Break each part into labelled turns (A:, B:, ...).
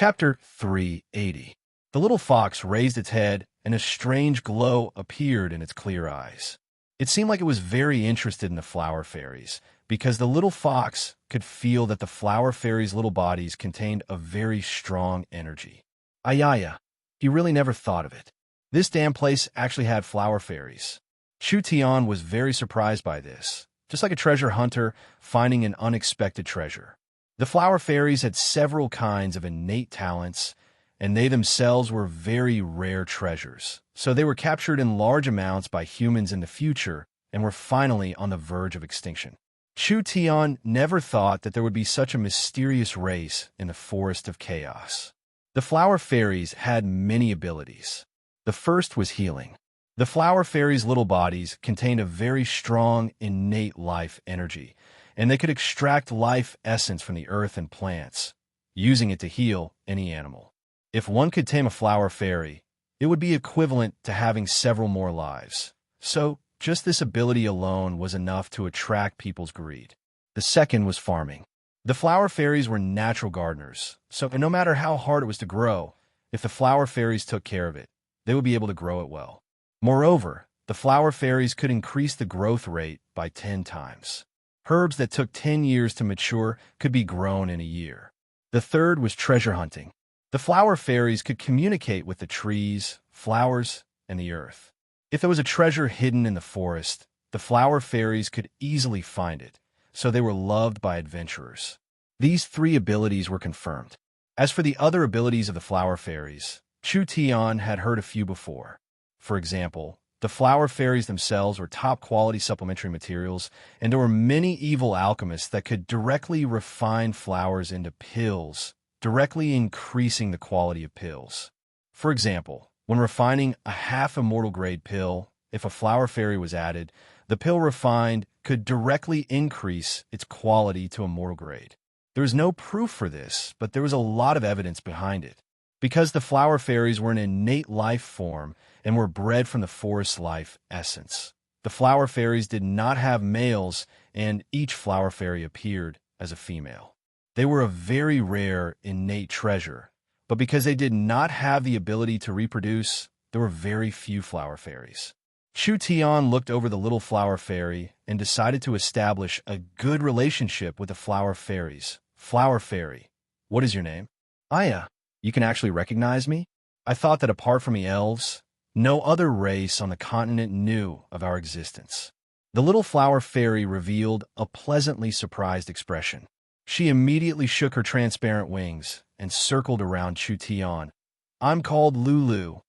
A: Chapter 380. The little fox raised its head, and a strange glow appeared in its clear eyes. It seemed like it was very interested in the flower fairies, because the little fox could feel that the flower fairies' little bodies contained a very strong energy. Ayaya, he really never thought of it. This damn place actually had flower fairies. Chu Tian was very surprised by this, just like a treasure hunter finding an unexpected treasure. The flower fairies had several kinds of innate talents, and they themselves were very rare treasures. So they were captured in large amounts by humans in the future and were finally on the verge of extinction. Chu Tian never thought that there would be such a mysterious race in the forest of chaos. The flower fairies had many abilities. The first was healing. The flower fairies' little bodies contained a very strong, innate life energy, and they could extract life essence from the earth and plants, using it to heal any animal. If one could tame a flower fairy, it would be equivalent to having several more lives. So, just this ability alone was enough to attract people's greed. The second was farming. The flower fairies were natural gardeners, so no matter how hard it was to grow, if the flower fairies took care of it, they would be able to grow it well. Moreover, the flower fairies could increase the growth rate by 10 times. Herbs that took 10 years to mature could be grown in a year. The third was treasure hunting. The flower fairies could communicate with the trees, flowers, and the earth. If there was a treasure hidden in the forest, the flower fairies could easily find it, so they were loved by adventurers. These 3 abilities were confirmed. As for the other abilities of the flower fairies, Chu Tian had heard a few before. For example, the flower fairies themselves were top-quality supplementary materials, and there were many evil alchemists that could directly refine flowers into pills, directly increasing the quality of pills. For example, when refining a half-immortal grade pill, if a flower fairy was added, the pill refined could directly increase its quality to immortal grade. There is no proof for this, but there was a lot of evidence behind it. Because the flower fairies were an innate life form and were bred from the forest life essence. The flower fairies did not have males, and each flower fairy appeared as a female. They were a very rare innate treasure, but because they did not have the ability to reproduce, there were very few flower fairies. Chu Tian looked over the little flower fairy and decided to establish a good relationship with the flower fairies. Flower fairy, what is your name? Aya. You can actually recognize me? I thought that apart from the elves, no other race on the continent knew of our existence. The little flower fairy revealed a pleasantly surprised expression. She immediately shook her transparent wings and circled around Chu Tian. I'm called Lulu.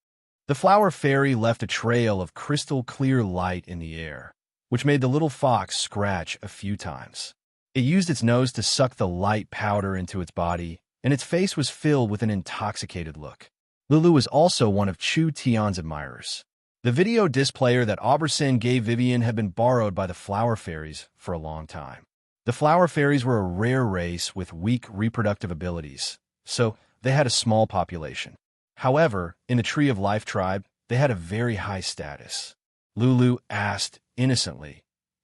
A: The flower fairy left a trail of crystal-clear light in the air, which made the little fox scratch a few times. It used its nose to suck the light powder into its body, and its face was filled with an intoxicated look. Lulu was also one of Chu Tian's admirers. The video disc player that Auberson gave Vivian had been borrowed by the flower fairies for a long time. The flower fairies were a rare race with weak reproductive abilities, so they had a small population. However, in the Tree of Life tribe, they had a very high status. Lulu asked innocently,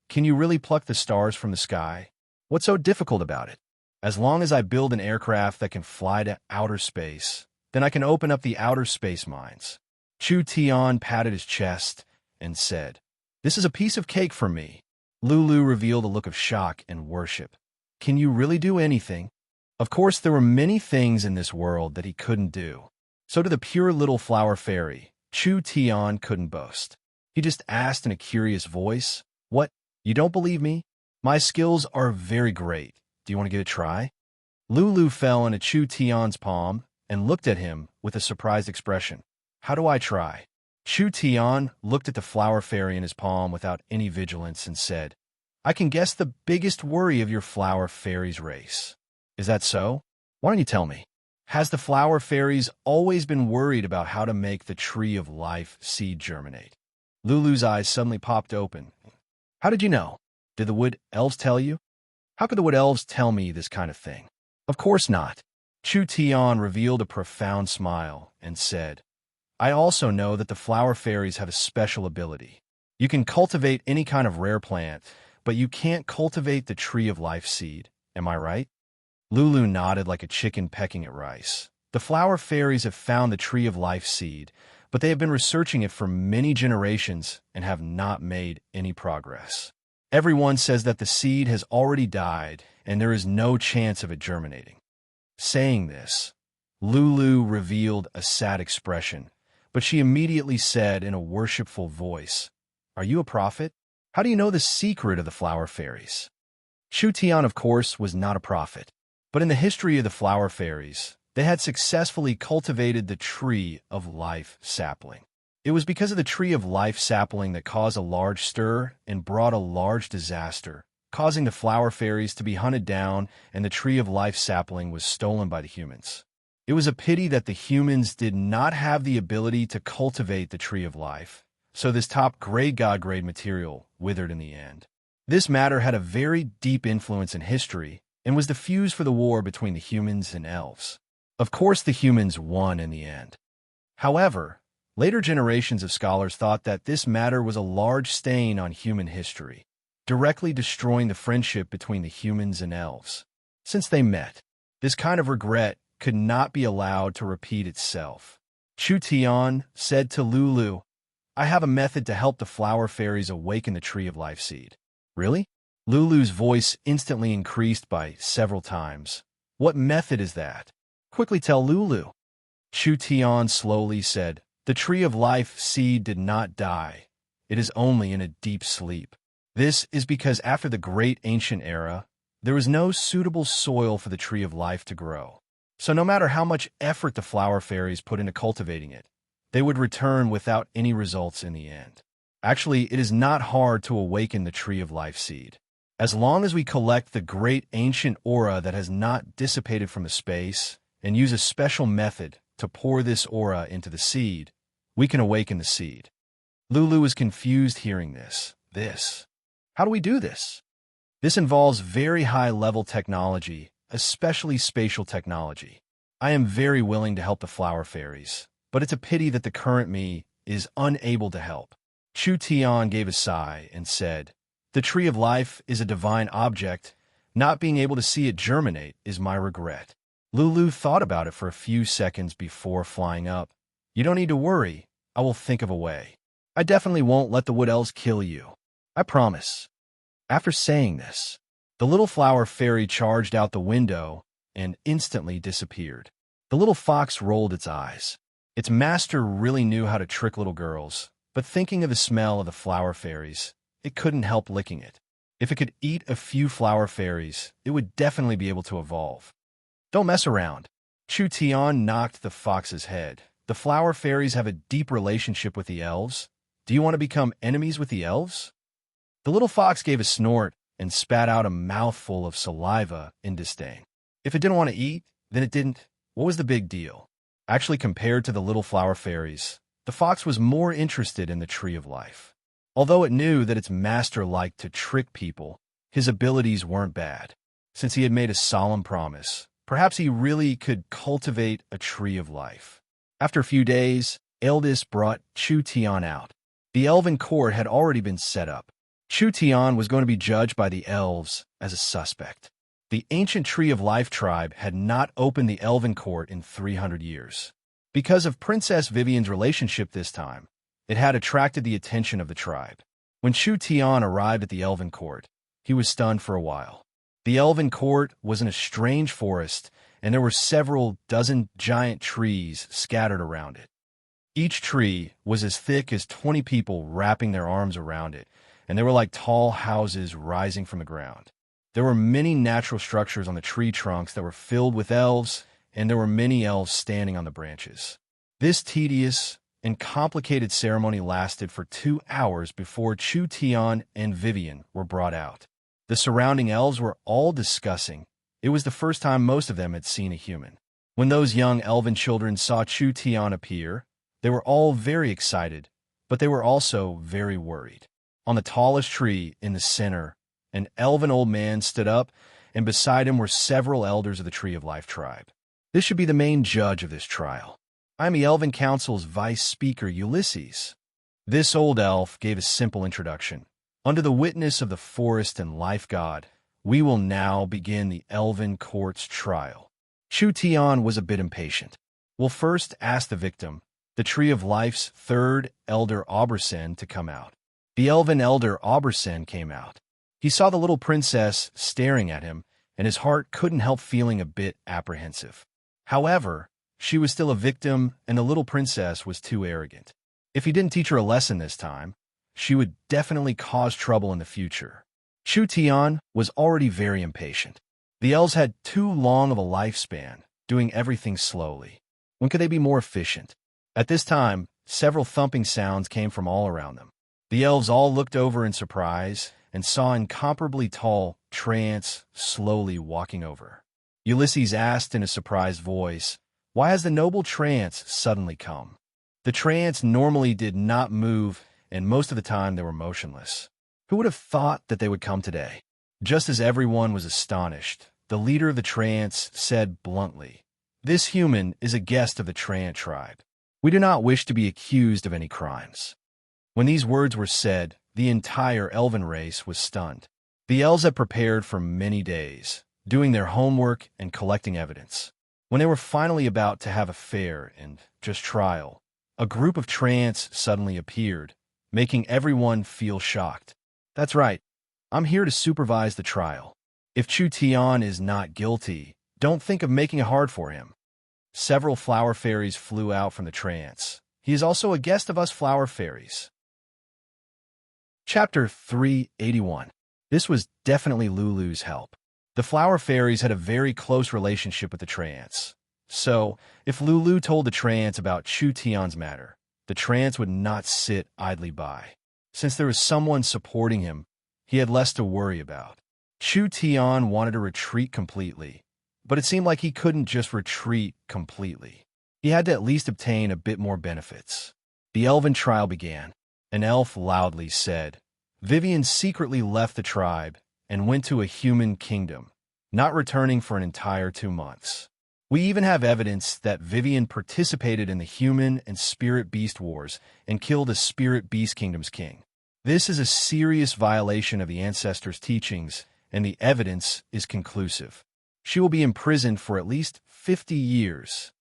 A: "Can you really pluck the stars from the sky? What's so difficult about it?" As long as I build an aircraft that can fly to outer space, then I can open up the outer space mines. Chu Tian patted his chest and said, "This is a piece of cake for me." Lulu revealed a look of shock and worship. "Can you really do anything?" Of course, there were many things in this world that he couldn't do. So to the pure little flower fairy, Chu Tian couldn't boast. He just asked in a curious voice, "What? You don't believe me? My skills are very great. Do you want to give it a try?" Lulu fell into Chu Tian's palm and looked at him with a surprised expression. "How do I try?" Chu Tian looked at the flower fairy in his palm without any vigilance and said, "I can guess the biggest worry of your flower fairies race. Is that so? Why don't you tell me? Has the flower fairies always been worried about how to make the Tree of Life seed germinate?" Lulu's eyes suddenly popped open. "How did you know? Did the wood elves tell you?" "How could the wood elves tell me this kind of thing?" "Of course not." Chu Tian revealed a profound smile and said, "I also know that the flower fairies have a special ability. You can cultivate any kind of rare plant, but you can't cultivate the Tree of Life seed. Am I right?" Lulu nodded like a chicken pecking at rice. The flower fairies have found the tree of life seed, but they have been researching it for many generations and have not made any progress. Everyone says that the seed has already died and there is no chance of it germinating. Saying this, Lulu revealed a sad expression, but she immediately said in a worshipful voice, "Are you a prophet? How do you know the secret of the flower fairies?" Chu Tian, of course, was not a prophet, but in the history of the flower fairies, they had successfully cultivated the tree of life sapling. It was because of the tree of life sapling that caused a large stir and brought a large disaster, causing the flower fairies to be hunted down, and the tree of life sapling was stolen by the humans. It was a pity that the humans did not have the ability to cultivate the tree of life, so this top grade god grade material withered in the end. This matter had a very deep influence in history and was the fuse for the war between the humans and elves. Of course, the humans won in the end. However, later generations of scholars thought that this matter was a large stain on human history, directly destroying the friendship between the humans and elves. Since they met, this kind of regret could not be allowed to repeat itself. Chu Tian said to Lulu, "I have a method to help the flower fairies awaken the tree of life seed." "Really?" Lulu's voice instantly increased by several times. "What method is that? Quickly tell Lulu." Chu Tian slowly said, "The tree of life seed did not die. It is only in a deep sleep. This is because after the great ancient era, there was no suitable soil for the tree of life to grow. So no matter how much effort the flower fairies put into cultivating it, they would return without any results in the end. Actually, it is not hard to awaken the tree of life seed. As long as we collect the great ancient aura that has not dissipated from the space and use a special method to pour this aura into the seed, we can awaken the seed." Lulu was confused hearing this. How do we do this? This involves very high-level technology, especially spatial technology. I am very willing to help the flower fairies, but it's a pity that the current me is unable to help. Chu Tian gave a sigh and said, "The tree of life is a divine object. Not being able to see it germinate is my regret." Lulu thought about it for a few seconds before flying up. "You don't need to worry. I will think of a way. I definitely won't let the wood elves kill you. I promise." After saying this, the little flower fairy charged out the window and instantly disappeared. The little fox rolled its eyes. Its master really knew how to trick little girls, but thinking of the smell of the flower fairies, it couldn't help licking it. If it could eat a few flower fairies, it would definitely be able to evolve. "Don't mess around." Chu Tian knocked the fox's head. "The flower fairies have a deep relationship with the elves. Do you want to become enemies with the elves?" The little fox gave a snort and spat out a mouthful of saliva in disdain. If it didn't want to eat, then it didn't. What was the big deal? Actually, compared to the little flower fairies, the fox was more interested in the tree of life. Although it knew that its master liked to trick people, his abilities weren't bad. Since he had made a solemn promise, perhaps he really could cultivate a tree of life. After a few days, Eldest brought Chu Tian out. The elven court had already been set up. Chu Tian was going to be judged by the elves as a suspect. The ancient Tree of Life tribe had not opened the elven court in 300 years. Because of Princess Vivian's relationship this time, it had attracted the attention of the tribe. When Chu Tian arrived at the elven court, he was stunned for a while. The elven court was in a strange forest, and there were several dozen giant trees scattered around it. Each tree was as thick as 20 people wrapping their arms around it, and they were like tall houses rising from the ground. There were many natural structures on the tree trunks that were filled with elves, and there were many elves standing on the branches. This tedious and complicated ceremony lasted for 2 hours before Chu Tian and Vivian were brought out. The surrounding elves were all discussing. It was the first time most of them had seen a human. When those young elven children saw Chu Tian appear, they were all very excited, but they were also very worried. On the tallest tree in the center, an elven old man stood up, and beside him were several elders of the Tree of Life tribe. This should be the main judge of this trial. I am the Elven Council's Vice Speaker, Ulysses. This old elf gave a simple introduction. Under the witness of the forest and life god, we will now begin the Elven Court's trial. Chu Tian was a bit impatient. We'll first ask the victim, the Tree of Life's third elder Aubersen, to come out. The elven elder Aubersen came out. He saw the little princess staring at him, and his heart couldn't help feeling a bit apprehensive. However, she was still a victim, and the little princess was too arrogant. If he didn't teach her a lesson this time, she would definitely cause trouble in the future. Chu Tian was already very impatient. The elves had too long of a lifespan, doing everything slowly. When could they be more efficient? At this time, several thumping sounds came from all around them. The elves all looked over in surprise and saw incomparably tall Trance slowly walking over. Ulysses asked in a surprised voice, "Why has the noble Trance suddenly come?" The Trance normally did not move, and most of the time they were motionless. Who would have thought that they would come today? Just as everyone was astonished, the leader of the Trance said bluntly, "This human is a guest of the Trance tribe. We do not wish to be accused of any crimes." When these words were said, the entire elven race was stunned. The elves had prepared for many days, doing their homework and collecting evidence. When they were finally about to have a fair and just trial, a group of Trance suddenly appeared, making everyone feel shocked. "That's right. I'm here to supervise the trial. If Chu Tian is not guilty, don't think of making it hard for him." Several flower fairies flew out from the Trance. He is also a guest of us flower fairies. Chapter 381. This was definitely Lulu's help. The flower fairies had a very close relationship with the Trance. So, if Lulu told the Trance about Chu Tian's matter, the Trance would not sit idly by. Since there was someone supporting him, he had less to worry about. Chu Tian wanted to retreat completely, but it seemed like he couldn't just retreat completely. He had to at least obtain a bit more benefits. The elven trial began. An elf loudly said, "Vivian secretly left the tribe and went to a human kingdom, not returning for an entire 2 months. We even have evidence that Vivian participated in the human and spirit beast wars and killed a spirit beast kingdom's king. This is a serious violation of the ancestors' teachings, and the evidence is conclusive. She will be imprisoned for at least 50 years.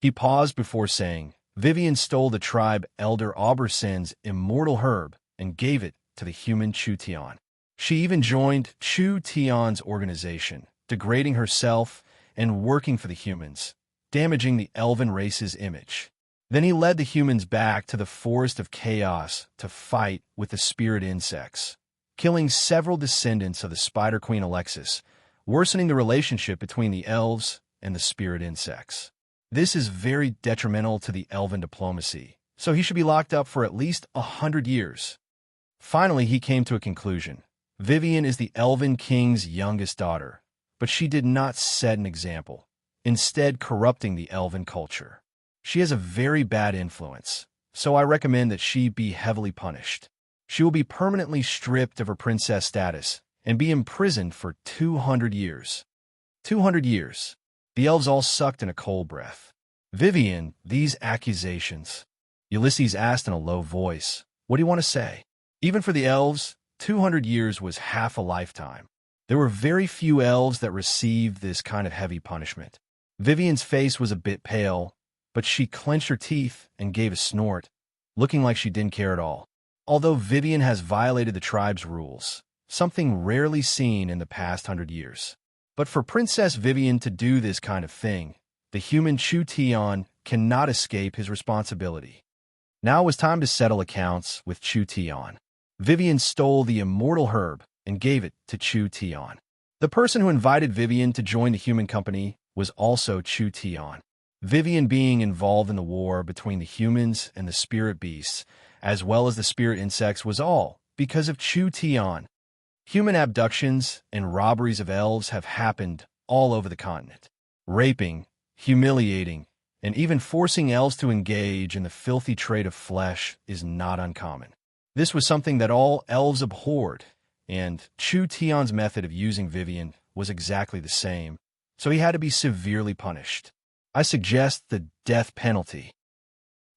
A: He paused before saying, "Vivian stole the tribe elder Aubersen's immortal herb and gave it to the human Chu Tian. She even joined Chu Tian's organization, degrading herself and working for the humans, damaging the elven race's image. Then he led the humans back to the Forest of Chaos to fight with the spirit insects, killing several descendants of the Spider Queen Alexis, worsening the relationship between the elves and the spirit insects. This is very detrimental to the elven diplomacy, so he should be locked up for at least 100 years. Finally, he came to a conclusion. Vivian is the elven king's youngest daughter, but she did not set an example, instead corrupting the elven culture. She has a very bad influence, so I recommend that she be heavily punished. She will be permanently stripped of her princess status and be imprisoned for 200 years. 200 years. The elves all sucked in a cold breath. "Vivian, these accusations." Ulysses asked in a low voice, "What do you want to say?" Even for the elves, 200 years was half a lifetime. There were very few elves that received this kind of heavy punishment. Vivian's face was a bit pale, but she clenched her teeth and gave a snort, looking like she didn't care at all. Although Vivian has violated the tribe's rules, something rarely seen in the past 100 years. But for Princess Vivian to do this kind of thing, the human Chu Tian cannot escape his responsibility. Now it was time to settle accounts with Chu Tian. Vivian stole the immortal herb and gave it to Chu Tian. The person who invited Vivian to join the human company was also Chu Tian. Vivian being involved in the war between the humans and the spirit beasts, as well as the spirit insects, was all because of Chu Tian. Human abductions and robberies of elves have happened all over the continent. Raping, humiliating, and even forcing elves to engage in the filthy trade of flesh is not uncommon. This was something that all elves abhorred, and Chu Tian's method of using Vivian was exactly the same, so he had to be severely punished. I suggest the death penalty.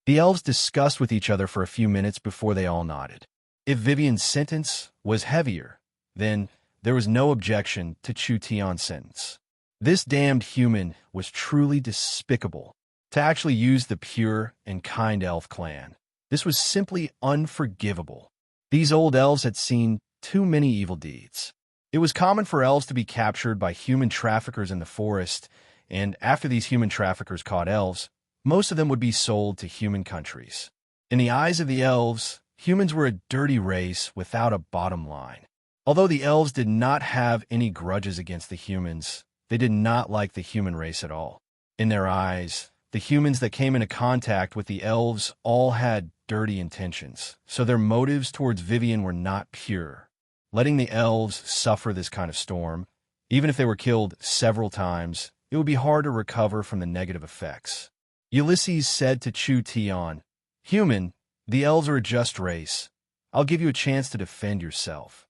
A: The elves discussed with each other for a few minutes before they all nodded. If Vivian's sentence was heavier, then there was no objection to Chu Tian's sentence. This damned human was truly despicable. To actually use the pure and kind elf clan, this was simply unforgivable. These old elves had seen too many evil deeds. It was common for elves to be captured by human traffickers in the forest, and after these human traffickers caught elves, most of them would be sold to human countries. In the eyes of the elves, humans were a dirty race without a bottom line. Although the elves did not have any grudges against the humans, they did not like the human race at all. In their eyes, the humans that came into contact with the elves all had dirty intentions, so their motives towards Vivian were not pure. Letting the elves suffer this kind of storm, even if they were killed several times, it would be hard to recover from the negative effects. Ulysses said to Chu Tian, "Human, the elves are a just race. I'll give you a chance to defend yourself."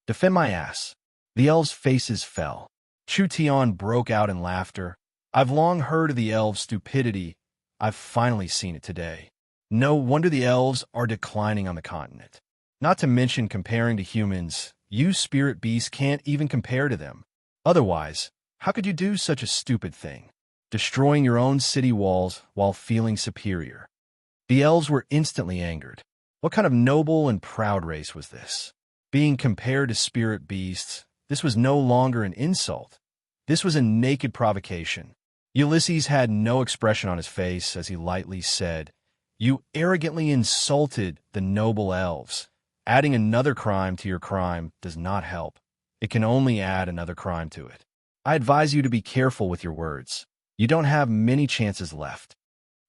A: "Defend my ass." The elves' faces fell. Chu Tian broke out in laughter. "I've long heard of the elves' stupidity. I've finally seen it today. No wonder the elves are declining on the continent. Not to mention comparing to humans, you spirit beasts can't even compare to them. Otherwise, how could you do such a stupid thing? Destroying your own city walls while feeling superior." The elves were instantly angered. What kind of noble and proud race was this? Being compared to spirit beasts, this was no longer an insult. This was a naked provocation. Ulysses had no expression on his face as he lightly said, "You arrogantly insulted the noble elves. Adding another crime to your crime does not help. It can only add another crime to it. I advise you to be careful with your words. You don't have many chances left."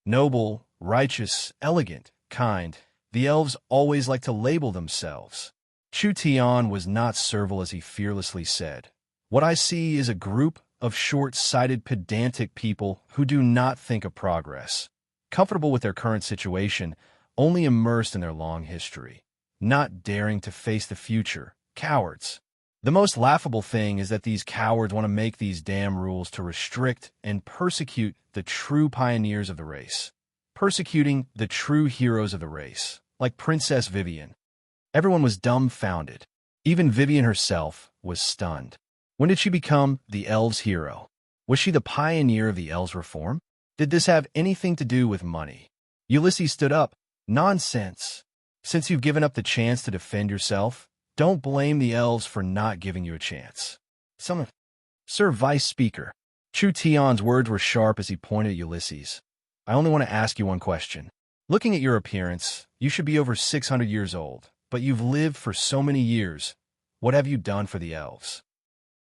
A: Noble, righteous, elegant, kind, the elves always like to label themselves. Chu Tian was not servile as he fearlessly said, "What I see is a group of short-sighted, pedantic people who do not think of progress, comfortable with their current situation, only immersed in their long history, not daring to face the future, cowards. The most laughable thing is that these cowards want to make these damn rules to restrict and persecute the true pioneers of the race, persecuting the true heroes of the race, like Princess Vivian." Everyone was dumbfounded. Even Vivian herself was stunned. When did she become the elves' hero? Was she the pioneer of the elves' reform? Did this have anything to do with money? Ulysses stood up. "Nonsense. Since you've given up the chance to defend yourself, don't blame the elves for not giving you a chance." "Sir Vice Speaker." Chu Tian's words were sharp as he pointed at Ulysses. "I only want to ask you one question. Looking at your appearance, you should be over 600 years old, but you've lived for so many years. What have you done for the elves?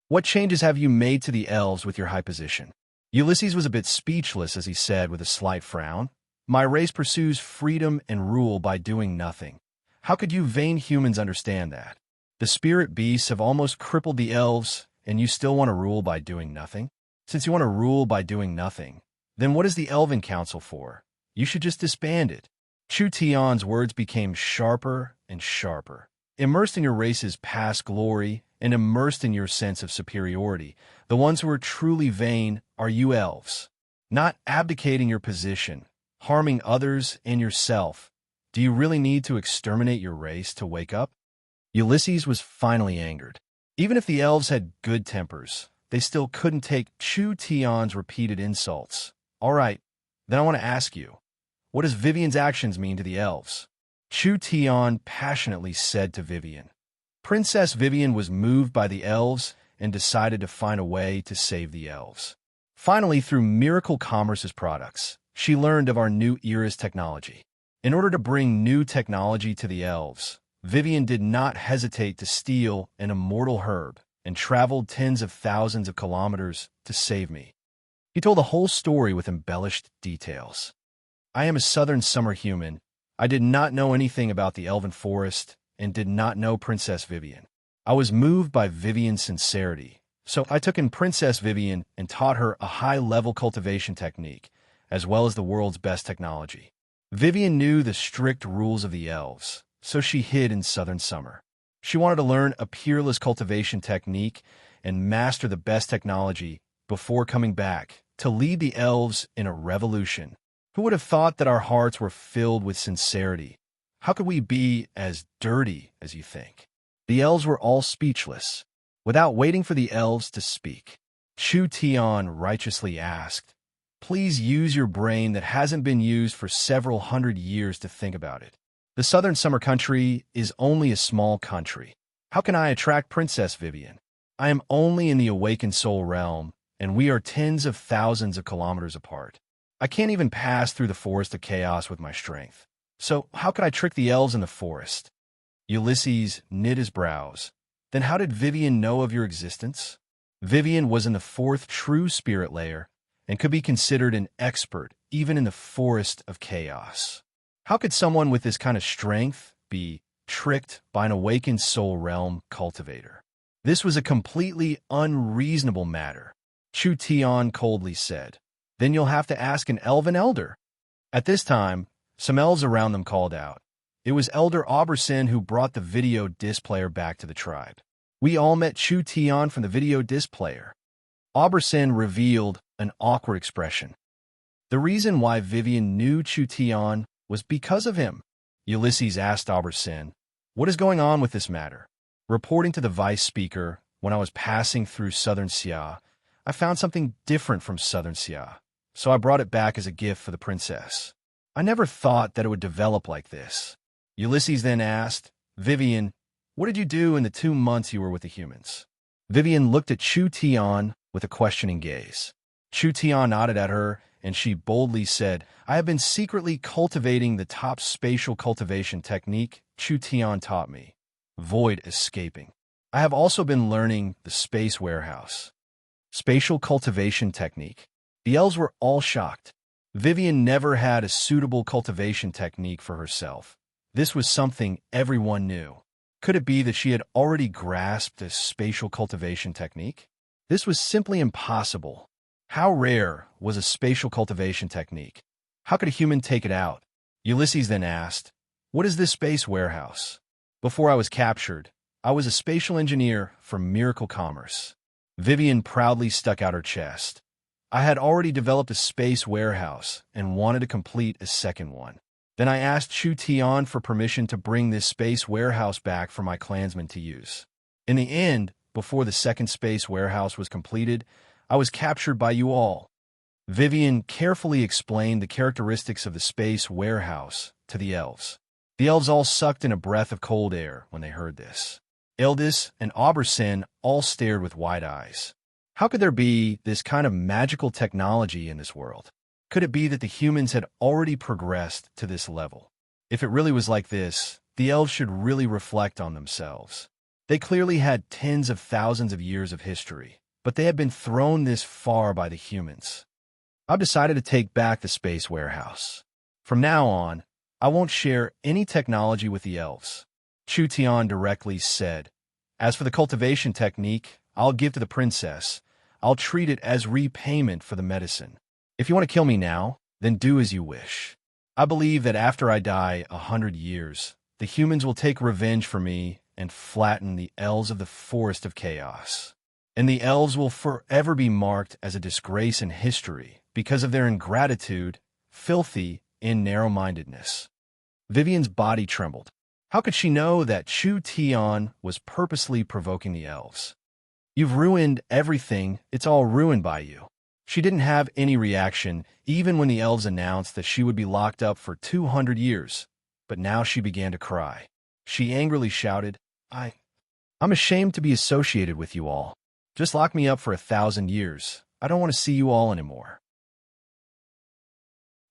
A: What changes have you made to the elves with your high position?" Ulysses was a bit speechless as he said with a slight frown, "My race pursues freedom and rule by doing nothing. How could you vain humans understand that? The spirit beasts have almost crippled the elves, and you still want to rule by doing nothing? Since you want to rule by doing nothing, then what is the Elven Council for? You should just disband it." Chu Tian's words became sharper and sharper. Immersed in your race's past glory and immersed in your sense of superiority, the ones who are truly vain are you elves. Not abdicating your position, harming others and yourself. Do you really need to exterminate your race to wake up? Ulysses was finally angered. Even if the elves had good tempers, they still couldn't take Chu Tian's repeated insults. "All right, then I want to ask you, what does Vivian's actions mean to the elves?" Chu Tian passionately said to Vivian. Princess Vivian was moved by the elves and decided to find a way to save the elves. Finally, through Miracle Commerce's products, she learned of our new era's technology. In order to bring new technology to the elves, Vivian did not hesitate to steal an immortal herb and traveled tens of thousands of kilometers to save me. He told the whole story with embellished details. "I am a southern summer human. I did not know anything about the elven forest and did not know Princess Vivian. I was moved by Vivian's sincerity, so I took in Princess Vivian and taught her a high-level cultivation technique, as well as the world's best technology. Vivian knew the strict rules of the elves, so she hid in southern summer. She wanted to learn a peerless cultivation technique and master the best technology before coming back to lead the elves in a revolution. Who would have thought that our hearts were filled with sincerity? How could we be as dirty as you think?" The elves were all speechless. Without waiting for the elves to speak, Chu Tian righteously asked. Please use your brain that hasn't been used for several hundred years to think about it. The southern summer country is only a small country. How can I attract Princess Vivian? I am only in the awakened soul realm, and we are tens of thousands of kilometers apart. I can't even pass through the forest of chaos with my strength. So how could I trick the elves in the forest? Ulysses knit his brows. Then how did Vivian know of your existence? Vivian was in the fourth true spirit layer and could be considered an expert even in the forest of chaos. How could someone with this kind of strength be tricked by an awakened soul realm cultivator? This was a completely unreasonable matter, Chu Tian coldly said. Then you'll have to ask an elven elder. At this time, some elves around them called out. It was Elder Auberson who brought the video disc player back to the tribe. We all met Chu Tian from the video disc player. Auberson revealed an awkward expression. The reason why Vivian knew Chu Tian was because of him. Ulysses asked Auberson, what is going on with this matter? Reporting to the vice speaker, when I was passing through southern Xia, I found something different from southern Xia, so I brought it back as a gift for the princess. I never thought that it would develop like this. Ulysses then asked, Vivian, what did you do in the 2 months you were with the humans? Vivian looked at Chu Tian with a questioning gaze. Chu Tian nodded at her, and she boldly said, I have been secretly cultivating the top spatial cultivation technique Chu Tian taught me, void escaping. I have also been learning the space warehouse. Spatial cultivation technique. The elves were all shocked. Vivian never had a suitable cultivation technique for herself. This was something everyone knew. Could it be that she had already grasped a spatial cultivation technique? This was simply impossible. How rare was a spatial cultivation technique? How could a human take it out? Ulysses then asked, what is this space warehouse? Before I was captured, I was a spatial engineer for Miracle Commerce. Vivian proudly stuck out her chest. I had already developed a space warehouse and wanted to complete a second one. Then I asked Chu Tian for permission to bring this space warehouse back for my clansmen to use. In the end, before the second space warehouse was completed, I was captured by you all. Vivian carefully explained the characteristics of the space warehouse to the elves. The elves all sucked in a breath of cold air when they heard this. Ildis and Auberson all stared with wide eyes. How could there be this kind of magical technology in this world? Could it be that the humans had already progressed to this level? If it really was like this, the elves should really reflect on themselves. They clearly had tens of thousands of years of history, but they had been thrown this far by the humans. I've decided to take back the space warehouse. From now on, I won't share any technology with the elves. Chu Tian directly said, as for the cultivation technique, I'll give to the princess. I'll treat it as repayment for the medicine. If you want to kill me now, then do as you wish. I believe that after I die 100 years, the humans will take revenge for me and flatten the elves of the forest of chaos. And the elves will forever be marked as a disgrace in history because of their ingratitude, filthy, and narrow-mindedness. Vivian's body trembled. How could she know that Chu Tian was purposely provoking the elves? You've ruined everything. It's all ruined by you. She didn't have any reaction, even when the elves announced that she would be locked up for 200 years. But now she began to cry. She angrily shouted, I'm ashamed to be associated with you all. Just lock me up for 1,000 years. I don't want to see you all anymore.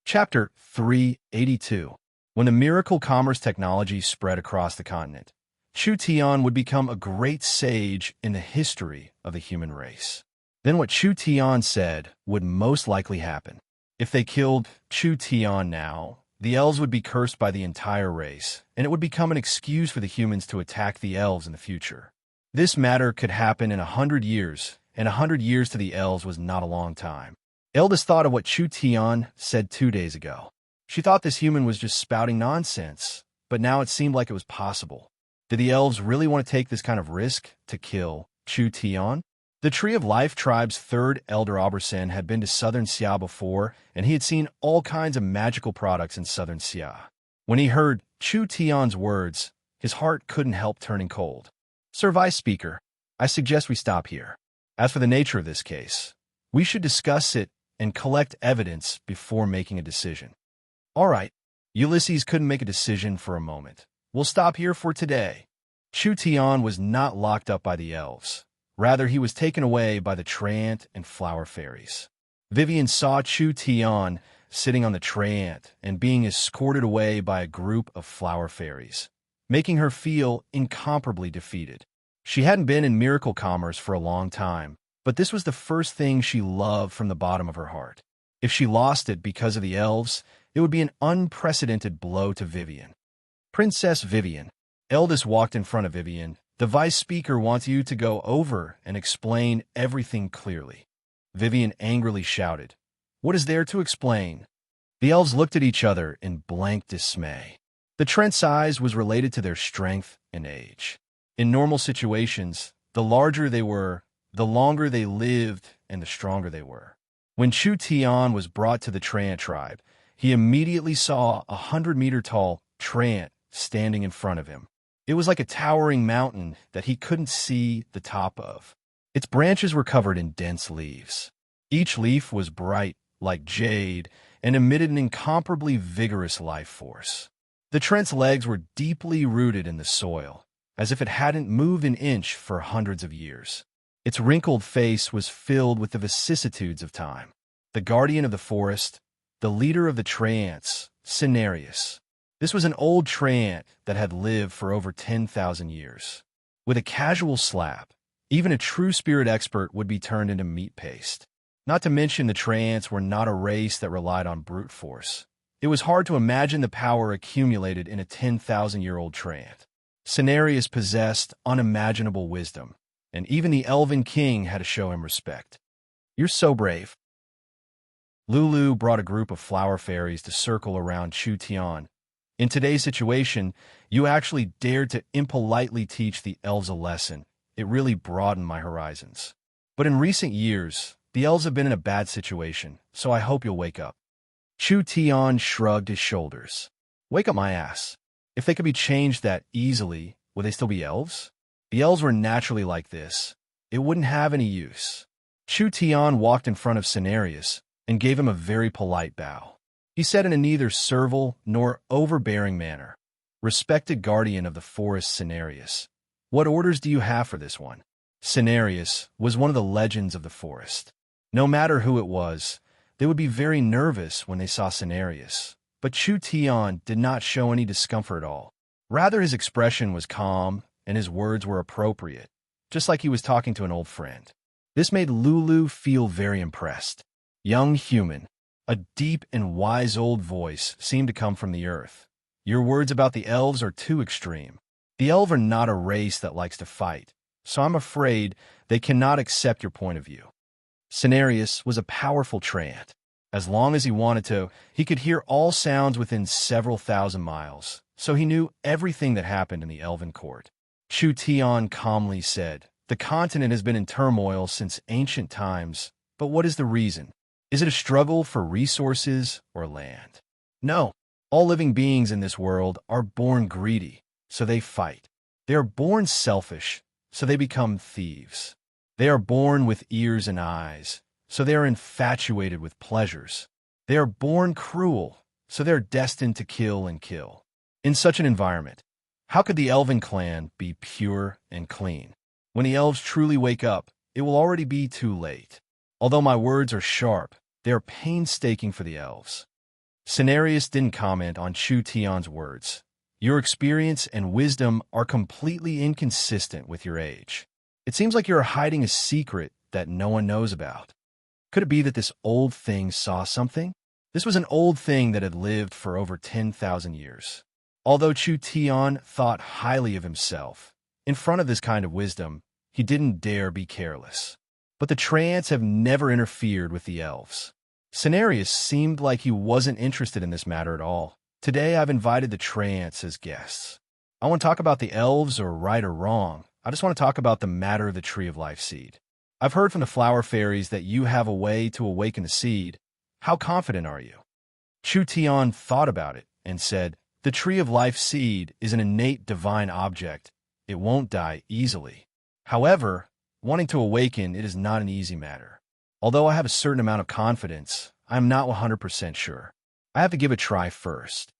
A: Chapter 382. When the miracle commerce technology spread across the continent, Chu Tian would become a great sage in the history of the human race. Then what Chu Tian said would most likely happen. If they killed Chu Tian now, the elves would be cursed by the entire race, and it would become an excuse for the humans to attack the elves in the future. This matter could happen in 100 years, and 100 years to the elves was not a long time. Eldest thought of what Chu Tian said 2 days ago. She thought this human was just spouting nonsense, but now it seemed like it was possible. Did the elves really want to take this kind of risk to kill Chu Tian? The Tree of Life tribe's third elder Auberson had been to southern Xia before, and he had seen all kinds of magical products in southern Xia. When he heard Chu Tian's words, his heart couldn't help turning cold. Sir Vice Speaker, I suggest we stop here. As for the nature of this case, we should discuss it and collect evidence before making a decision. All right, Ulysses couldn't make a decision for a moment. We'll stop here for today. Chu Tian was not locked up by the elves. Rather, he was taken away by the Treant and flower fairies. Vivian saw Chu Tian sitting on the Treant and being escorted away by a group of flower fairies, making her feel incomparably defeated. She hadn't been in miracle commerce for a long time, but this was the first thing she loved from the bottom of her heart. If she lost it because of the elves, it would be an unprecedented blow to Vivian. Princess Vivian. Eldest walked in front of Vivian. The vice speaker wants you to go over and explain everything clearly. Vivian angrily shouted, "What is there to explain?" The elves looked at each other in blank dismay. The Trent size was related to their strength and age. In normal situations, the larger they were, the longer they lived and the stronger they were. When Chu Tian was brought to the Treant tribe, he immediately saw a 100-meter-tall Treant standing in front of him. It was like a towering mountain that he couldn't see the top of. Its branches were covered in dense leaves. Each leaf was bright, like jade, and emitted an incomparably vigorous life force. The Trent's legs were deeply rooted in the soil, as if it hadn't moved an inch for hundreds of years. Its wrinkled face was filled with the vicissitudes of time. The guardian of the forest, the leader of the Treants, Cenarius. This was an old Treant that had lived for over 10,000 years. With a casual slap, even a true spirit expert would be turned into meat paste. Not to mention the Treants were not a race that relied on brute force. It was hard to imagine the power accumulated in a 10,000-year-old Treant. Cenarius possessed unimaginable wisdom, and even the Elven King had to show him respect. "You're so brave." Lulu brought a group of flower fairies to circle around Chu Tian. In today's situation, you actually dared to impolitely teach the elves a lesson. It really broadened my horizons. But in recent years, the elves have been in a bad situation, so I hope you'll wake up. Chu Tian shrugged his shoulders. Wake up my ass. If they could be changed that easily, would they still be elves? The elves were naturally like this. It wouldn't have any use. Chu Tian walked in front of Cenarius and gave him a very polite bow. He said in a neither servile nor overbearing manner, "Respected guardian of the forest Cenarius, what orders do you have for this one?" Cenarius was one of the legends of the forest. No matter who it was, they would be very nervous when they saw Cenarius. But Chu Tian did not show any discomfort at all. Rather, his expression was calm and his words were appropriate, just like he was talking to an old friend. This made Lulu feel very impressed. "Young human," a deep and wise old voice seemed to come from the earth. "Your words about the elves are too extreme. The elves are not a race that likes to fight, so I'm afraid they cannot accept your point of view." Cenarius was a powerful Treant. As long as he wanted to, he could hear all sounds within several thousand miles, so he knew everything that happened in the elven court. Chu Tian calmly said, "The continent has been in turmoil since ancient times, but what is the reason? Is it a struggle for resources or land? No. All living beings in this world are born greedy, so they fight. They are born selfish, so they become thieves. They are born with ears and eyes, so they are infatuated with pleasures. They are born cruel, so they are destined to kill and kill. In such an environment, how could the elven clan be pure and clean? When the elves truly wake up, it will already be too late. Although my words are sharp, they are painstaking for the elves." Cenarius didn't comment on Chu Tian's words. "Your experience and wisdom are completely inconsistent with your age. It seems like you are hiding a secret that no one knows about. Could it be that this old thing saw something?" This was an old thing that had lived for over 10,000 years. Although Chu Tian thought highly of himself, in front of this kind of wisdom, he didn't dare be careless. But the Treants have never interfered with the elves. Cenarius seemed like he wasn't interested in this matter at all. Today I've invited the Treants as guests. I want to talk about the elves or right or wrong. I just want to talk about the matter of the Tree of Life seed. I've heard from the flower fairies that you have a way to awaken the seed. How confident are you? Chu Tian thought about it and said, "The Tree of Life seed is an innate divine object. It won't die easily. However, wanting to awaken, it is not an easy matter. Although I have a certain amount of confidence, I am not 100% sure. I have to give it a try first.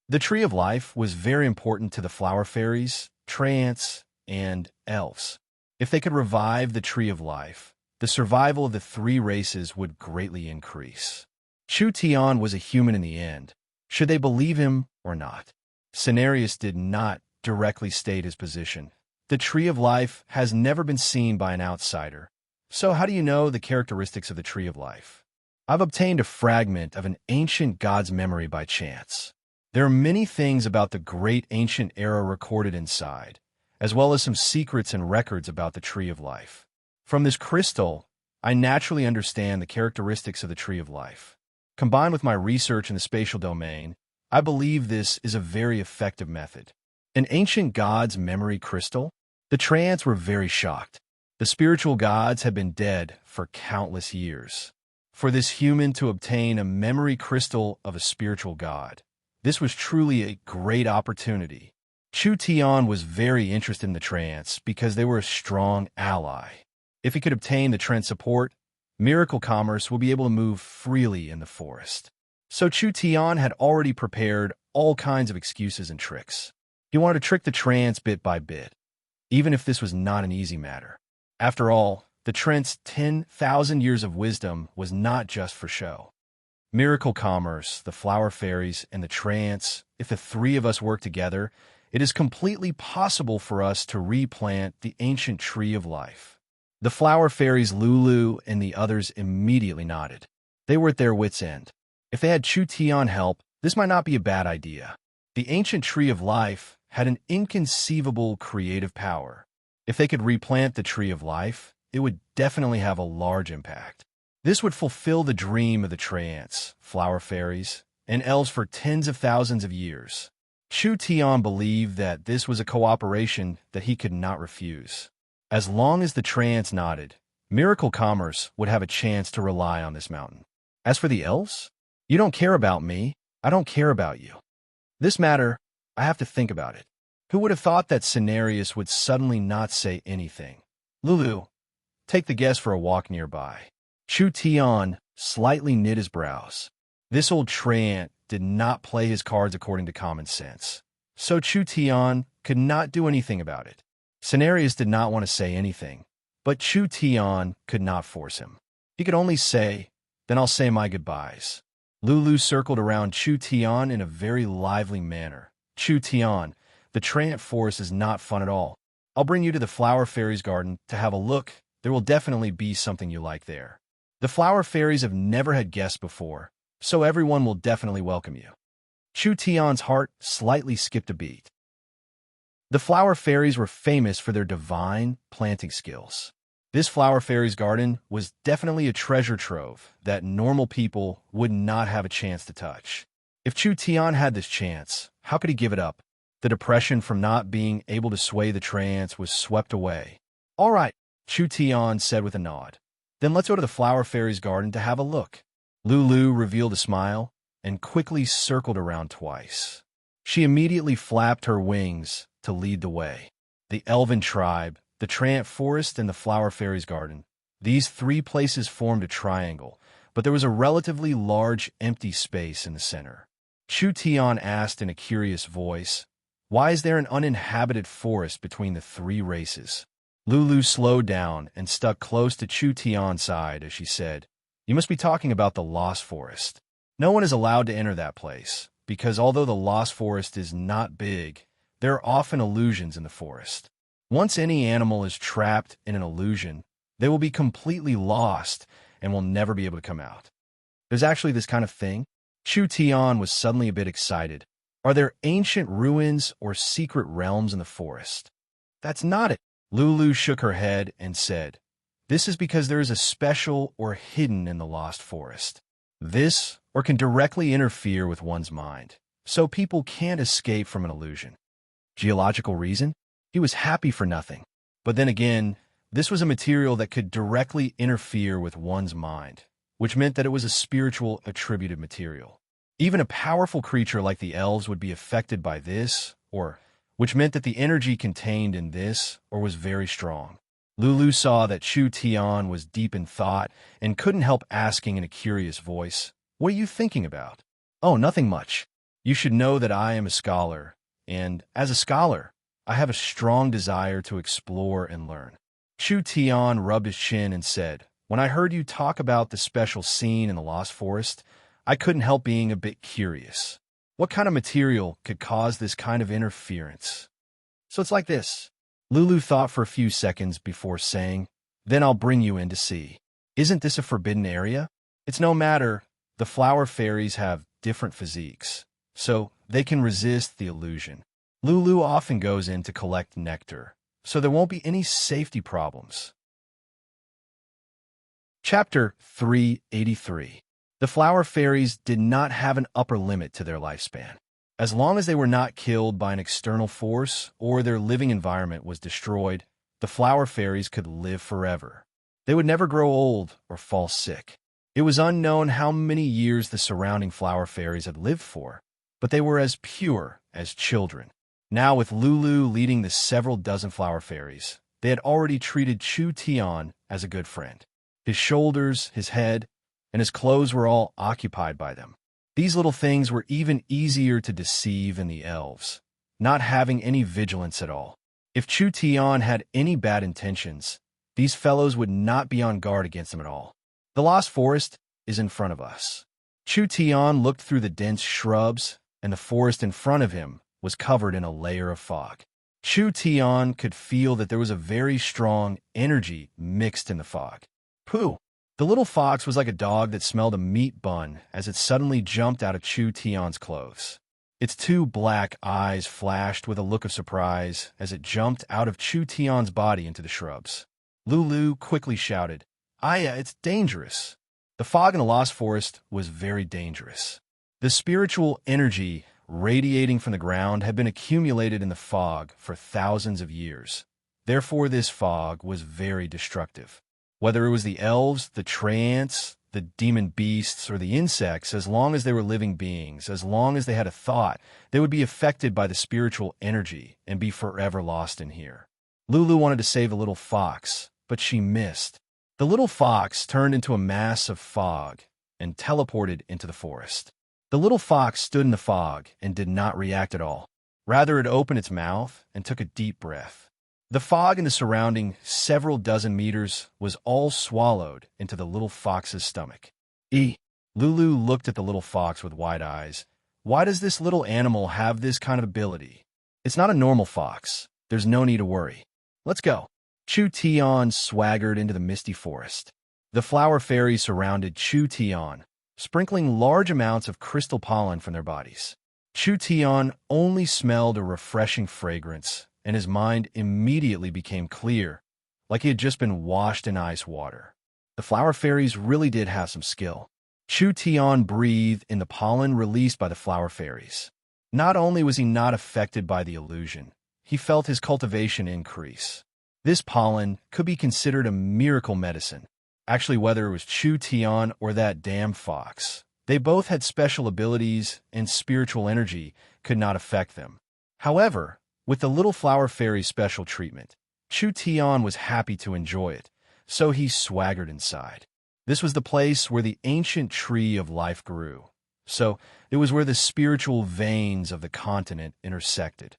A: The Tree of Life was very important to the flower fairies, treants, and elves. If they could revive the Tree of Life, the survival of the three races would greatly increase. Chu Tian was a human in the end. Should they believe him or not? Cenarius did not directly state his position. The Tree of Life has never been seen by an outsider. So how do you know the characteristics of the Tree of Life? I've obtained a fragment of an ancient god's memory by chance. There are many things about the great ancient era recorded inside, as well as some secrets and records about the Tree of Life. From this crystal, I naturally understand the characteristics of the Tree of Life. Combined with my research in the spatial domain, I believe this is a very effective method. An ancient god's memory crystal? The treants were very shocked. The spiritual gods had been dead for countless years. For this human to obtain a memory crystal of a spiritual god, this was truly a great opportunity. Chu Tian was very interested in the treants because they were a strong ally. If he could obtain the trent support, miracle commerce will be able to move freely in the forest. So Chu Tian had already prepared all kinds of excuses and tricks. He wanted to trick the treants bit by bit, even if this was not an easy matter. After all, the trent's 10,000 years of wisdom was not just for show. Miracle commerce, the flower fairies, and the treants, if the three of us work together, it is completely possible for us to replant the ancient Tree of Life. The flower fairies Lulu and the others immediately nodded. They were at their wits' end. If they had Chu Tian help, this might not be a bad idea. The ancient Tree of Life had an inconceivable creative power. If they could replant the Tree of Life, it would definitely have a large impact. This would fulfill the dream of the treants, flower fairies, and elves for tens of thousands of years. Chu Tian believed that this was a cooperation that he could not refuse. As long as the treants nodded, miracle commerce would have a chance to rely on this mountain. As for the elves, you don't care about me, I don't care about you. This matter, I have to think about it. Who would have thought that Cenarius would suddenly not say anything? Lulu, take the guest for a walk nearby. Chu Tian slightly knit his brows. This old treant did not play his cards according to common sense. So Chu Tian could not do anything about it. Cenarius did not want to say anything, but Chu Tian could not force him. He could only say, "Then I'll say my goodbyes." Lulu circled around Chu Tian in a very lively manner. Chu Tian, the treant forest is not fun at all. I'll bring you to the flower fairies garden to have a look. There will definitely be something you like there. The flower fairies have never had guests before, so everyone will definitely welcome you. Chu Tian's heart slightly skipped a beat. The flower fairies were famous for their divine planting skills. This flower fairies garden was definitely a treasure trove that normal people would not have a chance to touch. If Chu Tian had this chance, how could he give it up? The depression from not being able to sway the treants was swept away. All right, Chu Tian said with a nod. Then let's go to the flower fairies garden to have a look. Lulu revealed a smile and quickly circled around twice. She immediately flapped her wings to lead the way. The elven tribe, the treant forest, and the flower fairies garden. These three places formed a triangle, but there was a relatively large empty space in the center. Chu Tian asked in a curious voice, "Why is there an uninhabited forest between the three races?" Lulu slowed down and stuck close to Chu Tian's side as she said, "You must be talking about the Lost Forest. No one is allowed to enter that place, because although the Lost Forest is not big, there are often illusions in the forest. Once any animal is trapped in an illusion, they will be completely lost and will never be able to come out. There's actually this kind of thing." Chu Tian was suddenly a bit excited. "Are there ancient ruins or secret realms in the forest?" "That's not it." Lulu shook her head and said, "This is because there is a special or hidden in the Lost Forest. This or can directly interfere with one's mind, so people can't escape from an illusion." Geological reason? He was happy for nothing. But then again, this was a material that could directly interfere with one's mind, which meant that it was a spiritual attributed material. Even a powerful creature like the elves would be affected by this, which meant that the energy contained in this was very strong. Lulu saw that Chu Tian was deep in thought and couldn't help asking in a curious voice, "What are you thinking about?" "Oh, nothing much. You should know that I am a scholar, and as a scholar, I have a strong desire to explore and learn." Chu Tian rubbed his chin and said, "When I heard you talk about the special scene in the Lost Forest, I couldn't help being a bit curious. What kind of material could cause this kind of interference?" "So it's like this." Lulu thought for a few seconds before saying, "Then I'll bring you in to see. Isn't this a forbidden area?" "It's no matter. The flower fairies have different physiques, so they can resist the illusion. Lulu often goes in to collect nectar, so there won't be any safety problems." Chapter 383. The flower fairies did not have an upper limit to their lifespan. As long as they were not killed by an external force or their living environment was destroyed, the flower fairies could live forever. They would never grow old or fall sick. It was unknown how many years the surrounding flower fairies had lived for, but they were as pure as children. Now, with Lulu leading the several dozen flower fairies, they had already treated Chu Tian as a good friend. His shoulders, his head, and his clothes were all occupied by them. These little things were even easier to deceive than the elves, not having any vigilance at all. If Chu Tian had any bad intentions, these fellows would not be on guard against him at all. The Lost Forest is in front of us. Chu Tian looked through the dense shrubs, and the forest in front of him was covered in a layer of fog. Chu Tian could feel that there was a very strong energy mixed in the fog. Pooh! The little fox was like a dog that smelled a meat bun as it suddenly jumped out of Chu Tian's clothes. Its two black eyes flashed with a look of surprise as it jumped out of Chu Tian's body into the shrubs. Lulu quickly shouted, "Aya, it's dangerous." The fog in the Lost Forest was very dangerous. The spiritual energy radiating from the ground had been accumulated in the fog for thousands of years. Therefore, this fog was very destructive. Whether it was the elves, the treants, the demon beasts, or the insects, as long as they were living beings, as long as they had a thought, they would be affected by the spiritual energy and be forever lost in here. Lulu wanted to save the little fox, but she missed. The little fox turned into a mass of fog and teleported into the forest. The little fox stood in the fog and did not react at all. Rather, it opened its mouth and took a deep breath. The fog in the surrounding several dozen meters was all swallowed into the little fox's stomach. Lulu looked at the little fox with wide eyes. "Why does this little animal have this kind of ability? It's not a normal fox. There's no need to worry. Let's go." Chu Tian swaggered into the misty forest. The flower fairies surrounded Chu Tian, sprinkling large amounts of crystal pollen from their bodies. Chu Tian only smelled a refreshing fragrance, and his mind immediately became clear, like he had just been washed in ice water. The flower fairies really did have some skill. Chu Tian breathed in the pollen released by the flower fairies. Not only was he not affected by the illusion, he felt his cultivation increase. This pollen could be considered a miracle medicine. Actually, whether it was Chu Tian or that damn fox, they both had special abilities and spiritual energy could not affect them. However, with the little flower fairy's special treatment, Chu Tian was happy to enjoy it, so he swaggered inside. This was the place where the ancient tree of life grew, so it was where the spiritual veins of the continent intersected.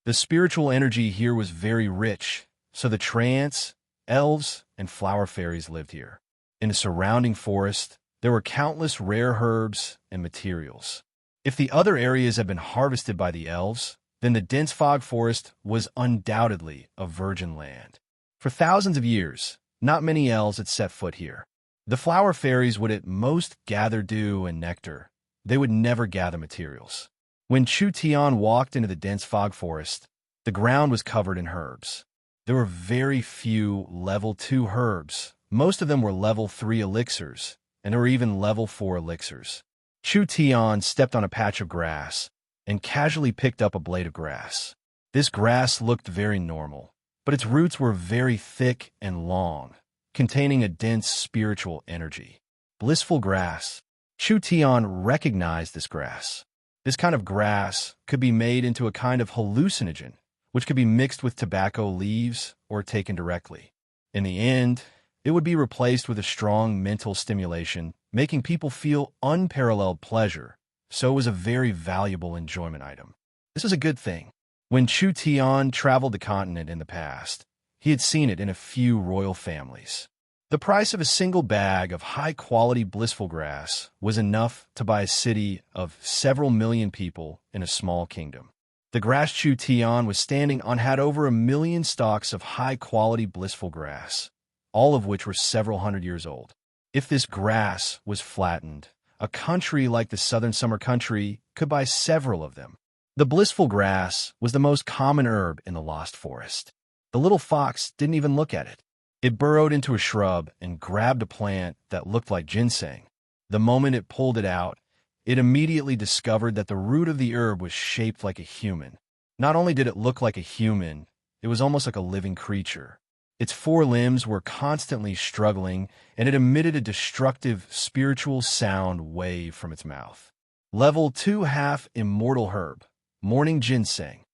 A: The spiritual energy here was very rich, so the treants, elves, and flower fairies lived here. In the surrounding forest, there were countless rare herbs and materials. If the other areas had been harvested by the elves, then the dense fog forest was undoubtedly a virgin land. For thousands of years, not many elves had set foot here. The flower fairies would at most gather dew and nectar. They would never gather materials. When Chu Tian walked into the dense fog forest, the ground was covered in herbs. There were very few level 2 herbs. Most of them were level 3 elixirs, and there were even level 4 elixirs. Chu Tian stepped on a patch of grass and casually picked up a blade of grass. This grass looked very normal, but its roots were very thick and long, containing a dense spiritual energy. Blissful grass. Chu Tian recognized this grass. This kind of grass could be made into a kind of hallucinogen, which could be mixed with tobacco leaves or taken directly. In the end, it would be replaced with a strong mental stimulation, making people feel unparalleled pleasure, so it was a very valuable enjoyment item. This is a good thing. When Chu Tian traveled the continent in the past, he had seen it in a few royal families. The price of a single bag of high-quality blissful grass was enough to buy a city of several million people in a small kingdom. The grass Chu Tian was standing on had over 1 million stalks of high-quality blissful grass, all of which were several hundred years old. If this grass was flattened, a country like the Southern Summer Country could buy several of them. The blissful grass was the most common herb in the Lost Forest. The little fox didn't even look at it. It burrowed into a shrub and grabbed a plant that looked like ginseng. The moment it pulled it out, it immediately discovered that the root of the herb was shaped like a human. Not only did it look like a human, it was almost like a living creature. Its 4 limbs were constantly struggling, and it emitted a destructive spiritual sound wave from its mouth. Level 2 half immortal herb, morning ginseng.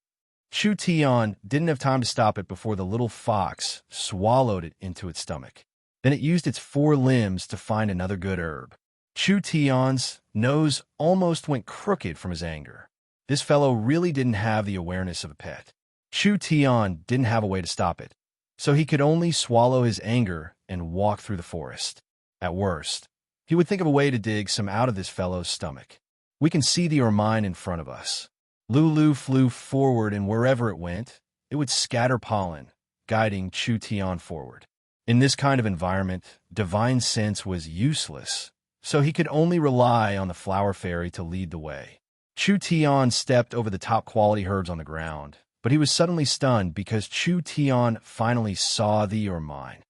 A: Chu Tian didn't have time to stop it before the little fox swallowed it into its stomach. Then it used its 4 limbs to find another good herb. Chu Tian's nose almost went crooked from his anger. This fellow really didn't have the awareness of a pet. Chu Tian didn't have a way to stop it, so he could only swallow his anger and walk through the forest. At worst, he would think of a way to dig some out of this fellow's stomach. We can see the ermine in front of us. Lulu flew forward, and wherever it went, it would scatter pollen, guiding Chu Tian forward. In this kind of environment, divine sense was useless, so he could only rely on the flower fairy to lead the way. Chu Tian stepped over the top-quality herbs on the ground, but he was suddenly stunned because Chu Tian finally saw the ermine.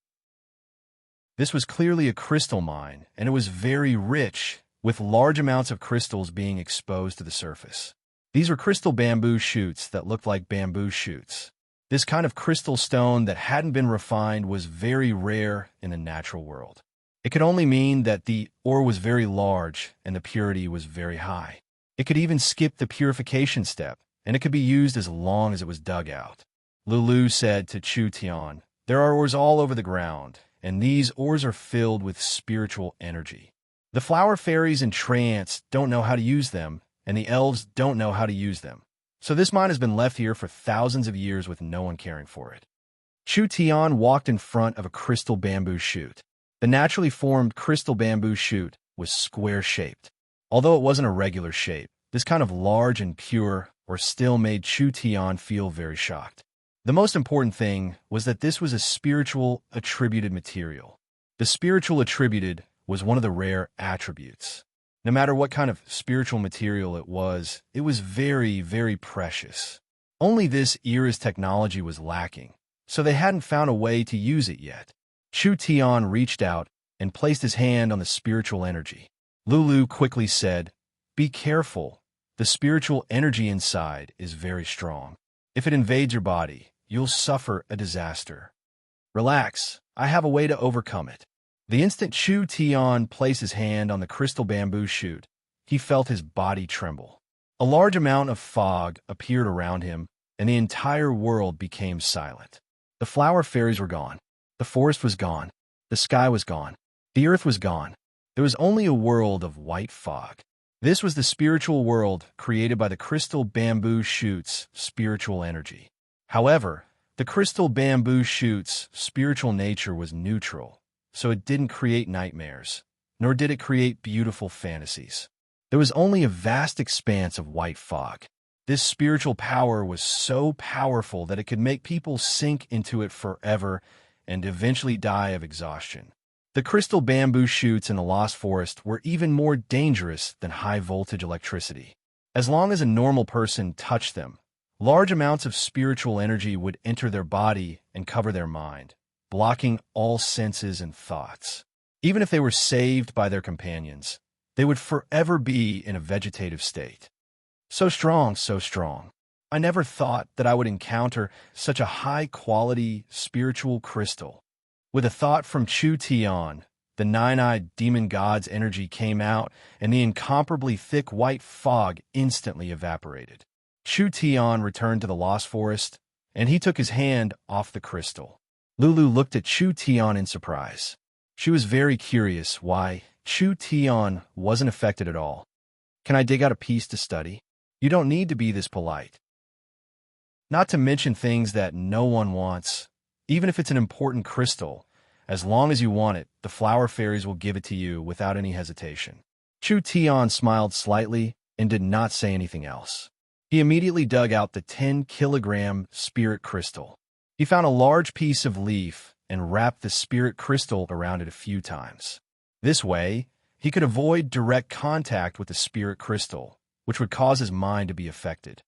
A: This was clearly a crystal mine, and it was very rich, with large amounts of crystals being exposed to the surface. These were crystal bamboo shoots that looked like bamboo shoots. This kind of crystal stone that hadn't been refined was very rare in the natural world. It could only mean that the ore was very large and the purity was very high. It could even skip the purification step, and it could be used as long as it was dug out. Lulu said to Chu Tian, "There are ores all over the ground, and these ores are filled with spiritual energy. The flower fairies and trance don't know how to use them, and the elves don't know how to use them. So this mine has been left here for thousands of years with no one caring for it." Chu Tian walked in front of a crystal bamboo shoot. The naturally formed crystal bamboo shoot was square-shaped. Although it wasn't a regular shape, this kind of large and pure or still made Chu Tian feel very shocked. The most important thing was that this was a spiritual attributed material. The spiritual attributed was one of the rare attributes. No matter what kind of spiritual material it was very, very precious. Only this era's technology was lacking, so they hadn't found a way to use it yet. Chu Tian reached out and placed his hand on the spiritual energy. Lulu quickly said, "Be careful. The spiritual energy inside is very strong. If it invades your body, you'll suffer a disaster. Relax, I have a way to overcome it." The instant Chu Tian placed his hand on the crystal bamboo shoot, he felt his body tremble. A large amount of fog appeared around him, and the entire world became silent. The flower fairies were gone. The forest was gone. The sky was gone. The earth was gone. There was only a world of white fog. This was the spiritual world created by the crystal bamboo shoot's spiritual energy. However, the crystal bamboo shoot's spiritual nature was neutral, so it didn't create nightmares, nor did it create beautiful fantasies. There was only a vast expanse of white fog. This spiritual power was so powerful that it could make people sink into it forever and eventually die of exhaustion. The crystal bamboo shoots in the Lost Forest were even more dangerous than high-voltage electricity. As long as a normal person touched them, large amounts of spiritual energy would enter their body and cover their mind, blocking all senses and thoughts. Even if they were saved by their companions, they would forever be in a vegetative state. So strong, so strong. I never thought that I would encounter such a high-quality spiritual crystal. With a thought from Chu Tian, the nine-eyed demon god's energy came out, and the incomparably thick white fog instantly evaporated. Chu Tian returned to the Lost Forest, and he took his hand off the crystal. Lulu looked at Chu Tian in surprise. She was very curious why Chu Tian wasn't affected at all. Can I dig out a piece to study? You don't need to be this polite. Not to mention things that no one wants. Even if it's an important crystal, as long as you want it, the flower fairies will give it to you without any hesitation. Chu Tian smiled slightly and did not say anything else. He immediately dug out the 10-kilogram spirit crystal. He found a large piece of leaf and wrapped the spirit crystal around it a few times. This way, he could avoid direct contact with the spirit crystal, which would cause his mind to be affected.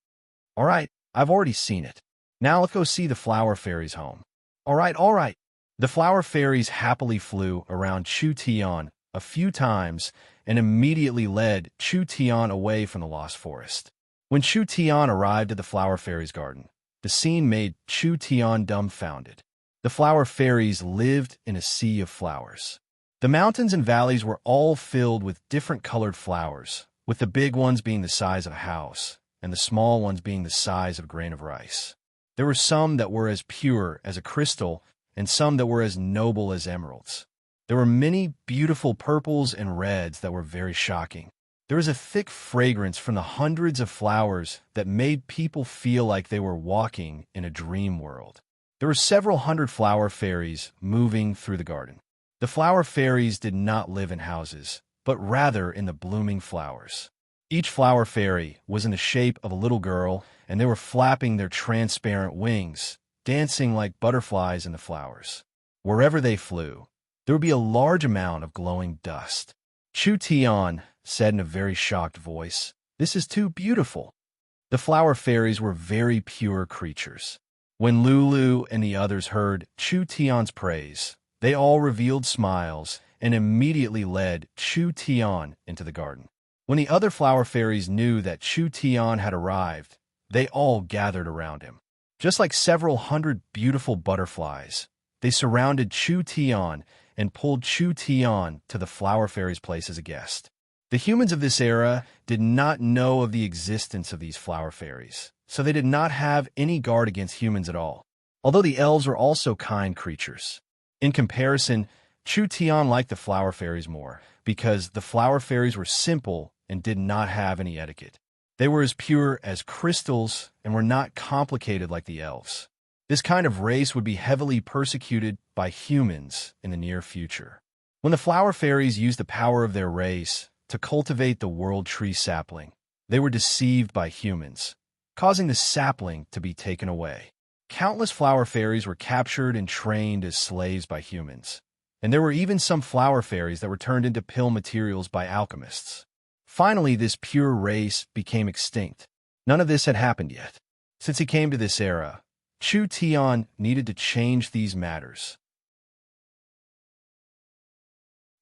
A: All right, I've already seen it. Now let's go see the flower fairies' home. All right. The flower fairies happily flew around Chu Tian a few times and immediately led Chu Tian away from the lost forest. When Chu Tian arrived at the flower fairies' garden, the scene made Chu Tian dumbfounded. The flower fairies lived in a sea of flowers. The mountains and valleys were all filled with different colored flowers, with the big ones being the size of a house, and the small ones being the size of a grain of rice. There were some that were as pure as a crystal, and some that were as noble as emeralds. There were many beautiful purples and reds that were very shocking. There was a thick fragrance from the hundreds of flowers that made people feel like they were walking in a dream world. There were several hundred flower fairies moving through the garden. The flower fairies did not live in houses, but rather in the blooming flowers. Each flower fairy was in the shape of a little girl, and they were flapping their transparent wings, dancing like butterflies in the flowers. Wherever they flew, there would be a large amount of glowing dust. Chu Tian said in a very shocked voice, "This is too beautiful." The flower fairies were very pure creatures. When Lulu and the others heard Chu Tian's praise, they all revealed smiles and immediately led Chu Tian into the garden. When the other flower fairies knew that Chu Tian had arrived, they all gathered around him. Just like several hundred beautiful butterflies, they surrounded Chu Tian and pulled Chu Tian to the flower fairies' place as a guest. The humans of this era did not know of the existence of these flower fairies, so they did not have any guard against humans at all, although the elves were also kind creatures. In comparison, Chu Tian liked the flower fairies more, because the flower fairies were simple and did not have any etiquette. They were as pure as crystals and were not complicated like the elves. This kind of race would be heavily persecuted by humans in the near future. When the flower fairies used the power of their race to cultivate the world tree sapling, they were deceived by humans, causing the sapling to be taken away. Countless flower fairies were captured and trained as slaves by humans, and there were even some flower fairies that were turned into pill materials by alchemists. Finally, this pure race became extinct. None of this had happened yet. Since he came to this era, Chu Tian needed to change these matters.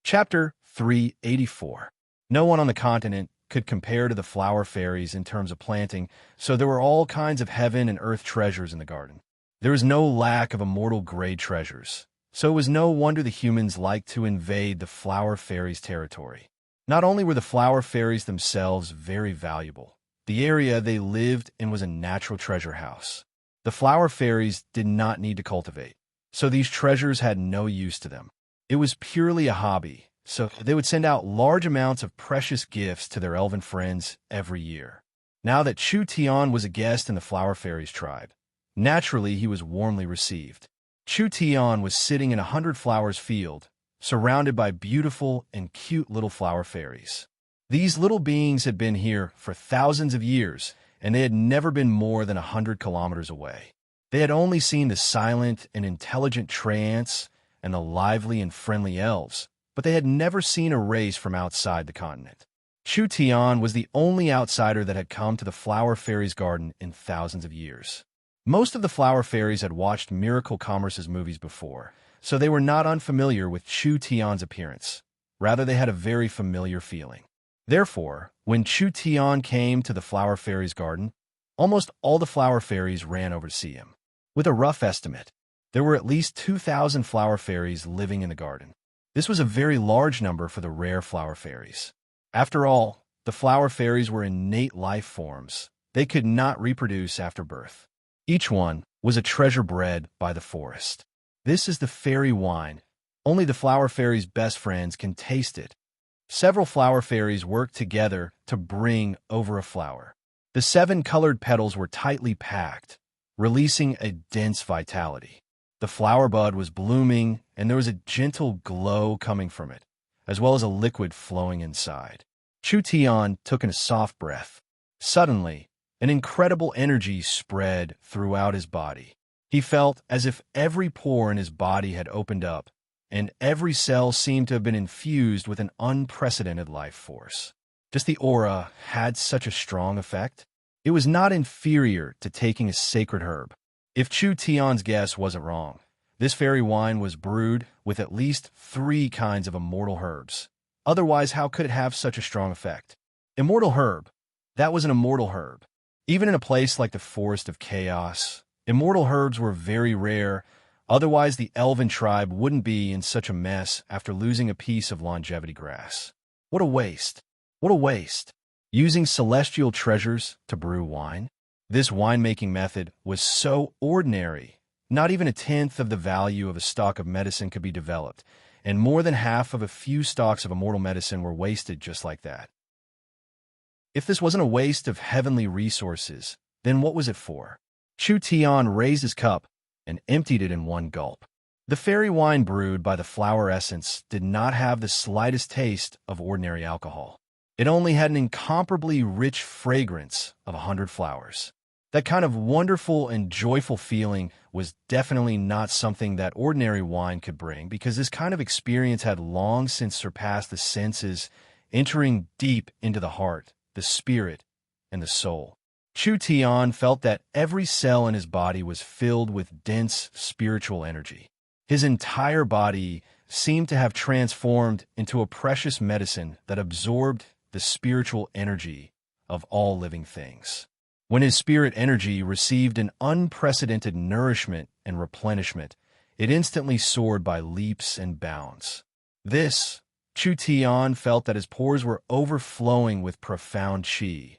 A: Chapter 384. No one on the continent could compare to the flower fairies in terms of planting, so there were all kinds of heaven and earth treasures in the garden. There was no lack of immortal grade treasures, so it was no wonder the humans liked to invade the flower fairies' territory. Not only were the flower fairies themselves very valuable, the area they lived in was a natural treasure house. The flower fairies did not need to cultivate, so these treasures had no use to them. It was purely a hobby, so they would send out large amounts of precious gifts to their elven friends every year. Now that Chu Tian was a guest in the flower fairies' tribe, naturally he was warmly received. Chu Tian was sitting in a 100-flowers field, surrounded by beautiful and cute little flower fairies. These little beings had been here for thousands of years, and they had never been more than 100 kilometers away. They had only seen the silent and intelligent tree ants and the lively and friendly elves, but they had never seen a race from outside the continent. Chu Tian was the only outsider that had come to the flower fairies' garden in thousands of years. Most of the flower fairies had watched Miracle Commerce's movies before, so they were not unfamiliar with Chu Tian's appearance. Rather, they had a very familiar feeling. Therefore, when Chu Tian came to the flower fairies' garden, almost all the flower fairies ran over to see him. With a rough estimate, there were at least 2,000 flower fairies living in the garden. This was a very large number for the rare flower fairies. After all, the flower fairies were innate life forms. They could not reproduce after birth. Each one was a treasure bred by the forest. This is the fairy wine. Only the flower fairy's best friends can taste it. Several flower fairies worked together to bring over a flower. The 7 colored petals were tightly packed, releasing a dense vitality. The flower bud was blooming, and there was a gentle glow coming from it, as well as a liquid flowing inside. Chu Tian took in a soft breath. Suddenly, an incredible energy spread throughout his body. He felt as if every pore in his body had opened up, and every cell seemed to have been infused with an unprecedented life force. Just the aura had such a strong effect. It was not inferior to taking a sacred herb. If Chu Tian's guess wasn't wrong, this fairy wine was brewed with at least 3 kinds of immortal herbs. Otherwise, how could it have such a strong effect? Immortal herb. That was an immortal herb. Even in a place like the Forest of Chaos, immortal herbs were very rare. Otherwise, the elven tribe wouldn't be in such a mess after losing a piece of longevity grass. What a waste. What a waste. Using celestial treasures to brew wine? This winemaking method was so ordinary. Not even a tenth of the value of a stalk of medicine could be developed, and more than half of a few stalks of immortal medicine were wasted just like that. If this wasn't a waste of heavenly resources, then what was it for? Chu Tian raised his cup and emptied it in one gulp. The fairy wine brewed by the flower essence did not have the slightest taste of ordinary alcohol. It only had an incomparably rich fragrance of 100 flowers. That kind of wonderful and joyful feeling was definitely not something that ordinary wine could bring, because this kind of experience had long since surpassed the senses, entering deep into the heart, the spirit, and the soul. Chu Tian felt that every cell in his body was filled with dense spiritual energy. His entire body seemed to have transformed into a precious medicine that absorbed the spiritual energy of all living things. When his spirit energy received an unprecedented nourishment and replenishment, it instantly soared by leaps and bounds. Chu Tian felt that his pores were overflowing with profound qi,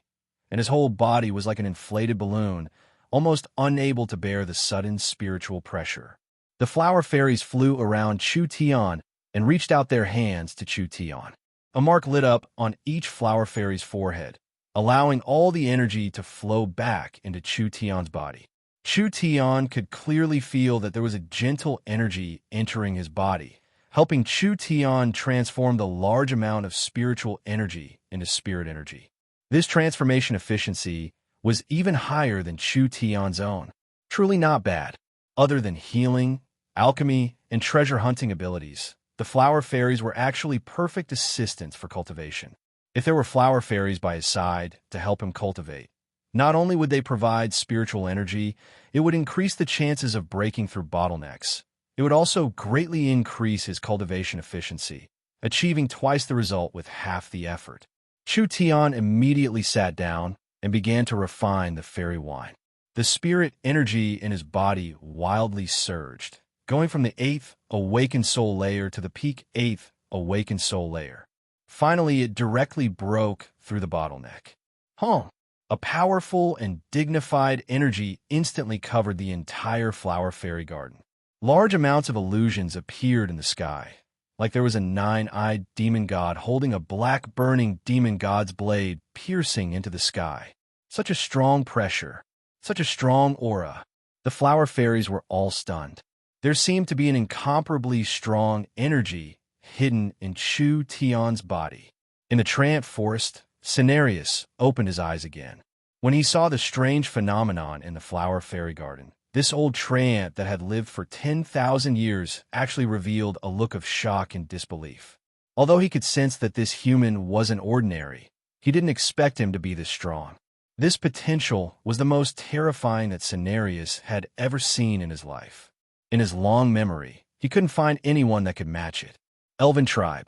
A: and his whole body was like an inflated balloon, almost unable to bear the sudden spiritual pressure. The flower fairies flew around Chu Tian and reached out their hands to Chu Tian. A mark lit up on each flower fairy's forehead, allowing all the energy to flow back into Chu Tian's body. Chu Tian could clearly feel that there was a gentle energy entering his body, helping Chu Tian transform the large amount of spiritual energy into spirit energy. This transformation efficiency was even higher than Chu Tian's own. Truly not bad. Other than healing, alchemy, and treasure hunting abilities, the flower fairies were actually perfect assistants for cultivation. If there were flower fairies by his side to help him cultivate, not only would they provide spiritual energy, it would increase the chances of breaking through bottlenecks. It would also greatly increase his cultivation efficiency, achieving twice the result with half the effort. Chu Tian immediately sat down and began to refine the fairy wine. The spirit energy in his body wildly surged, going from the 8th awakened soul layer to the peak 8th awakened soul layer. Finally, it directly broke through the bottleneck. A powerful and dignified energy instantly covered the entire flower fairy garden. Large amounts of illusions appeared in the sky, like there was a 9-eyed demon god holding a black burning demon god's blade piercing into the sky. Such a strong pressure, such a strong aura. The flower fairies were all stunned. There seemed to be an incomparably strong energy hidden in Chu Tian's body. In the Trant forest, Cenarius opened his eyes again. When he saw the strange phenomenon in the flower fairy garden, this old Trant that had lived for 10,000 years actually revealed a look of shock and disbelief. Although he could sense that this human wasn't ordinary, he didn't expect him to be this strong. This potential was the most terrifying that Cenarius had ever seen in his life. In his long memory, he couldn't find anyone that could match it. Elven tribe.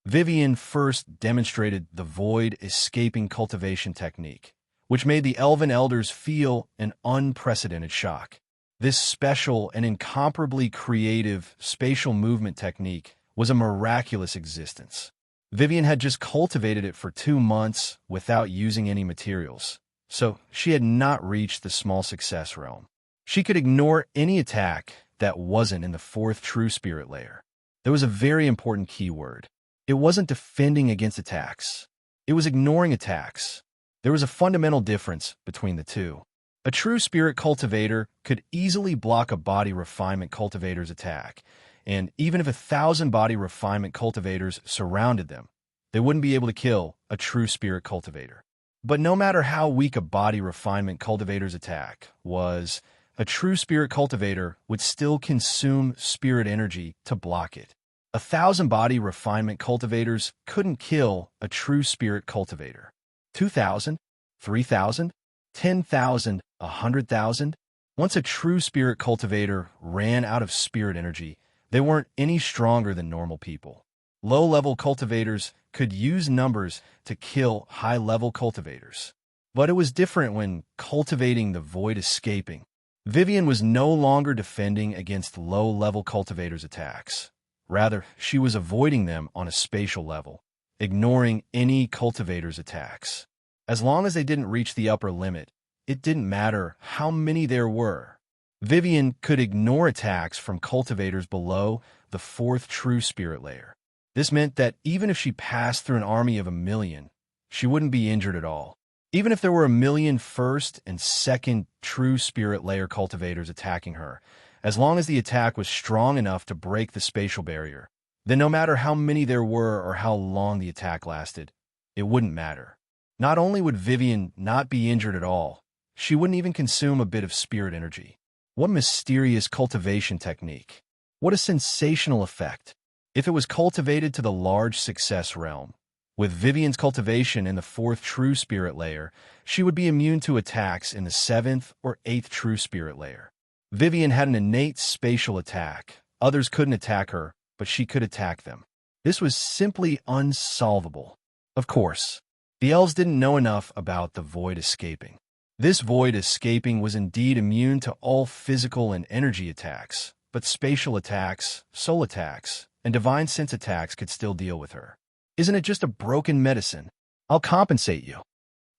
A: Vivian first demonstrated the void escaping cultivation technique, which made the elven elders feel an unprecedented shock. This special and incomparably creative spatial movement technique was a miraculous existence. Vivian had just cultivated it for 2 months without using any materials, so she had not reached the small success realm. She could ignore any attack that wasn't in the fourth true spirit layer. There was a very important keyword. It wasn't defending against attacks. It was ignoring attacks. There was a fundamental difference between the two. A true spirit cultivator could easily block a body refinement cultivator's attack, and even if 1,000 body refinement cultivators surrounded them, they wouldn't be able to kill a true spirit cultivator. But no matter how weak a body refinement cultivator's attack was, a true spirit cultivator would still consume spirit energy to block it. 1,000 body refinement cultivators couldn't kill a true spirit cultivator. 2,000, 3,000, 10,000, 100,000? Once a true spirit cultivator ran out of spirit energy, they weren't any stronger than normal people. Low-level cultivators could use numbers to kill high-level cultivators. But it was different when cultivating the void escaping. Vivian was no longer defending against low-level cultivators' attacks. Rather, she was avoiding them on a spatial level, ignoring any cultivator's attacks. As long as they didn't reach the upper limit, it didn't matter how many there were. Vivian could ignore attacks from cultivators below the fourth true spirit layer. This meant that even if she passed through an army of 1,000,000, she wouldn't be injured at all. Even if there were 1,000,000 first and second true spirit layer cultivators attacking her, as long as the attack was strong enough to break the spatial barrier, then no matter how many there were or how long the attack lasted, it wouldn't matter. Not only would Vivian not be injured at all, she wouldn't even consume a bit of spirit energy. What mysterious cultivation technique. What a sensational effect. If it was cultivated to the large success realm, with Vivian's cultivation in the fourth true spirit layer, she would be immune to attacks in the seventh or eighth true spirit layer. Vivian had an innate spatial attack. Others couldn't attack her, but she could attack them. This was simply unsolvable. Of course, the elves didn't know enough about the void escaping. This void escaping was indeed immune to all physical and energy attacks, but spatial attacks, soul attacks, and divine sense attacks could still deal with her. Isn't it just a broken medicine? I'll compensate you.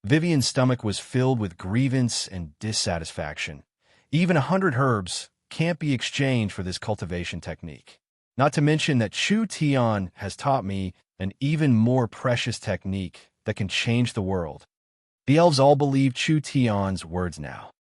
A: Vivian's stomach was filled with grievance and dissatisfaction. Even 100 herbs can't be exchanged for this cultivation technique. Not to mention that Chu Tian has taught me an even more precious technique that can change the world. The elves all believed Chu Tian's words now.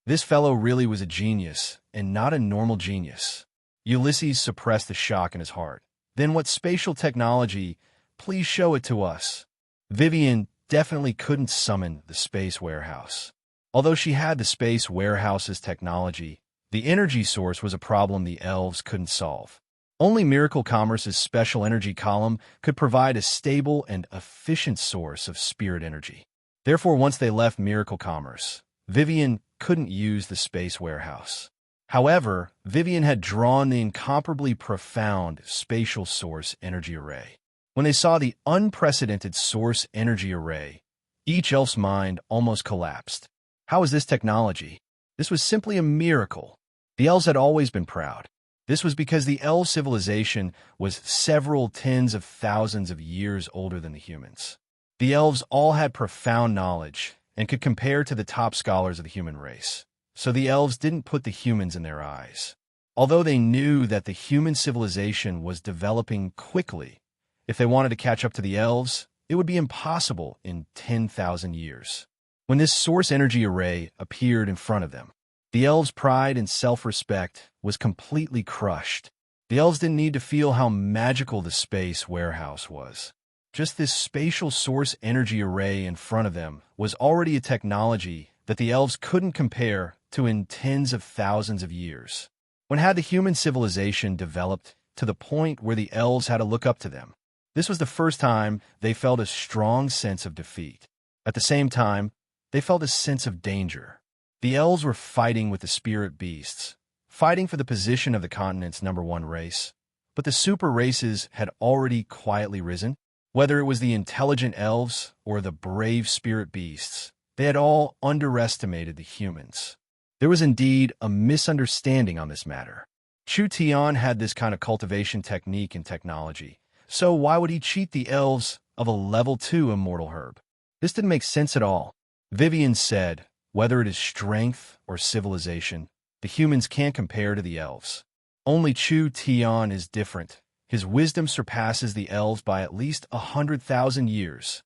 A: This fellow really was a genius, and not a normal genius. Ulysses suppressed the shock in his heart. Then what spatial technology? Please show it to us. Vivian definitely couldn't summon the space warehouse. Although she had the space warehouse's technology, the energy source was a problem the elves couldn't solve. Only Miracle Commerce's special energy column could provide a stable and efficient source of spirit energy. Therefore, once they left Miracle Commerce, Vivian couldn't use the space warehouse. However, Vivian had drawn the incomparably profound spatial source energy array. When they saw the unprecedented source energy array, each elf's mind almost collapsed. How was this technology? This was simply a miracle. The elves had always been proud. This was because the elf civilization was several tens of thousands of years older than the humans. The elves all had profound knowledge and could compare to the top scholars of the human race. So the elves didn't put the humans in their eyes. Although they knew that the human civilization was developing quickly, if they wanted to catch up to the elves, it would be impossible in 10,000 years. When this source energy array appeared in front of them, the elves' pride and self-respect was completely crushed. The elves didn't need to feel how magical the space warehouse was. Just this spatial source energy array in front of them was already a technology that the elves couldn't compare to in tens of thousands of years. When had the human civilization developed to the point where the elves had to look up to them? This was the first time they felt a strong sense of defeat. At the same time, they felt a sense of danger. The elves were fighting with the spirit beasts, fighting for the position of the continent's #1 race. But the super races had already quietly risen. Whether it was the intelligent elves or the brave spirit beasts, they had all underestimated the humans. There was indeed a misunderstanding on this matter. Chu Tian had this kind of cultivation technique and technology, so why would he cheat the elves of a level 2 immortal herb? This didn't make sense at all. Vivian said, Whether it is strength or civilization, the humans can't compare to the elves. Only Chu Tian is different. His wisdom surpasses the elves by at least 100,000 years.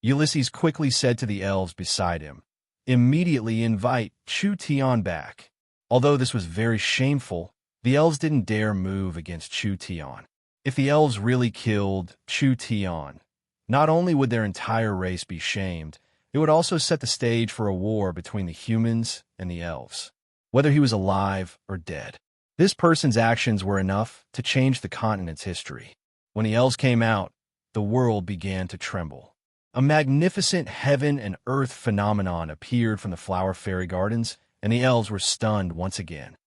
A: Ulysses quickly said to the elves beside him, "Immediately invite Chu Tian back." Although this was very shameful, the elves didn't dare move against Chu Tian. If the elves really killed Chu Tian, not only would their entire race be shamed, it would also set the stage for a war between the humans and the elves, whether he was alive or dead. This person's actions were enough to change the continent's history. When the elves came out, the world began to tremble. A magnificent heaven and earth phenomenon appeared from the flower fairy gardens, and the elves were stunned once again.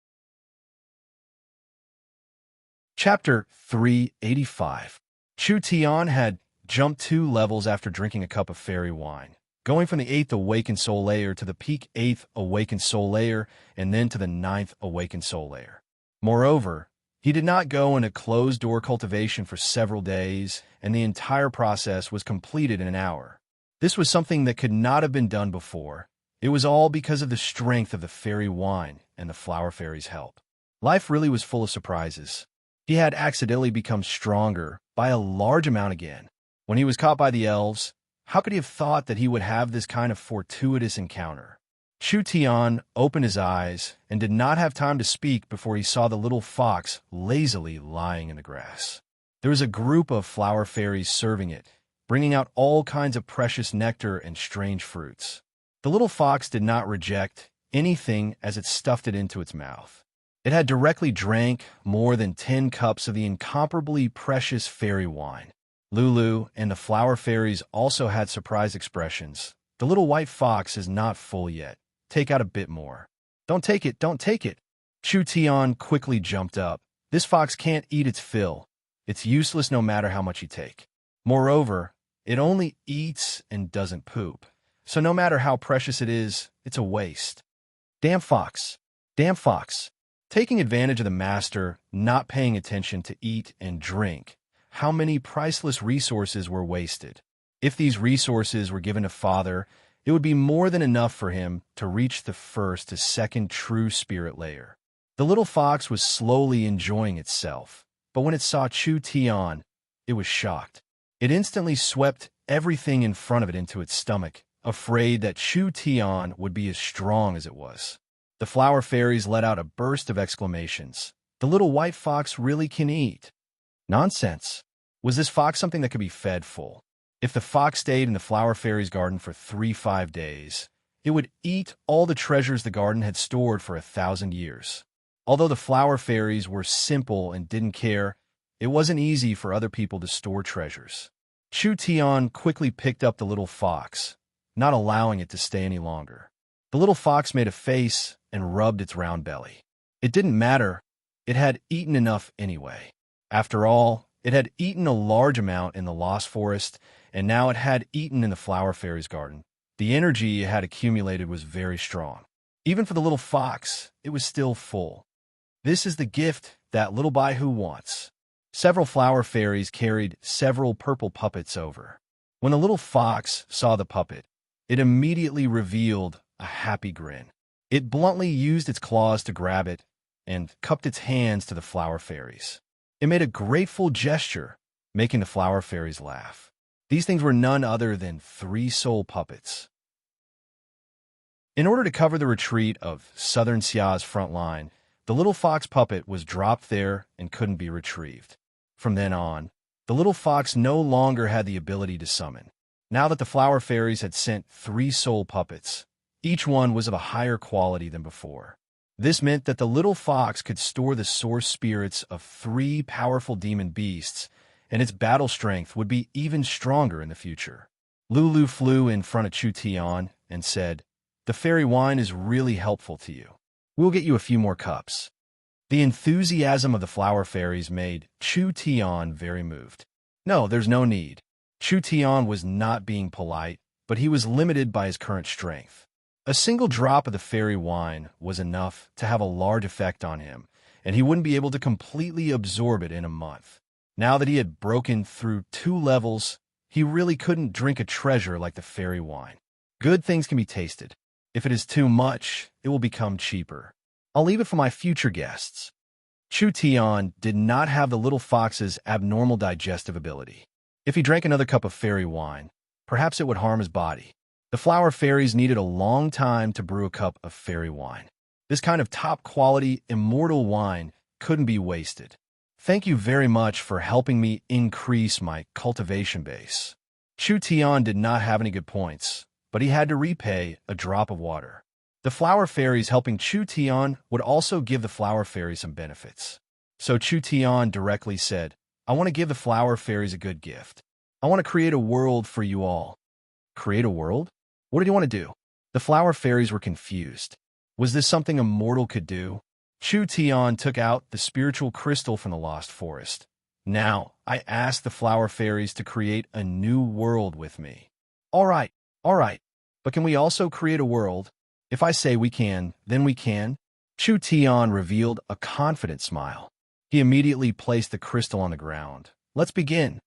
A: Chapter 385. Chu Tian had jumped 2 levels after drinking a cup of fairy wine, going from the 8th Awakened Soul layer to the peak 8th Awakened Soul layer and then to the 9th Awakened Soul layer. Moreover, he did not go into closed-door cultivation for several days, and the entire process was completed in an hour. This was something that could not have been done before. It was all because of the strength of the fairy wine and the flower fairy's help. Life really was full of surprises. He had accidentally become stronger by a large amount again. When he was caught by the elves, how could he have thought that he would have this kind of fortuitous encounter? Chu Tian opened his eyes and did not have time to speak before he saw the little fox lazily lying in the grass. There was a group of flower fairies serving it, bringing out all kinds of precious nectar and strange fruits. The little fox did not reject anything as it stuffed it into its mouth. It had directly drank more than 10 cups of the incomparably precious fairy wine. Lulu and the flower fairies also had surprised expressions. "The little white fox is not full yet. Take out a bit more." "Don't take it, don't take it." Chu Tian quickly jumped up. "This fox can't eat its fill. It's useless no matter how much you take. Moreover, it only eats and doesn't poop. So no matter how precious it is, it's a waste." Damn fox. Damn fox. Taking advantage of the master not paying attention to eat and drink, how many priceless resources were wasted. If these resources were given to Father, it would be more than enough for him to reach the 1st to 2nd true spirit layer. The little fox was slowly enjoying itself, but when it saw Chu Tian, it was shocked. It instantly swept everything in front of it into its stomach, afraid that Chu Tian would be as strong as it was. The flower fairies let out a burst of exclamations. "The little white fox really can eat." Nonsense. Was this fox something that could be fed full? If the fox stayed in the flower fairy's garden for 5 days, it would eat all the treasures the garden had stored for 1,000 years. Although the flower fairies were simple and didn't care, it wasn't easy for other people to store treasures. Chu Tian quickly picked up the little fox, not allowing it to stay any longer. The little fox made a face and rubbed its round belly. It didn't matter. It had eaten enough anyway. After all, it had eaten a large amount in the Lost Forest, and now it had eaten in the Flower Fairy's garden. The energy it had accumulated was very strong. Even for the little fox, it was still full. This is the gift that little Baihu wants. Several flower fairies carried several purple puppets over. When the little fox saw the puppet, it immediately revealed a happy grin. It bluntly used its claws to grab it and cupped its hands to the flower fairies. It made a grateful gesture, making the flower fairies laugh. These things were none other than 3 soul puppets. In order to cover the retreat of Southern Xia's front line, the little fox puppet was dropped there and couldn't be retrieved. From then on, the little fox no longer had the ability to summon. Now that the flower fairies had sent 3 soul puppets, each one was of a higher quality than before. This meant that the little fox could store the source spirits of 3 powerful demon beasts, and its battle strength would be even stronger in the future. Lulu flew in front of Chu Tian and said, "The fairy wine is really helpful to you. We'll get you a few more cups." The enthusiasm of the flower fairies made Chu Tian very moved. "No, there's no need." Chu Tian was not being polite, but he was limited by his current strength. A single drop of the fairy wine was enough to have a large effect on him, and he wouldn't be able to completely absorb it in a month. Now that he had broken through 2 levels, he really couldn't drink a treasure like the fairy wine. Good things can be tasted. If it is too much, it will become cheaper. I'll leave it for my future guests. Chu Tian did not have the little fox's abnormal digestive ability. If he drank another cup of fairy wine, perhaps it would harm his body. The flower fairies needed a long time to brew a cup of fairy wine. This kind of top-quality, immortal wine couldn't be wasted. Thank you very much for helping me increase my cultivation base. Chu Tian did not have any good points, but he had to repay a drop of water. The flower fairies helping Chu Tian would also give the flower fairies some benefits. So Chu Tian directly said, I want to give the flower fairies a good gift. I want to create a world for you all. Create a world? What did he want to do? The flower fairies were confused. Was this something a mortal could do? Chu Tian took out the spiritual crystal from the lost forest. Now, I ask the flower fairies to create a new world with me. All right, but can we also create a world? If I say we can, then we can. Chu Tian revealed a confident smile. He immediately placed the crystal on the ground. Let's begin.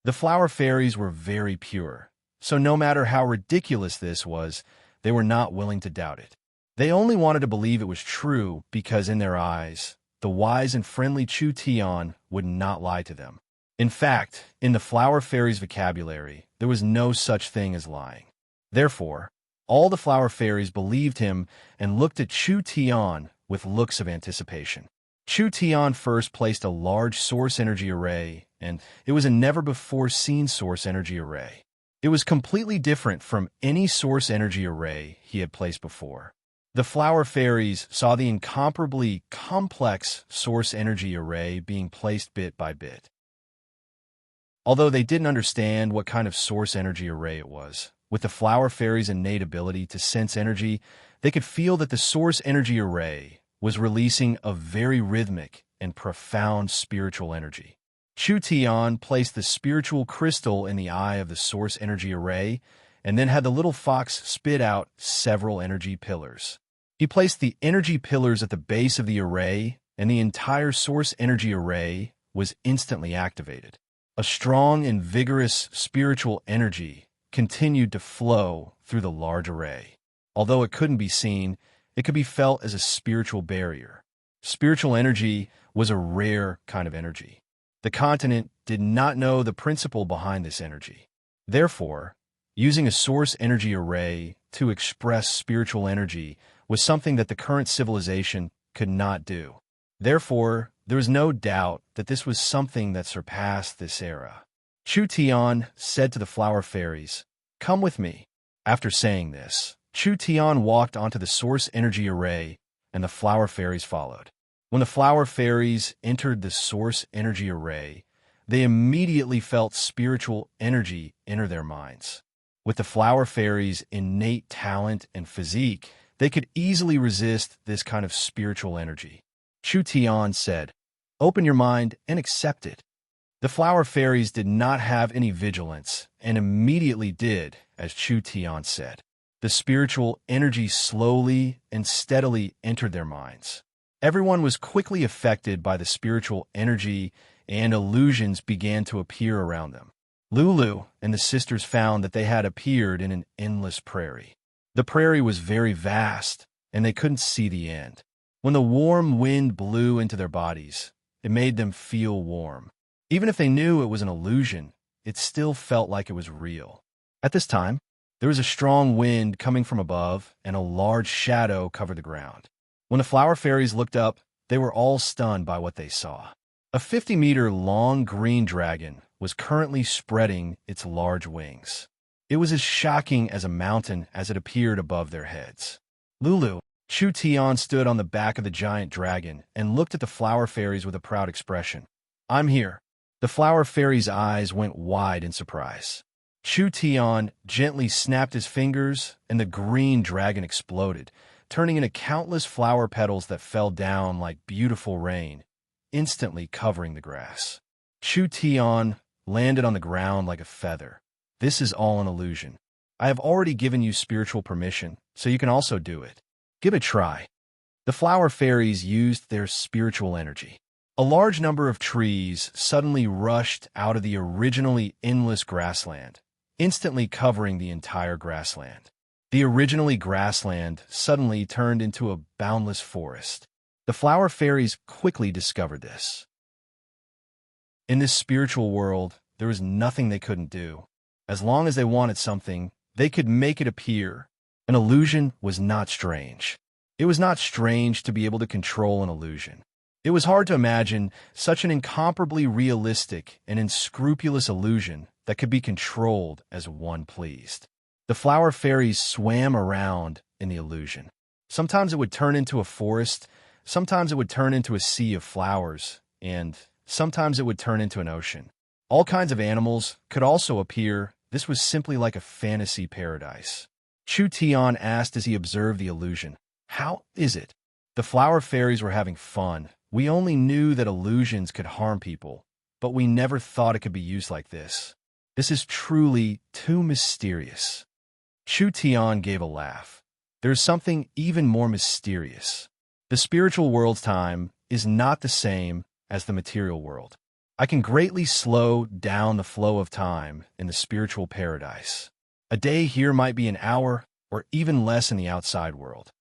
A: The flower fairies were very pure, so no matter how ridiculous this was, they were not willing to doubt it. They only wanted to believe it was true because in their eyes, the wise and friendly Chu Tian would not lie to them. In fact, in the flower fairies' vocabulary, there was no such thing as lying. Therefore, all the flower fairies believed him and looked at Chu Tian with looks of anticipation. Chu Tian first placed a large source energy array, and it was a never-before-seen source energy array. It was completely different from any source energy array he had placed before. The flower fairies saw the incomparably complex source energy array being placed bit by bit. Although they didn't understand what kind of source energy array it was, with the flower fairies' innate ability to sense energy, they could feel that the source energy array was releasing a very rhythmic and profound spiritual energy. Chu Tian placed the spiritual crystal in the eye of the source energy array and then had the little fox spit out several energy pillars. He placed the energy pillars at the base of the array, and the entire source energy array was instantly activated. A strong and vigorous spiritual energy continued to flow through the large array. Although it couldn't be seen, it could be felt as a spiritual barrier. Spiritual energy was a rare kind of energy. The continent did not know the principle behind this energy. Therefore, using a source energy array to express spiritual energy was something that the current civilization could not do. Therefore, there was no doubt that this was something that surpassed this era. Chu Tian said to the flower fairies, "Come with me." After saying this, Chu Tian walked onto the source energy array, and the flower fairies followed. When the flower fairies entered the source energy array, they immediately felt spiritual energy enter their minds. With the flower fairies' innate talent and physique, they could easily resist this kind of spiritual energy. Chu Tian said, "Open your mind and accept it." The flower fairies did not have any vigilance and immediately did as Chu Tian said. The spiritual energy slowly and steadily entered their minds. Everyone was quickly affected by the spiritual energy, and illusions began to appear around them. Lulu and the sisters found that they had appeared in an endless prairie. The prairie was very vast, and they couldn't see the end. When the warm wind blew into their bodies, it made them feel warm. Even if they knew it was an illusion, it still felt like it was real. At this time, there was a strong wind coming from above, and a large shadow covered the ground. When the flower fairies looked up, they were all stunned by what they saw. A 50-meter-long green dragon was currently spreading its large wings. It was as shocking as a mountain as it appeared above their heads. Lulu, Chu Tian stood on the back of the giant dragon and looked at the flower fairies with a proud expression. "I'm here." The flower fairy's eyes went wide in surprise. Chu Tian gently snapped his fingers, and the green dragon exploded, turning into countless flower petals that fell down like beautiful rain, instantly covering the grass. Chu Tian landed on the ground like a feather. "This is all an illusion. I have already given you spiritual permission, so you can also do it. Give it a try." The flower fairies used their spiritual energy. A large number of trees suddenly rushed out of the originally endless grassland, instantly covering the entire grassland. The originally grassland suddenly turned into a boundless forest. The flower fairies quickly discovered this. In this spiritual world, there was nothing they couldn't do. As long as they wanted something, they could make it appear. An illusion was not strange. It was not strange to be able to control an illusion. It was hard to imagine such an incomparably realistic and unscrupulous illusion that could be controlled as one pleased. The flower fairies swam around in the illusion. Sometimes it would turn into a forest, sometimes it would turn into a sea of flowers, and sometimes it would turn into an ocean. All kinds of animals could also appear. This was simply like a fantasy paradise. Chu Tian asked as he observed the illusion, "How is it?" The flower fairies were having fun. "We only knew that illusions could harm people, but we never thought it could be used like this. This is truly too mysterious." Chu Tian gave a laugh. "There is something even more mysterious. The spiritual world's time is not the same as the material world. I can greatly slow down the flow of time in the spiritual paradise. A day here might be an hour or even less in the outside world."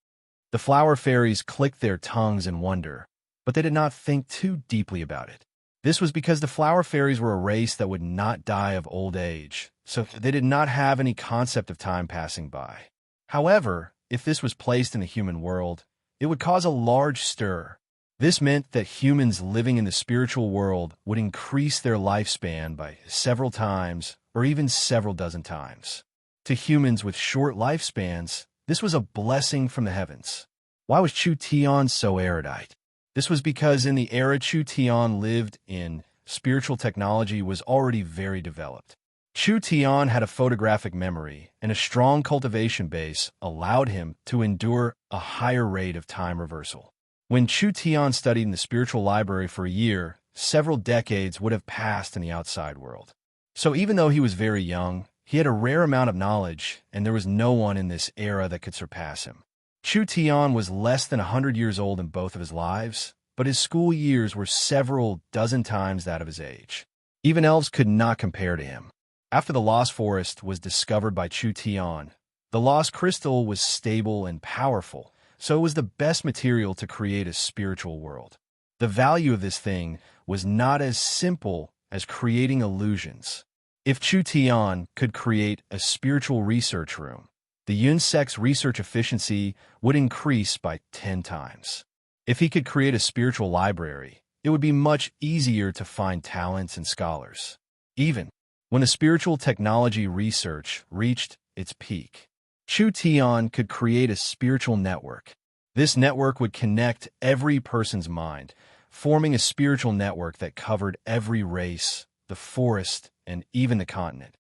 A: The flower fairies clicked their tongues in wonder, but they did not think too deeply about it. This was because the flower fairies were a race that would not die of old age, so they did not have any concept of time passing by. However, if this was placed in the human world, it would cause a large stir. This meant that humans living in the spiritual world would increase their lifespan by several times or even several dozen times. To humans with short lifespans, this was a blessing from the heavens. Why was Chu Tian so erudite? This was because in the era Chu Tian lived in, spiritual technology was already very developed. Chu Tian had a photographic memory, and a strong cultivation base allowed him to endure a higher rate of time reversal. When Chu Tian studied in the spiritual library for a year, several decades would have passed in the outside world. So even though he was very young, he had a rare amount of knowledge, and there was no one in this era that could surpass him. Chu Tian was less than 100 years old in both of his lives, but his school years were several dozen times that of his age. Even elves could not compare to him. After the Lost Forest was discovered by Chu Tian, the Lost Crystal was stable and powerful, so it was the best material to create a spiritual world. The value of this thing was not as simple as creating illusions. If Chu Tian could create a spiritual research room, the Yunsek's research efficiency would increase by 10 times. If he could create a spiritual library, it would be much easier to find talents and scholars. Even when the spiritual technology research reached its peak, Chu Tian could create a spiritual network. This network would connect every person's mind, forming a spiritual network that covered every race, the forest, and even the continent.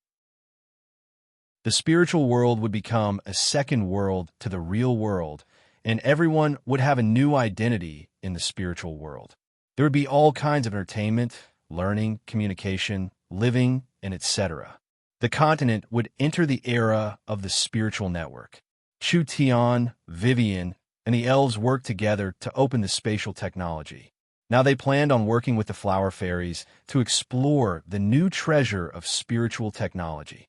A: The spiritual world would become a second world to the real world, and everyone would have a new identity in the spiritual world. There would be all kinds of entertainment, learning, communication, living, and etc. The continent would enter the era of the spiritual network. Chu Tian, Vivian, and the elves worked together to open the spatial technology. Now they planned on working with the flower fairies to explore the new treasure of spiritual technology.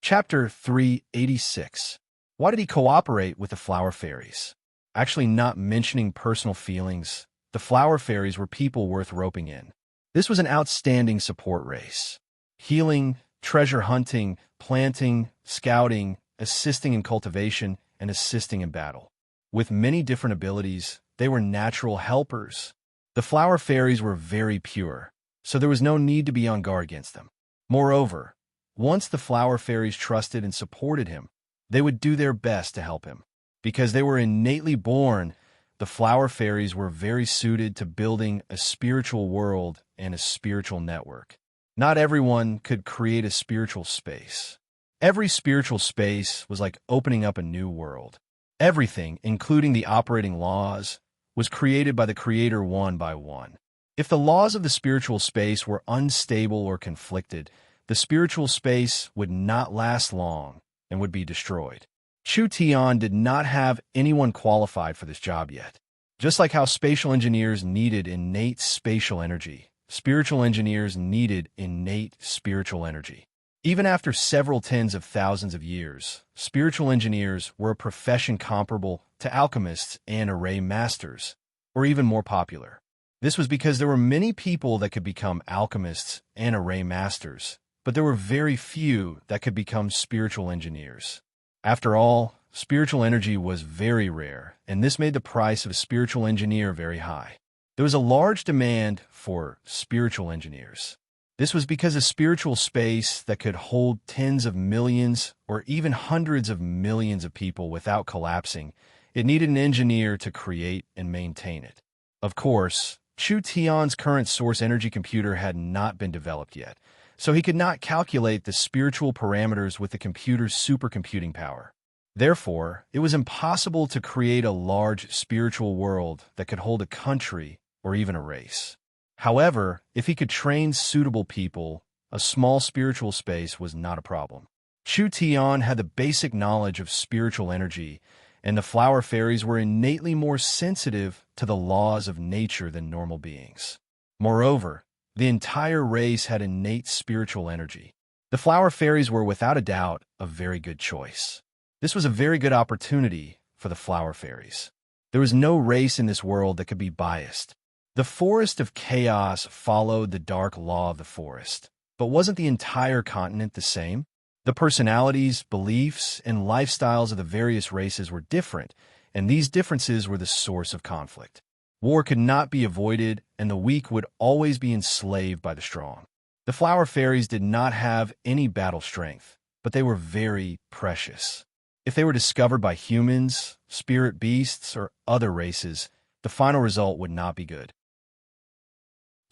A: Chapter 386. Why did he cooperate with the flower fairies? Actually, not mentioning personal feelings, the flower fairies were people worth roping in. This was an outstanding support race. Healing, treasure hunting, planting, scouting, assisting in cultivation, and assisting in battle. With many different abilities, they were natural helpers. The flower fairies were very pure, so there was no need to be on guard against them. Moreover, once the flower fairies trusted and supported him, they would do their best to help him. Because they were innately born, the flower fairies were very suited to building a spiritual world and a spiritual network. Not everyone could create a spiritual space. Every spiritual space was like opening up a new world. Everything, including the operating laws, was created by the Creator one by one. If the laws of the spiritual space were unstable or conflicted, the spiritual space would not last long and would be destroyed. Chu Tian did not have anyone qualified for this job yet. Just like how spatial engineers needed innate spatial energy, spiritual engineers needed innate spiritual energy. Even after several tens of thousands of years, spiritual engineers were a profession comparable to alchemists and array masters, or even more popular. This was because there were many people that could become alchemists and array masters, but there were very few that could become spiritual engineers. After all, spiritual energy was very rare, and this made the price of a spiritual engineer very high. There was a large demand for spiritual engineers. This was because a spiritual space that could hold tens of millions or even hundreds of millions of people without collapsing, it needed an engineer to create and maintain it. Of course, Chu Tian's current source energy computer had not been developed yet, so he could not calculate the spiritual parameters with the computer's supercomputing power. Therefore, it was impossible to create a large spiritual world that could hold a country or even a race. However, if he could train suitable people, a small spiritual space was not a problem. Chu Tian had the basic knowledge of spiritual energy, and the flower fairies were innately more sensitive to the laws of nature than normal beings. Moreover, the entire race had innate spiritual energy. The flower fairies were without a doubt a very good choice. This was a very good opportunity for the flower fairies. There was no race in this world that could be biased. The forest of chaos followed the dark law of the forest. But wasn't the entire continent the same? The personalities, beliefs, and lifestyles of the various races were different, and these differences were the source of conflict. War could not be avoided, and the weak would always be enslaved by the strong. The flower fairies did not have any battle strength, but they were very precious. If they were discovered by humans, spirit beasts, or other races, the final result would not be good.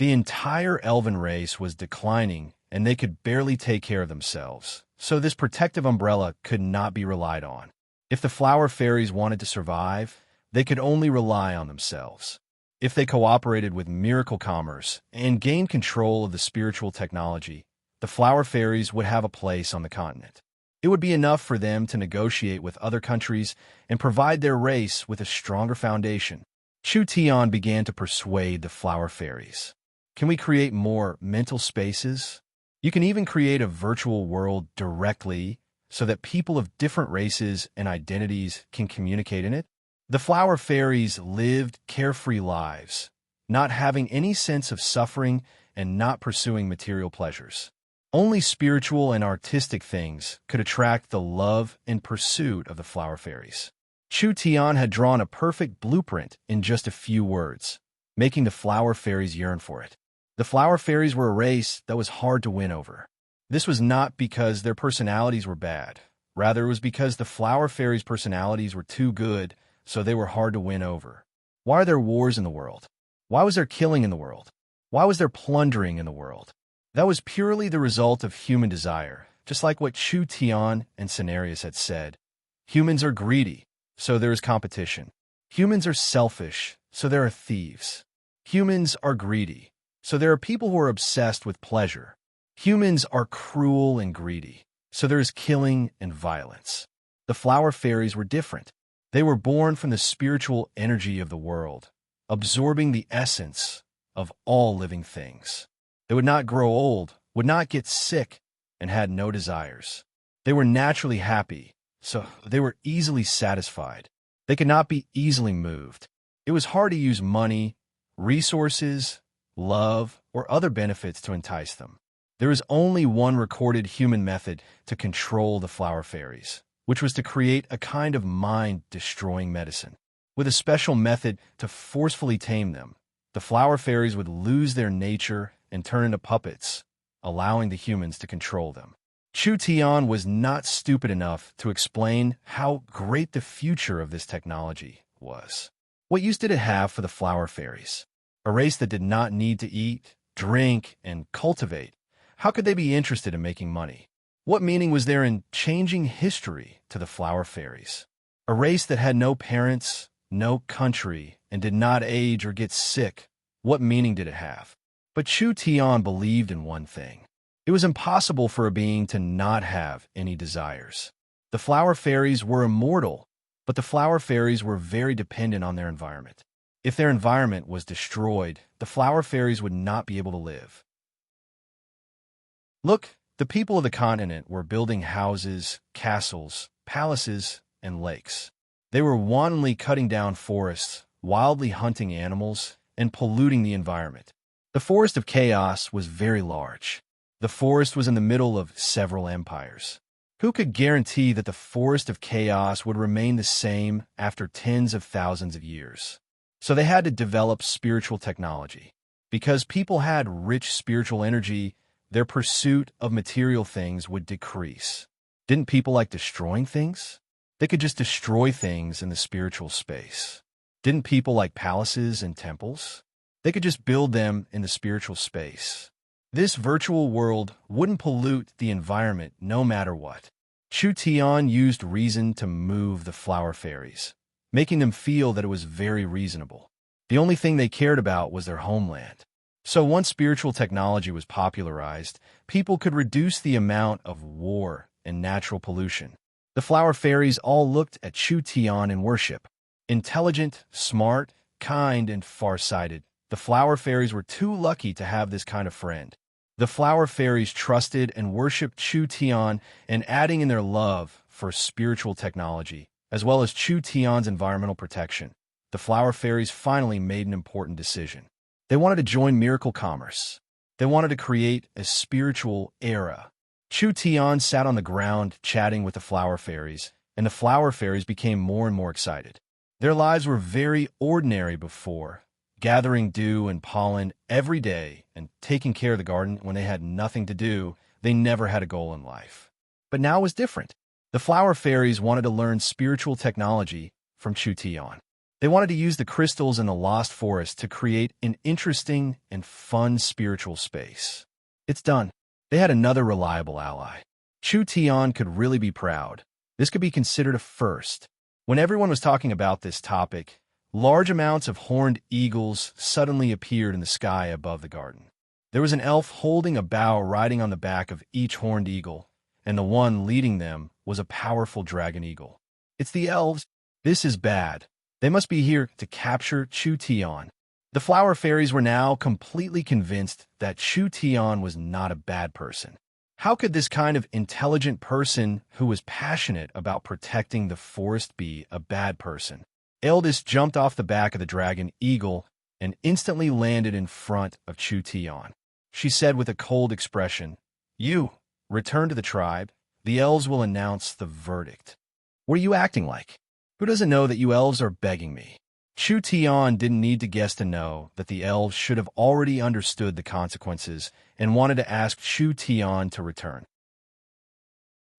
A: The entire elven race was declining, and they could barely take care of themselves, so this protective umbrella could not be relied on. If the flower fairies wanted to survive, they could only rely on themselves. If they cooperated with miracle commerce and gained control of the spiritual technology, the flower fairies would have a place on the continent. It would be enough for them to negotiate with other countries and provide their race with a stronger foundation. Chu Tian began to persuade the flower fairies. Can we create more mental spaces? You can even create a virtual world directly so that people of different races and identities can communicate in it. The flower fairies lived carefree lives, not having any sense of suffering and not pursuing material pleasures. Only spiritual and artistic things could attract the love and pursuit of the flower fairies. Chu Tian had drawn a perfect blueprint in just a few words, making the flower fairies yearn for it. The flower fairies were a race that was hard to win over. This was not because their personalities were bad. Rather, it was because the flower fairies' personalities were too good, so they were hard to win over. Why are there wars in the world? Why was there killing in the world? Why was there plundering in the world? That was purely the result of human desire, just like what Chu Tian and Cenarius had said. Humans are greedy, so there is competition. Humans are selfish, so there are thieves. Humans are greedy, so there are people who are obsessed with pleasure. Humans are cruel and greedy, so there is killing and violence. The flower fairies were different. They were born from the spiritual energy of the world, absorbing the essence of all living things. They would not grow old, would not get sick, and had no desires. They were naturally happy, so they were easily satisfied. They could not be easily moved. It was hard to use money, resources, love, or other benefits to entice them. There is only one recorded human method to control the flower fairies, which was to create a kind of mind-destroying medicine. With a special method to forcefully tame them, the flower fairies would lose their nature and turn into puppets, allowing the humans to control them. Chu Tian was not stupid enough to explain how great the future of this technology was. What use did it have for the flower fairies? A race that did not need to eat, drink, and cultivate. How could they be interested in making money? What meaning was there in changing history to the flower fairies? A race that had no parents, no country, and did not age or get sick. What meaning did it have? But Chu Tian believed in one thing. It was impossible for a being to not have any desires. The flower fairies were immortal, but the flower fairies were very dependent on their environment. If their environment was destroyed, the flower fairies would not be able to live. Look, The people of the continent were building houses, castles, palaces, and lakes. They were wantonly cutting down forests, wildly hunting animals, and polluting the environment. The Forest of Chaos was very large. The forest was in the middle of several empires. Who could guarantee that the Forest of Chaos would remain the same after tens of thousands of years? So they had to develop spiritual technology. Because people had rich spiritual energy, their pursuit of material things would decrease. Didn't people like destroying things? They could just destroy things in the spiritual space. Didn't people like palaces and temples? They could just build them in the spiritual space. This virtual world wouldn't pollute the environment no matter what. Chu Tian used reason to move the flower fairies, making them feel that it was very reasonable. The only thing they cared about was their homeland. So once spiritual technology was popularized, people could reduce the amount of war and natural pollution. The flower fairies all looked at Chu Tian in worship. Intelligent, smart, kind, and far-sighted, the flower fairies were too lucky to have this kind of friend. The flower fairies trusted and worshipped Chu Tian, and adding in their love for spiritual technology, as well as Chu Tian's environmental protection, the flower fairies finally made an important decision. They wanted to join miracle commerce. They wanted to create a spiritual era. Chu Tian sat on the ground chatting with the flower fairies, and the flower fairies became more and more excited. Their lives were very ordinary before, gathering dew and pollen every day and taking care of the garden when they had nothing to do. They never had a goal in life. But now it was different. The flower fairies wanted to learn spiritual technology from Chu Tian. They wanted to use the crystals in the lost forest to create an interesting and fun spiritual space. It's done. They had another reliable ally. Chu Tian could really be proud. This could be considered a first. When everyone was talking about this topic, large amounts of horned eagles suddenly appeared in the sky above the garden. There was an elf holding a bough riding on the back of each horned eagle, and the one leading them was a powerful dragon eagle. It's the elves. This is bad. They must be here to capture Chu Tian. The flower fairies were now completely convinced that Chu Tian was not a bad person. How could this kind of intelligent person who was passionate about protecting the forest be a bad person? Eldest jumped off the back of the dragon eagle and instantly landed in front of Chu Tian. She said with a cold expression, "You, return to the tribe. The elves will announce the verdict." What are you acting like? Who doesn't know that you elves are begging me? Chu Tian didn't need to guess to know that the elves should have already understood the consequences and wanted to ask Chu Tian to return.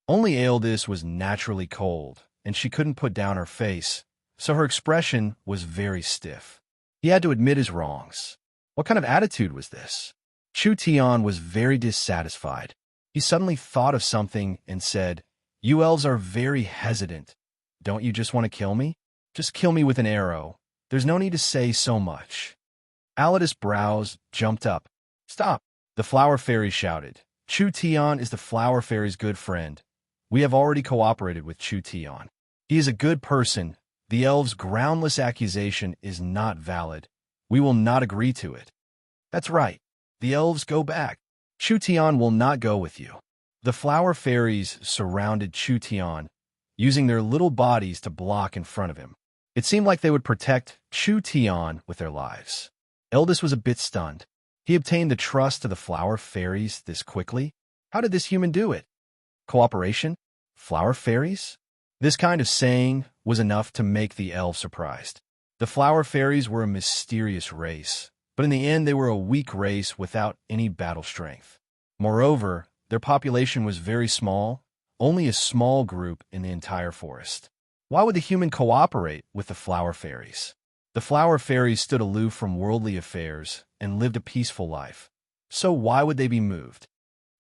A: Only Eldest was naturally cold, and she couldn't put down her face, so her expression was very stiff. He had to admit his wrongs. What kind of attitude was this? Chu Tian was very dissatisfied. He suddenly thought of something and said, "You elves are very hesitant. Don't you just want to kill me? Just kill me with an arrow. There's no need to say so much." Alidus' brows jumped up. "Stop!" The flower fairy shouted. "Chu Tian is the flower fairy's good friend. We have already cooperated with Chu Tian. He is a good person. The elves' groundless accusation is not valid. We will not agree to it." "That's right. The elves go back. Chu Tian will not go with you." The flower fairies surrounded Chu Tian, using their little bodies to block in front of him. It seemed like they would protect Chu Tian with their lives. Eldest was a bit stunned. He obtained the trust of the flower fairies this quickly? How did this human do it? Cooperation? Flower fairies? This kind of saying was enough to make the elves surprised. The flower fairies were a mysterious race, but in the end they were a weak race without any battle strength. Moreover, their population was very small, only a small group in the entire forest. Why would the human cooperate with the flower fairies? The flower fairies stood aloof from worldly affairs and lived a peaceful life. So why would they be moved?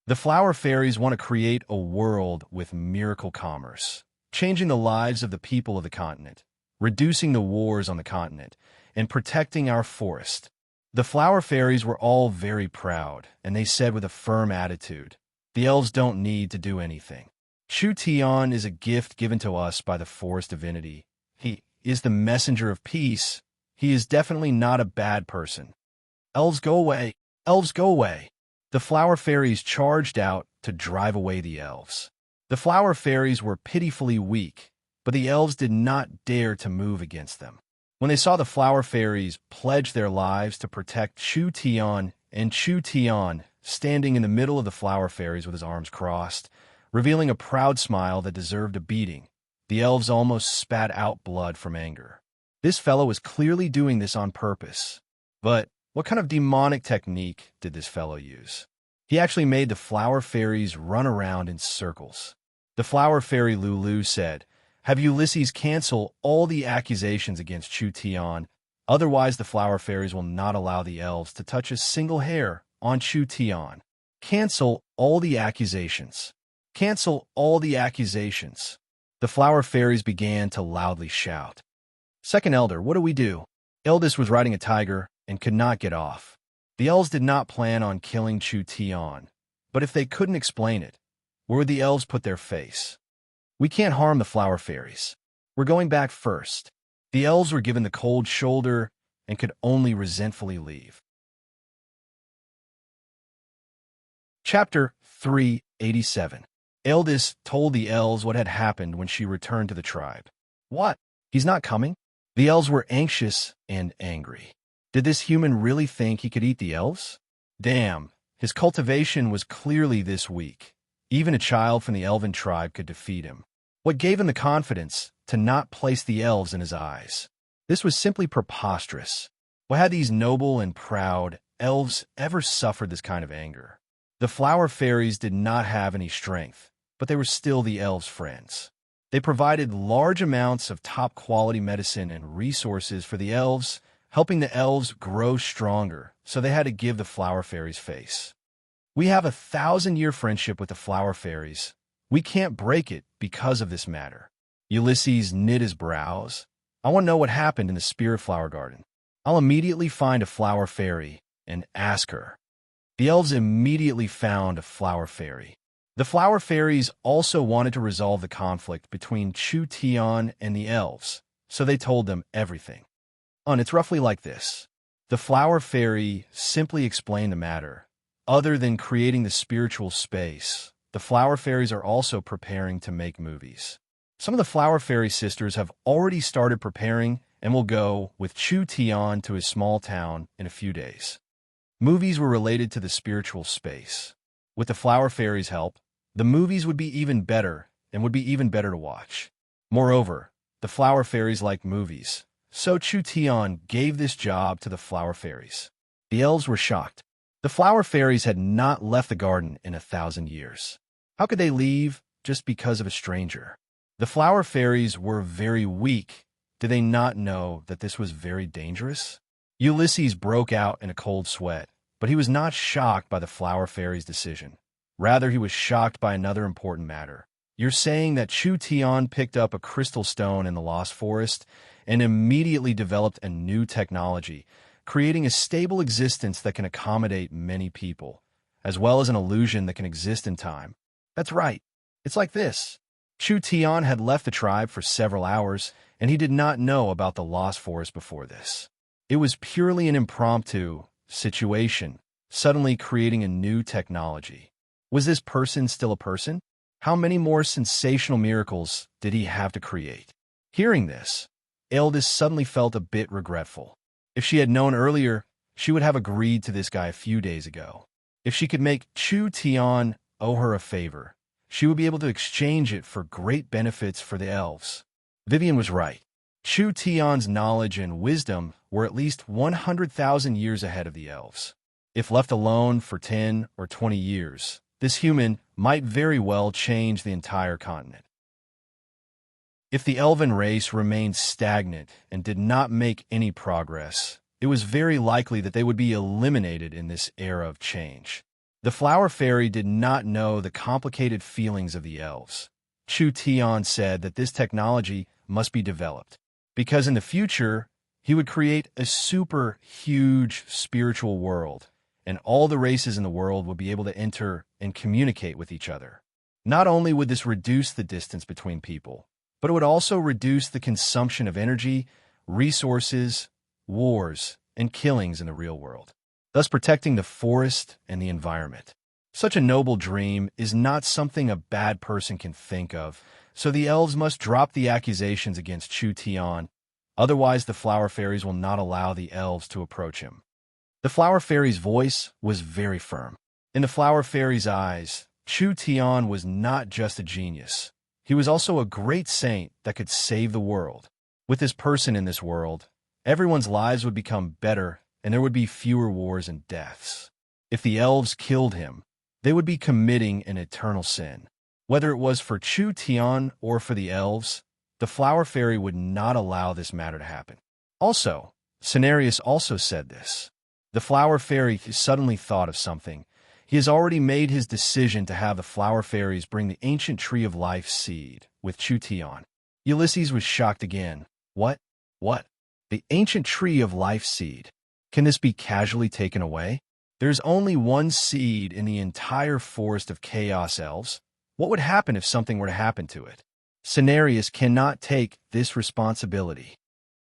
A: The flower fairies want to create a world with miracle commerce, changing the lives of the people of the continent, reducing the wars on the continent, and protecting our forest. The flower fairies were all very proud, and they said with a firm attitude, "The elves don't need to do anything. Chu Tian is a gift given to us by the forest divinity. He is the messenger of peace. He is definitely not a bad person. Elves go away. Elves go away." The flower fairies charged out to drive away the elves. The flower fairies were pitifully weak, but the elves did not dare to move against them. When they saw the flower fairies pledge their lives to protect Chu Tian, and Chu Tian, standing in the middle of the flower fairies with his arms crossed, revealing a proud smile that deserved a beating, the elves almost spat out blood from anger. This fellow was clearly doing this on purpose. But what kind of demonic technique did this fellow use? He actually made the flower fairies run around in circles. The flower fairy Lulu said, "Have Ulysses cancel all the accusations against Chu Tian, otherwise the flower fairies will not allow the elves to touch a single hair on Chu Tian. Cancel all the accusations. Cancel all the accusations." The flower fairies began to loudly shout. Second elder, what do we do? Eldest was riding a tiger and could not get off. The elves did not plan on killing Chu Tian, but if they couldn't explain it, where would the elves put their face? We can't harm the flower fairies. We're going back first. The elves were given the cold shoulder and could only resentfully leave. Chapter 387. Eldest told the elves what had happened when she returned to the tribe. What? He's not coming? The elves were anxious and angry. Did this human really think he could eat the elves? Damn, his cultivation was clearly this weak. Even a child from the elven tribe could defeat him. What gave him the confidence to not place the elves in his eyes? This was simply preposterous. Why had these noble and proud elves ever suffered this kind of anger? The flower fairies did not have any strength, but they were still the elves' friends. They provided large amounts of top-quality medicine and resources for the elves, helping the elves grow stronger, so they had to give the flower fairies face. We have a 1,000-year friendship with the flower fairies. We can't break it because of this matter. Ulysses knit his brows. I want to know what happened in the spirit flower garden. I'll immediately find a flower fairy and ask her. The elves immediately found a flower fairy. The flower fairies also wanted to resolve the conflict between Chu Tian and the elves, so they told them everything. And it's roughly like this. The flower fairy simply explained the matter. Other than creating the spiritual space, the flower fairies are also preparing to make movies. Some of the flower fairy sisters have already started preparing and will go with Chu Tian to his small town in a few days. Movies were related to the spiritual space. With the flower fairies' help, the movies would be even better and would be even better to watch. Moreover, the flower fairies like movies, so Chu Tian gave this job to the flower fairies. The elves were shocked. The flower fairies had not left the garden in 1,000 years. How could they leave just because of a stranger? The flower fairies were very weak. Did they not know that this was very dangerous? Ulysses broke out in a cold sweat, but he was not shocked by the flower fairies' decision. Rather, he was shocked by another important matter. You're saying that Chu Tian picked up a crystal stone in the Lost Forest and immediately developed a new technology, creating a stable existence that can accommodate many people, as well as an illusion that can exist in time. That's right. It's like this. Chu Tian had left the tribe for several hours, and he did not know about the Lost Forest before this. It was purely an impromptu situation, suddenly creating a new technology. Was this person still a person? How many more sensational miracles did he have to create? Hearing this, Eldest suddenly felt a bit regretful. If she had known earlier, she would have agreed to this guy a few days ago. If she could make Chu Tian owe her a favor, she would be able to exchange it for great benefits for the elves. Vivian was right. Chu Tian's knowledge and wisdom were at least 100,000 years ahead of the elves. If left alone for 10 or 20 years, this human might very well change the entire continent. If the elven race remained stagnant and did not make any progress, it was very likely that they would be eliminated in this era of change. The flower fairy did not know the complicated feelings of the elves. Chu Tian said that this technology must be developed, because in the future, he would create a super huge spiritual world, and all the races in the world would be able to enter and communicate with each other. Not only would this reduce the distance between people, but it would also reduce the consumption of energy, resources, wars, and killings in the real world. thus protecting the forest and the environment. Such a noble dream is not something a bad person can think of, so the elves must drop the accusations against Chu Tian, otherwise the flower fairies will not allow the elves to approach him. The flower fairy's voice was very firm. In the flower fairy's eyes, Chu Tian was not just a genius. He was also a great saint that could save the world. With this person in this world, everyone's lives would become better and there would be fewer wars and deaths. If the elves killed him, they would be committing an eternal sin. Whether it was for Chu Tian or for the elves, the flower fairy would not allow this matter to happen. Also, Cenarius also said this. The flower fairy suddenly thought of something. He has already made his decision to have the flower fairies bring the ancient tree of life seed with Chu Tian. Ulysses was shocked again. What? What? The ancient tree of life seed. Can this be casually taken away? There's only one seed in the entire forest of chaos elves. What would happen if something were to happen to it? Cenarius cannot take this responsibility.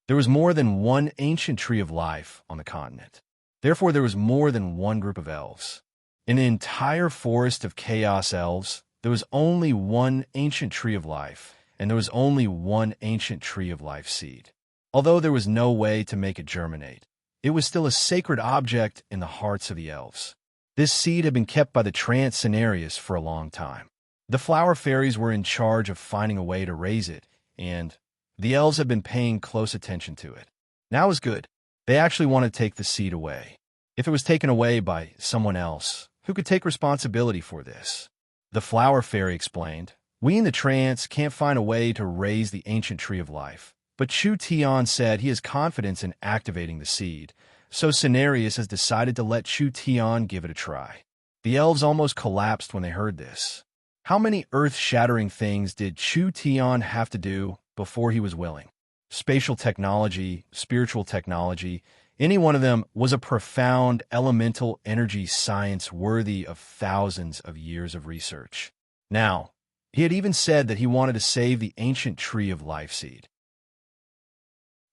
A: There was more than one ancient tree of life on the continent. Therefore, there was more than one group of elves. In the entire forest of chaos elves, there was only one ancient tree of life, and there was only one ancient tree of life seed. Although there was no way to make it germinate, it was still a sacred object in the hearts of the elves. This seed had been kept by the trance Cenarius for a long time. The flower fairies were in charge of finding a way to raise it, and the elves had been paying close attention to it. Now is good. They actually want to take the seed away. If it was taken away by someone else, who could take responsibility for this? The flower fairy explained, we in the trance can't find a way to raise the ancient tree of life. But Chu Tian said he has confidence in activating the seed, so Cenarius has decided to let Chu Tian give it a try. The elves almost collapsed when they heard this. How many earth-shattering things did Chu Tian have to do before he was willing? Spatial technology, spiritual technology, any one of them was a profound elemental energy science worthy of thousands of years of research. Now, he had even said that he wanted to save the ancient tree of life seed.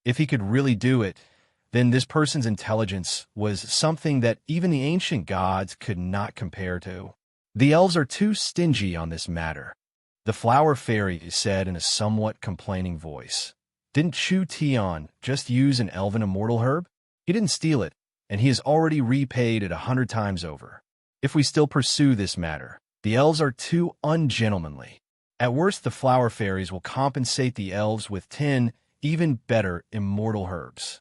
A: If he could really do it, then this person's intelligence was something that even the ancient gods could not compare to. The elves are too stingy on this matter. The flower fairy said in a somewhat complaining voice. Didn't Chu Tian just use an elven immortal herb? He didn't steal it, and he has already repaid it 100 times over. If we still pursue this matter, the elves are too ungentlemanly. At worst, the flower fairies will compensate the elves with 10 even better immortal herbs.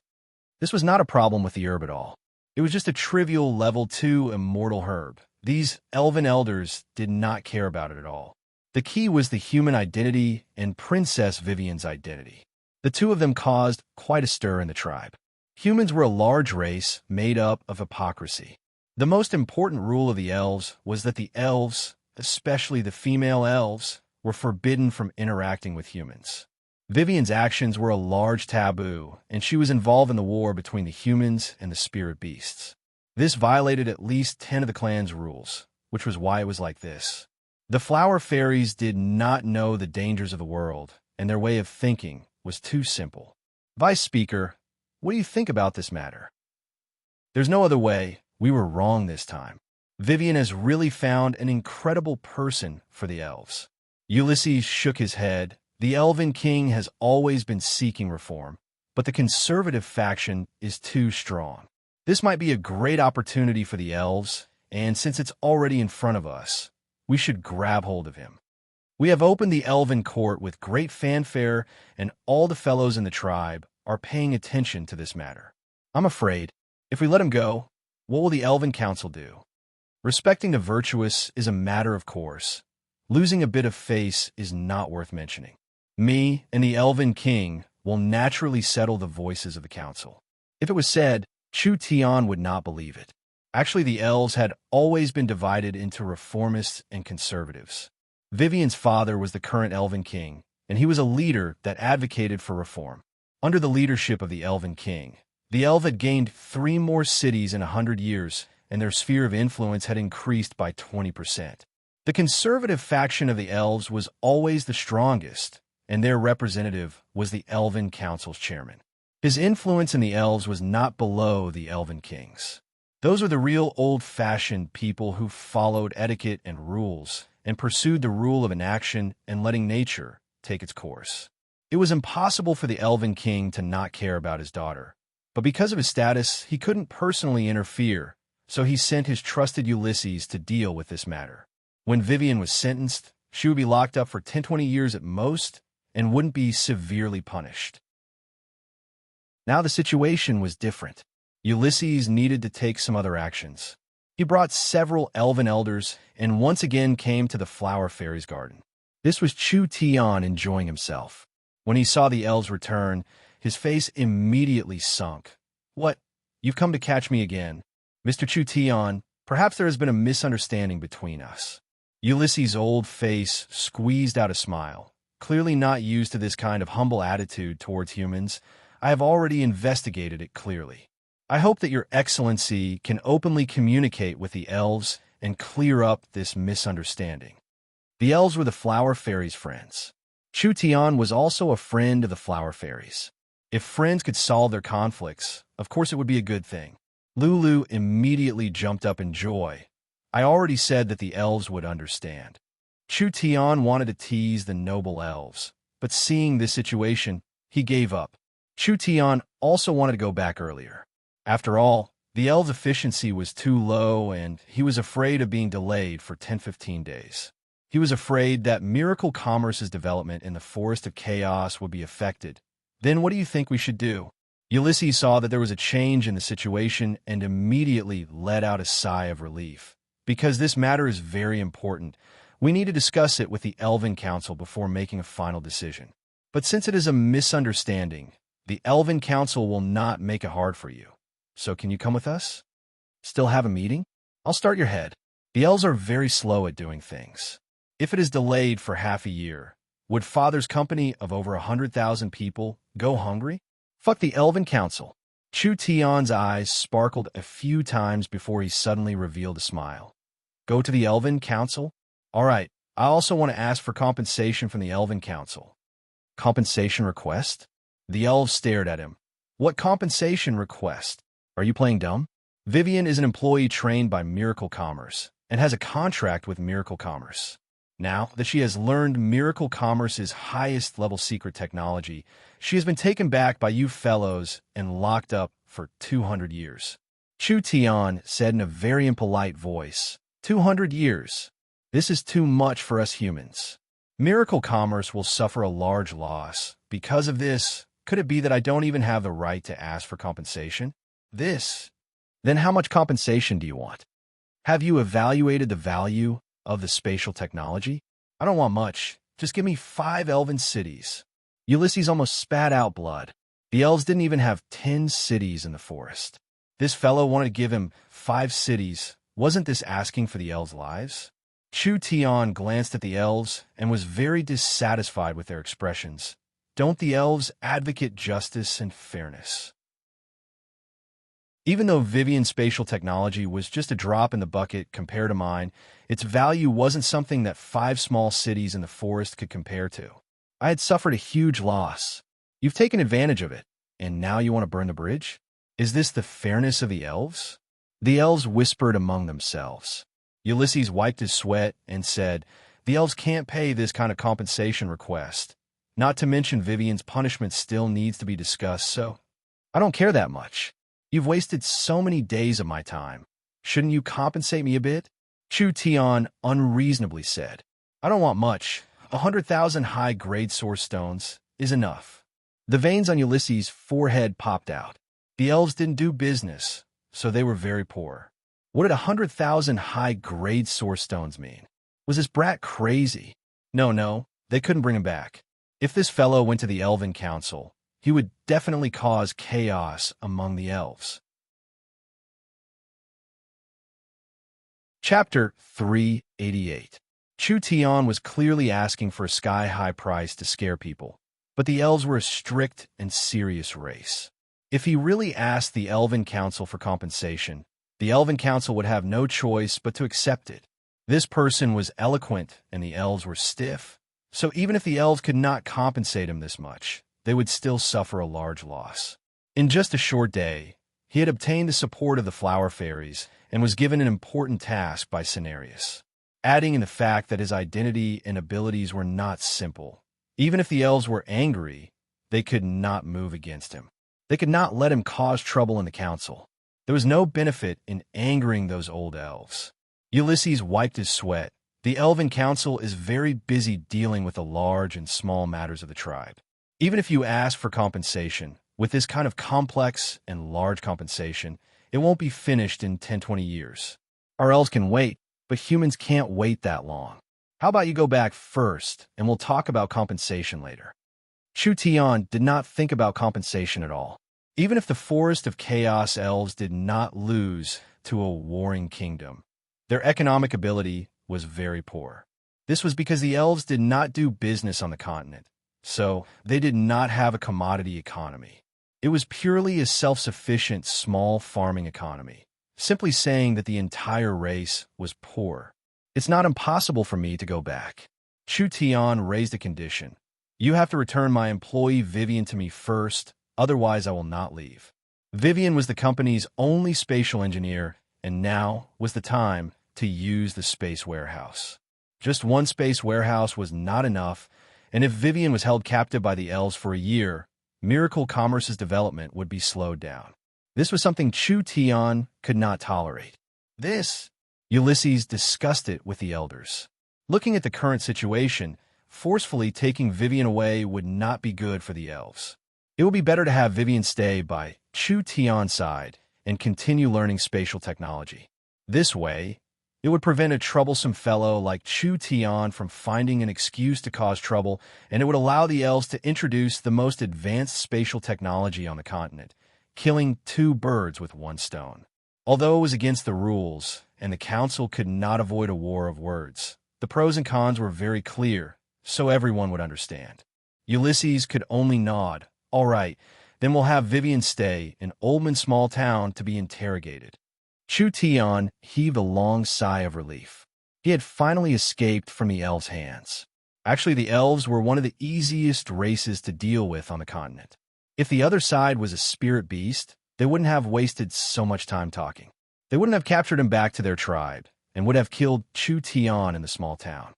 A: This was not a problem with the herb at all. It was just a trivial level 2 immortal herb. These elven elders did not care about it at all. The key was the human identity and Princess Vivian's identity. The two of them caused quite a stir in the tribe. Humans were a large race made up of hypocrisy. The most important rule of the elves was that the elves, especially the female elves, were forbidden from interacting with humans. Vivian's actions were a large taboo, and she was involved in the war between the humans and the spirit beasts. This violated at least 10 of the clan's rules, which was why it was like this. The flower fairies did not know the dangers of the world, and their way of thinking was too simple. Vice Speaker, what do you think about this matter? There's no other way. We were wrong this time. Vivian has really found an incredible person for the elves. Ulysses shook his head. The Elven King has always been seeking reform, but the conservative faction is too strong. This might be a great opportunity for the elves, and since it's already in front of us, we should grab hold of him. We have opened the Elven Court with great fanfare, and all the fellows in the tribe are paying attention to this matter. I'm afraid, if we let him go, what will the Elven Council do? Respecting the virtuous is a matter of course. Losing a bit of face is not worth mentioning. Me and the Elven King will naturally settle the voices of the council. If it was said, Chu Tian would not believe it. Actually, the elves had always been divided into reformists and conservatives. Vivian's father was the current Elven King, and he was a leader that advocated for reform. Under the leadership of the Elven King, the elves had gained 3 more cities in 100 years, and their sphere of influence had increased by 20%. The conservative faction of the elves was always the strongest, and their representative was the Elven Council's chairman. His influence in the elves was not below the Elven King's. Those were the real old-fashioned people who followed etiquette and rules and pursued the rule of inaction and letting nature take its course. It was impossible for the Elven King to not care about his daughter, but because of his status, he couldn't personally interfere, so he sent his trusted Ulysses to deal with this matter. When Vivian was sentenced, she would be locked up for 10-20 years at most and wouldn't be severely punished. Now the situation was different. Ulysses needed to take some other actions. He brought several elven elders and once again came to the Flower Fairy's garden. This was Chu Tian enjoying himself. When he saw the elves return, his face immediately sunk. "What? You've come to catch me again. Mr. Chu Tian, perhaps there has been a misunderstanding between us." Ulysses' old face squeezed out a smile. Clearly not used to this kind of humble attitude towards humans, I have already investigated it clearly. I hope that your excellency can openly communicate with the elves and clear up this misunderstanding. The elves were the Flower Fairy's friends. Chu Tian was also a friend of the Flower Fairies. If friends could solve their conflicts, of course it would be a good thing. Lulu immediately jumped up in joy. I already said that the elves would understand. Chu Tian wanted to tease the noble elves, but seeing this situation, he gave up. Chu Tian also wanted to go back earlier. After all, the elves' efficiency was too low and he was afraid of being delayed for 10-15 days. He was afraid that Miracle Commerce's development in the Forest of Chaos would be affected. Then what do you think we should do? Ulysses saw that there was a change in the situation and immediately let out a sigh of relief. Because this matter is very important, we need to discuss it with the Elven Council before making a final decision. But since it is a misunderstanding, the Elven Council will not make it hard for you. So can you come with us? Still have a meeting? I'll start your head. The elves are very slow at doing things. If it is delayed for half a year, would Father's company of over 100,000 people go hungry? Fuck the Elven Council. Chu Tian's eyes sparkled a few times before he suddenly revealed a smile. Go to the Elven Council? All right, I also want to ask for compensation from the Elven Council. Compensation request? The elves stared at him. What compensation request? Are you playing dumb? Vivian is an employee trained by Miracle Commerce and has a contract with Miracle Commerce. Now that she has learned Miracle Commerce's highest-level secret technology, she has been taken back by you fellows and locked up for 200 years. Chu Tian said in a very impolite voice, 200 years. This is too much for us humans. Miracle Commerce will suffer a large loss. Because of this, could it be that I don't even have the right to ask for compensation? Then how much compensation do you want? Have you evaluated the value of the spatial technology? I don't want much. Just give me 5 elven cities. Ulysses almost spat out blood. The elves didn't even have 10 cities in the forest. This fellow wanted to give him 5 cities. Wasn't this asking for the elves' lives? Chu Tian glanced at the elves and was very dissatisfied with their expressions. Don't the elves advocate justice and fairness? Even though Vivian's spatial technology was just a drop in the bucket compared to mine, its value wasn't something that 5 small cities in the forest could compare to. I had suffered a huge loss. You've taken advantage of it, and now you want to burn the bridge? Is this the fairness of the elves? The elves whispered among themselves. Ulysses wiped his sweat and said, the elves can't pay this kind of compensation request. Not to mention Vivian's punishment still needs to be discussed, so I don't care that much. You've wasted so many days of my time. Shouldn't you compensate me a bit? Chu Tian unreasonably said. I don't want much. 100,000 high-grade source stones is enough. The veins on Ulysses' forehead popped out. The elves didn't do business, so they were very poor. What did 100,000 high-grade source stones mean? Was this brat crazy? No, they couldn't bring him back. If this fellow went to the Elven Council, he would definitely cause chaos among the elves. Chapter 388. Chu Tian was clearly asking for a sky-high price to scare people, but the elves were a strict and serious race. If he really asked the Elven Council for compensation, the Elven Council would have no choice but to accept it. This person was eloquent and the elves were stiff, so even if the elves could not compensate him this much, they would still suffer a large loss. In just a short day, He had obtained the support of the flower fairies and was given an important task by Cenarius, adding in the fact that his identity and abilities were not simple. Even if the elves were angry, they could not move against him. They could not let him cause trouble in the council. There was no benefit in angering those old elves. Ulysses wiped his sweat. The elven council is very busy dealing with the large and small matters of the tribe. Even if you ask for compensation, with this kind of complex and large compensation, it won't be finished in 10-20 years. Our elves can wait, but humans can't wait that long. How about you go back first, and we'll talk about compensation later. Chu Tian did not think about compensation at all. Even if the Forest of Chaos elves did not lose to a warring kingdom, their economic ability was very poor. This was because the elves did not do business on the continent, so they did not have a commodity economy. It was purely a self-sufficient small farming economy, simply saying that the entire race was poor. It's not impossible for me to go back. Chu Tian raised a condition. You have to return my employee Vivian to me first, otherwise I will not leave. Vivian was the company's only spatial engineer, and now was the time to use the space warehouse. Just one space warehouse was not enough, and if Vivian was held captive by the elves for a year, Miracle Commerce's development would be slowed down. This was something Chu Tian could not tolerate. Ulysses discussed it with the elders. Looking at the current situation, forcefully taking Vivian away would not be good for the elves. It would be better to have Vivian stay by Chu Tian's side and continue learning spatial technology. This way, it would prevent a troublesome fellow like Chu Tian from finding an excuse to cause trouble, and it would allow the elves to introduce the most advanced spatial technology on the continent, killing two birds with one stone. Although it was against the rules, and the council could not avoid a war of words, the pros and cons were very clear, so everyone would understand. Ulysses could only nod. All right, then we'll have Vivian stay in Oldman small town to be interrogated. Chu Tian heaved a long sigh of relief. He had finally escaped from the elves' hands. Actually, the elves were one of the easiest races to deal with on the continent. If the other side was a spirit beast, they wouldn't have wasted so much time talking. They wouldn't have captured him back to their tribe, and would have killed Chu Tian in the small town.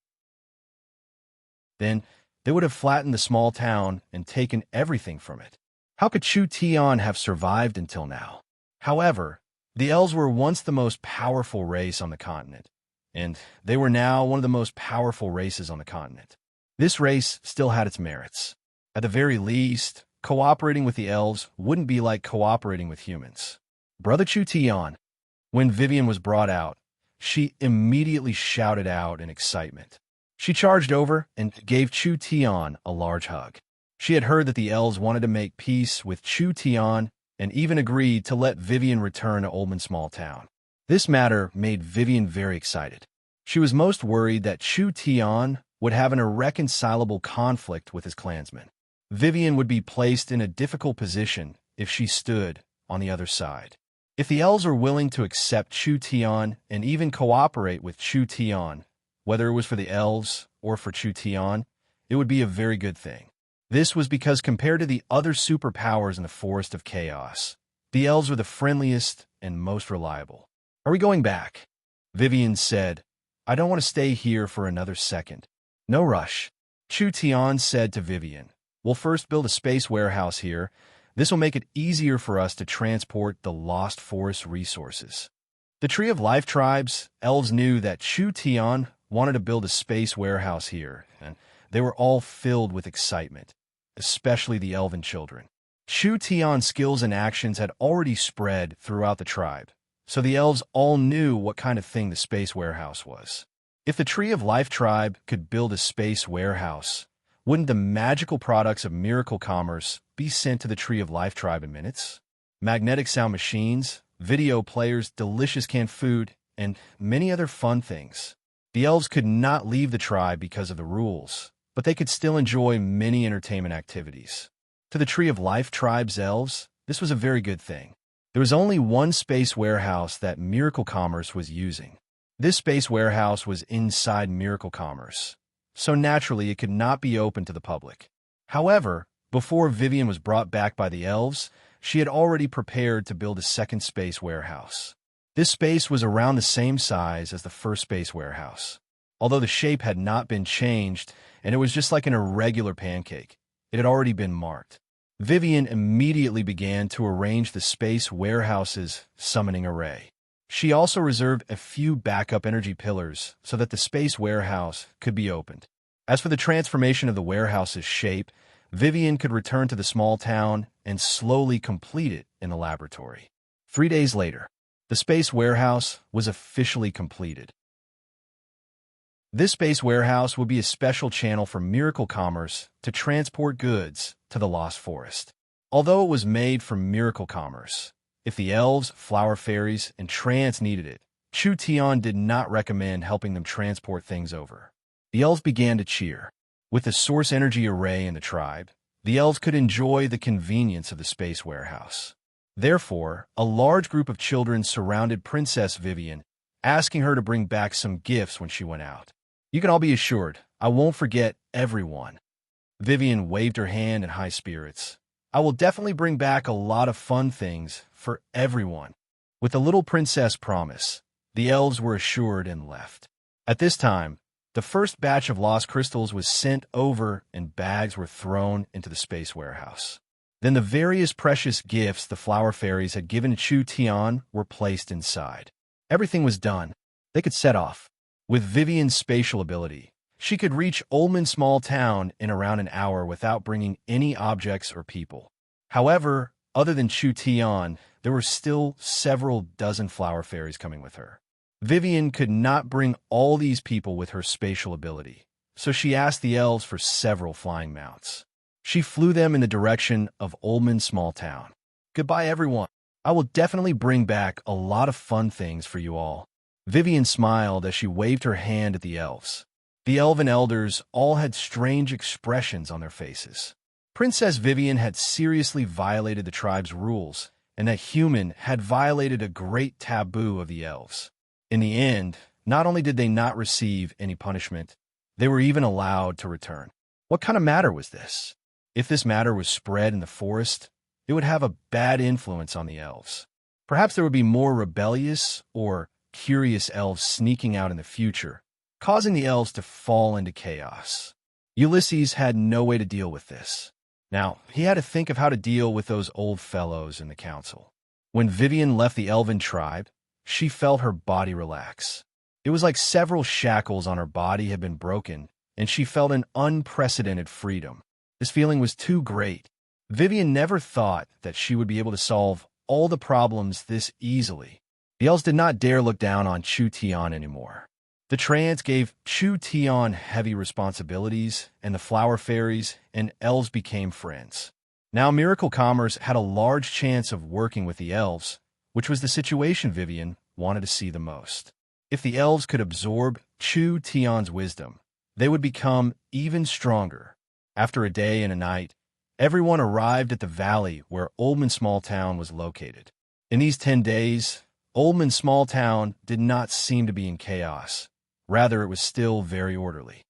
A: Then, they would have flattened the small town and taken everything from it. How could Chu Tian have survived until now? However, the elves were once the most powerful race on the continent, and they were now one of the most powerful races on the continent. This race still had its merits. At the very least, cooperating with the elves wouldn't be like cooperating with humans. Brother Chu Tian. When Vivian was brought out, she immediately shouted out in excitement. She charged over and gave Chu Tian a large hug. She had heard that the elves wanted to make peace with Chu Tian and even agreed to let Vivian return to Oldman small town. This matter made Vivian very excited. She was most worried that Chu Tian would have an irreconcilable conflict with his clansmen. Vivian would be placed in a difficult position if she stood on the other side. If the elves were willing to accept Chu Tian and even cooperate with Chu Tian, whether it was for the elves or for Chu Tian, it would be a very good thing. This was because compared to the other superpowers in the Forest of Chaos, the elves were the friendliest and most reliable. Are we going back? Vivian said, I don't want to stay here for another second. No rush. Chu Tian said to Vivian, we'll first build a space warehouse here. This will make it easier for us to transport the lost forest resources. The Tree of Life tribes, elves knew that Chu Tian wanted to build a space warehouse here, and they were all filled with excitement, especially the elven children. Chu Tian's skills and actions had already spread throughout the tribe, so the elves all knew what kind of thing the space warehouse was. If the Tree of Life tribe could build a space warehouse, wouldn't the magical products of Miracle Commerce be sent to the Tree of Life tribe in minutes? Magnetic sound machines, video players, delicious canned food, and many other fun things. The elves could not leave the tribe because of the rules, but they could still enjoy many entertainment activities. To the Tree of Life tribe's elves, this was a very good thing. There was only one space warehouse that Miracle Commerce was using. This space warehouse was inside Miracle Commerce, so naturally it could not be open to the public. However, before Vivian was brought back by the elves, she had already prepared to build a second space warehouse. This space was around the same size as the first space warehouse. Although the shape had not been changed, and it was just like an irregular pancake, it had already been marked. Vivian immediately began to arrange the space warehouse's summoning array. She also reserved a few backup energy pillars so that the space warehouse could be opened. As for the transformation of the warehouse's shape, Vivian could return to the small town and slowly complete it in the laboratory. 3 days later, the space warehouse was officially completed. This space warehouse would be a special channel for miracle commerce to transport goods to the Lost Forest. Although it was made for miracle commerce, if the elves, flower fairies, and trance needed it, Chu Tian did not recommend helping them transport things over. The elves began to cheer. With the source energy array in the tribe, the elves could enjoy the convenience of the space warehouse. Therefore, a large group of children surrounded Princess Vivian, asking her to bring back some gifts when she went out. You can all be assured, I won't forget everyone. Vivian waved her hand in high spirits. I will definitely bring back a lot of fun things for everyone. With the little princess promise, the elves were assured and left. At this time, the first batch of lost crystals was sent over and bags were thrown into the space warehouse. Then the various precious gifts the flower fairies had given to Chu Tian were placed inside. Everything was done. They could set off. With Vivian's spatial ability, she could reach Ullman Small Town in around an hour without bringing any objects or people. However, other than Chu Tian, there were still several dozen flower fairies coming with her. Vivian could not bring all these people with her spatial ability, so she asked the elves for several flying mounts. She flew them in the direction of Ullman Small Town. Goodbye, everyone. I will definitely bring back a lot of fun things for you all. Vivian smiled as she waved her hand at the elves. The elven elders all had strange expressions on their faces. Princess Vivian had seriously violated the tribe's rules, and that human had violated a great taboo of the elves. In the end, not only did they not receive any punishment, they were even allowed to return. What kind of matter was this? If this matter was spread in the forest, it would have a bad influence on the elves. Perhaps there would be more rebellious or curious elves sneaking out in the future, causing the elves to fall into chaos. Ulysses had no way to deal with this. Now, he had to think of how to deal with those old fellows in the council. When Vivian left the elven tribe, she felt her body relax. It was like several shackles on her body had been broken, and she felt an unprecedented freedom. This feeling was too great. Vivian never thought that she would be able to solve all the problems this easily. The elves did not dare look down on Chu Tian anymore. The trance gave Chu Tian heavy responsibilities, and the flower fairies and elves became friends. Now Miracle Commerce had a large chance of working with the elves, which was the situation Vivian wanted to see the most. If the elves could absorb Chu Tian's wisdom, they would become even stronger. After a day and a night, everyone arrived at the valley where Ullman Small Town was located. In these 10 days, Ullman Small Town did not seem to be in chaos. Rather, it was still very orderly.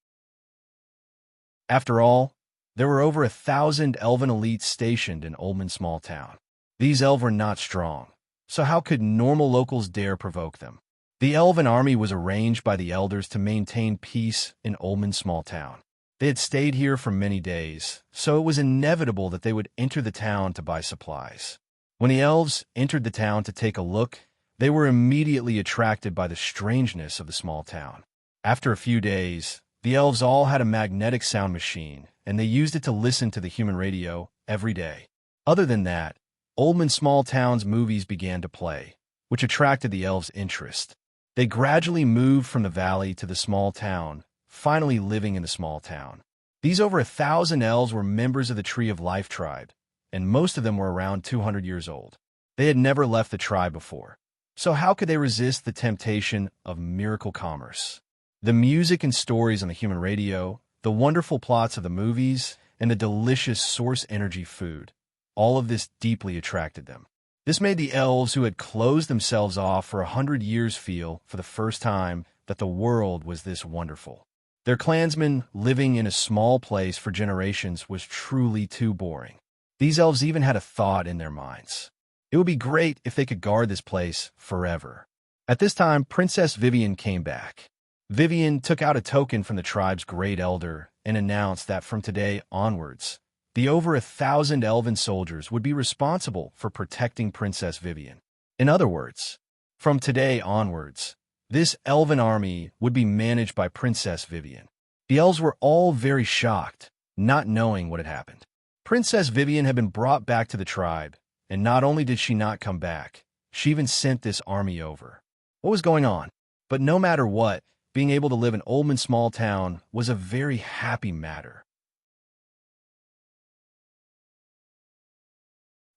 A: After all, there were over 1,000 elven elites stationed in Ullman Small Town. These elves were not strong, so how could normal locals dare provoke them? The elven army was arranged by the elders to maintain peace in Ullman Small Town. They had stayed here for many days, so it was inevitable that they would enter the town to buy supplies. When the elves entered the town to take a look, they were immediately attracted by the strangeness of the small town. After a few days, the elves all had a magnetic sound machine, and they used it to listen to the human radio every day. Other than that, Ullman Small Town's movies began to play, which attracted the elves' interest. They gradually moved from the valley to the small town, finally living in the small town. These over 1,000 elves were members of the Tree of Life tribe, and most of them were around 200 years old. They had never left the tribe before. So how could they resist the temptation of miracle commerce? The music and stories on the human radio, the wonderful plots of the movies, and the delicious source energy food, all of this deeply attracted them. This made the elves who had closed themselves off for 100 years feel, for the first time, that the world was this wonderful. Their clansmen living in a small place for generations was truly too boring. These elves even had a thought in their minds. It would be great if they could guard this place forever. At this time, Princess Vivian came back. Vivian took out a token from the tribe's great elder and announced that from today onwards, the over 1,000 elven soldiers would be responsible for protecting Princess Vivian. In other words, from today onwards, this elven army would be managed by Princess Vivian. The elves were all very shocked, not knowing what had happened. Princess Vivian had been brought back to the tribe, and not only did she not come back, she even sent this army over. What was going on? But no matter what, being able to live in Oldman small town was a very happy matter.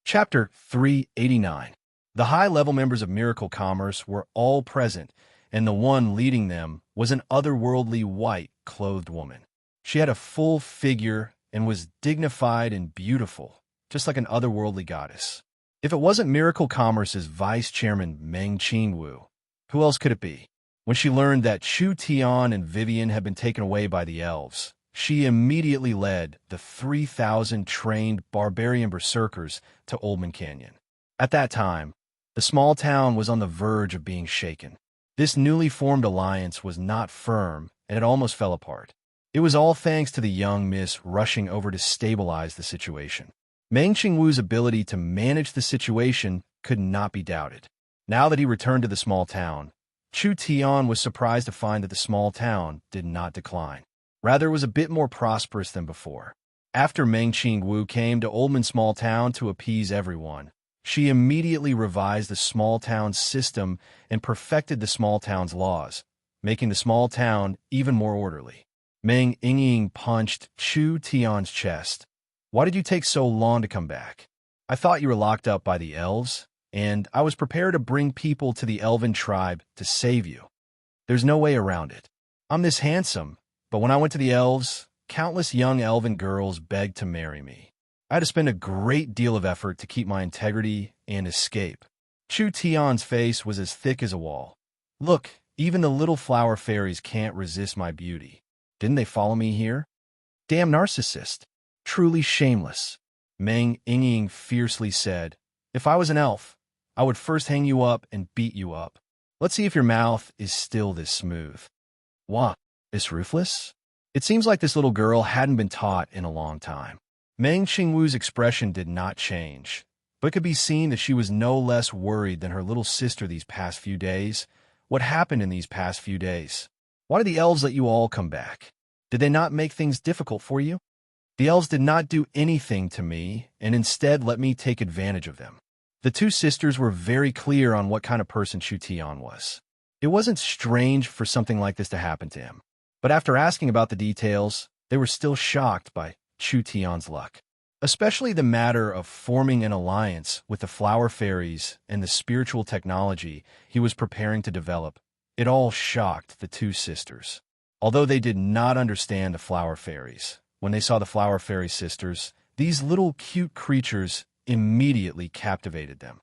A: Chapter 389. The high-level members of Miracle Commerce were all present, and the one leading them was an otherworldly white-clothed woman. She had a full figure and was dignified and beautiful, just like an otherworldly goddess. If it wasn't Miracle Commerce's vice chairman Meng Qingwu, who else could it be? When she learned that Chu Tian and Vivian had been taken away by the elves, she immediately led the 3,000 trained barbarian berserkers to Oldman Canyon. At that time, the small town was on the verge of being shaken. This newly formed alliance was not firm, and it almost fell apart. It was all thanks to the young miss rushing over to stabilize the situation. Meng Qingwu's ability to manage the situation could not be doubted. Now that he returned to the small town, Chu Tian was surprised to find that the small town did not decline. Rather, it was a bit more prosperous than before. After Meng Qingwu came to Oldman small town to appease everyone, she immediately revised the small town's system and perfected the small town's laws, making the small town even more orderly. Meng Yingying punched Chu Tian's chest. "Why did you take so long to come back? I thought you were locked up by the elves, and I was prepared to bring people to the elven tribe to save you. There's no way around it. I'm this handsome, but when I went to the elves, countless young elven girls begged to marry me. I had to spend a great deal of effort to keep my integrity and escape." Chu Tian's face was as thick as a wall. "Look, even the little flower fairies can't resist my beauty. Didn't they follow me here? Damn narcissist. Truly shameless." Meng Yingying fiercely said, "If I was an elf, I would first hang you up and beat you up. Let's see if your mouth is still this smooth." "What? This ruthless?" It seems like this little girl hadn't been taught in a long time. Meng Qingwu's expression did not change, but it could be seen that she was no less worried than her little sister these past few days. What happened in these past few days? Why did the elves let you all come back? Did they not make things difficult for you? The elves did not do anything to me, and instead let me take advantage of them. The two sisters were very clear on what kind of person Chu Tian was. It wasn't strange for something like this to happen to him. But after asking about the details, they were still shocked by Chu Tian's luck. Especially the matter of forming an alliance with the flower fairies and the spiritual technology he was preparing to develop. It all shocked the two sisters. Although they did not understand the flower fairies, when they saw the flower fairy sisters, these little cute creatures immediately captivated them.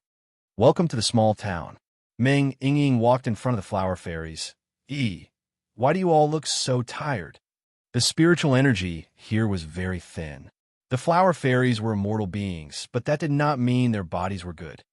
A: "Welcome to the small town." Meng Yingying walked in front of the flower fairies. Why do you all look so tired?" The spiritual energy here was very thin. The flower fairies were immortal beings, but that did not mean their bodies were good.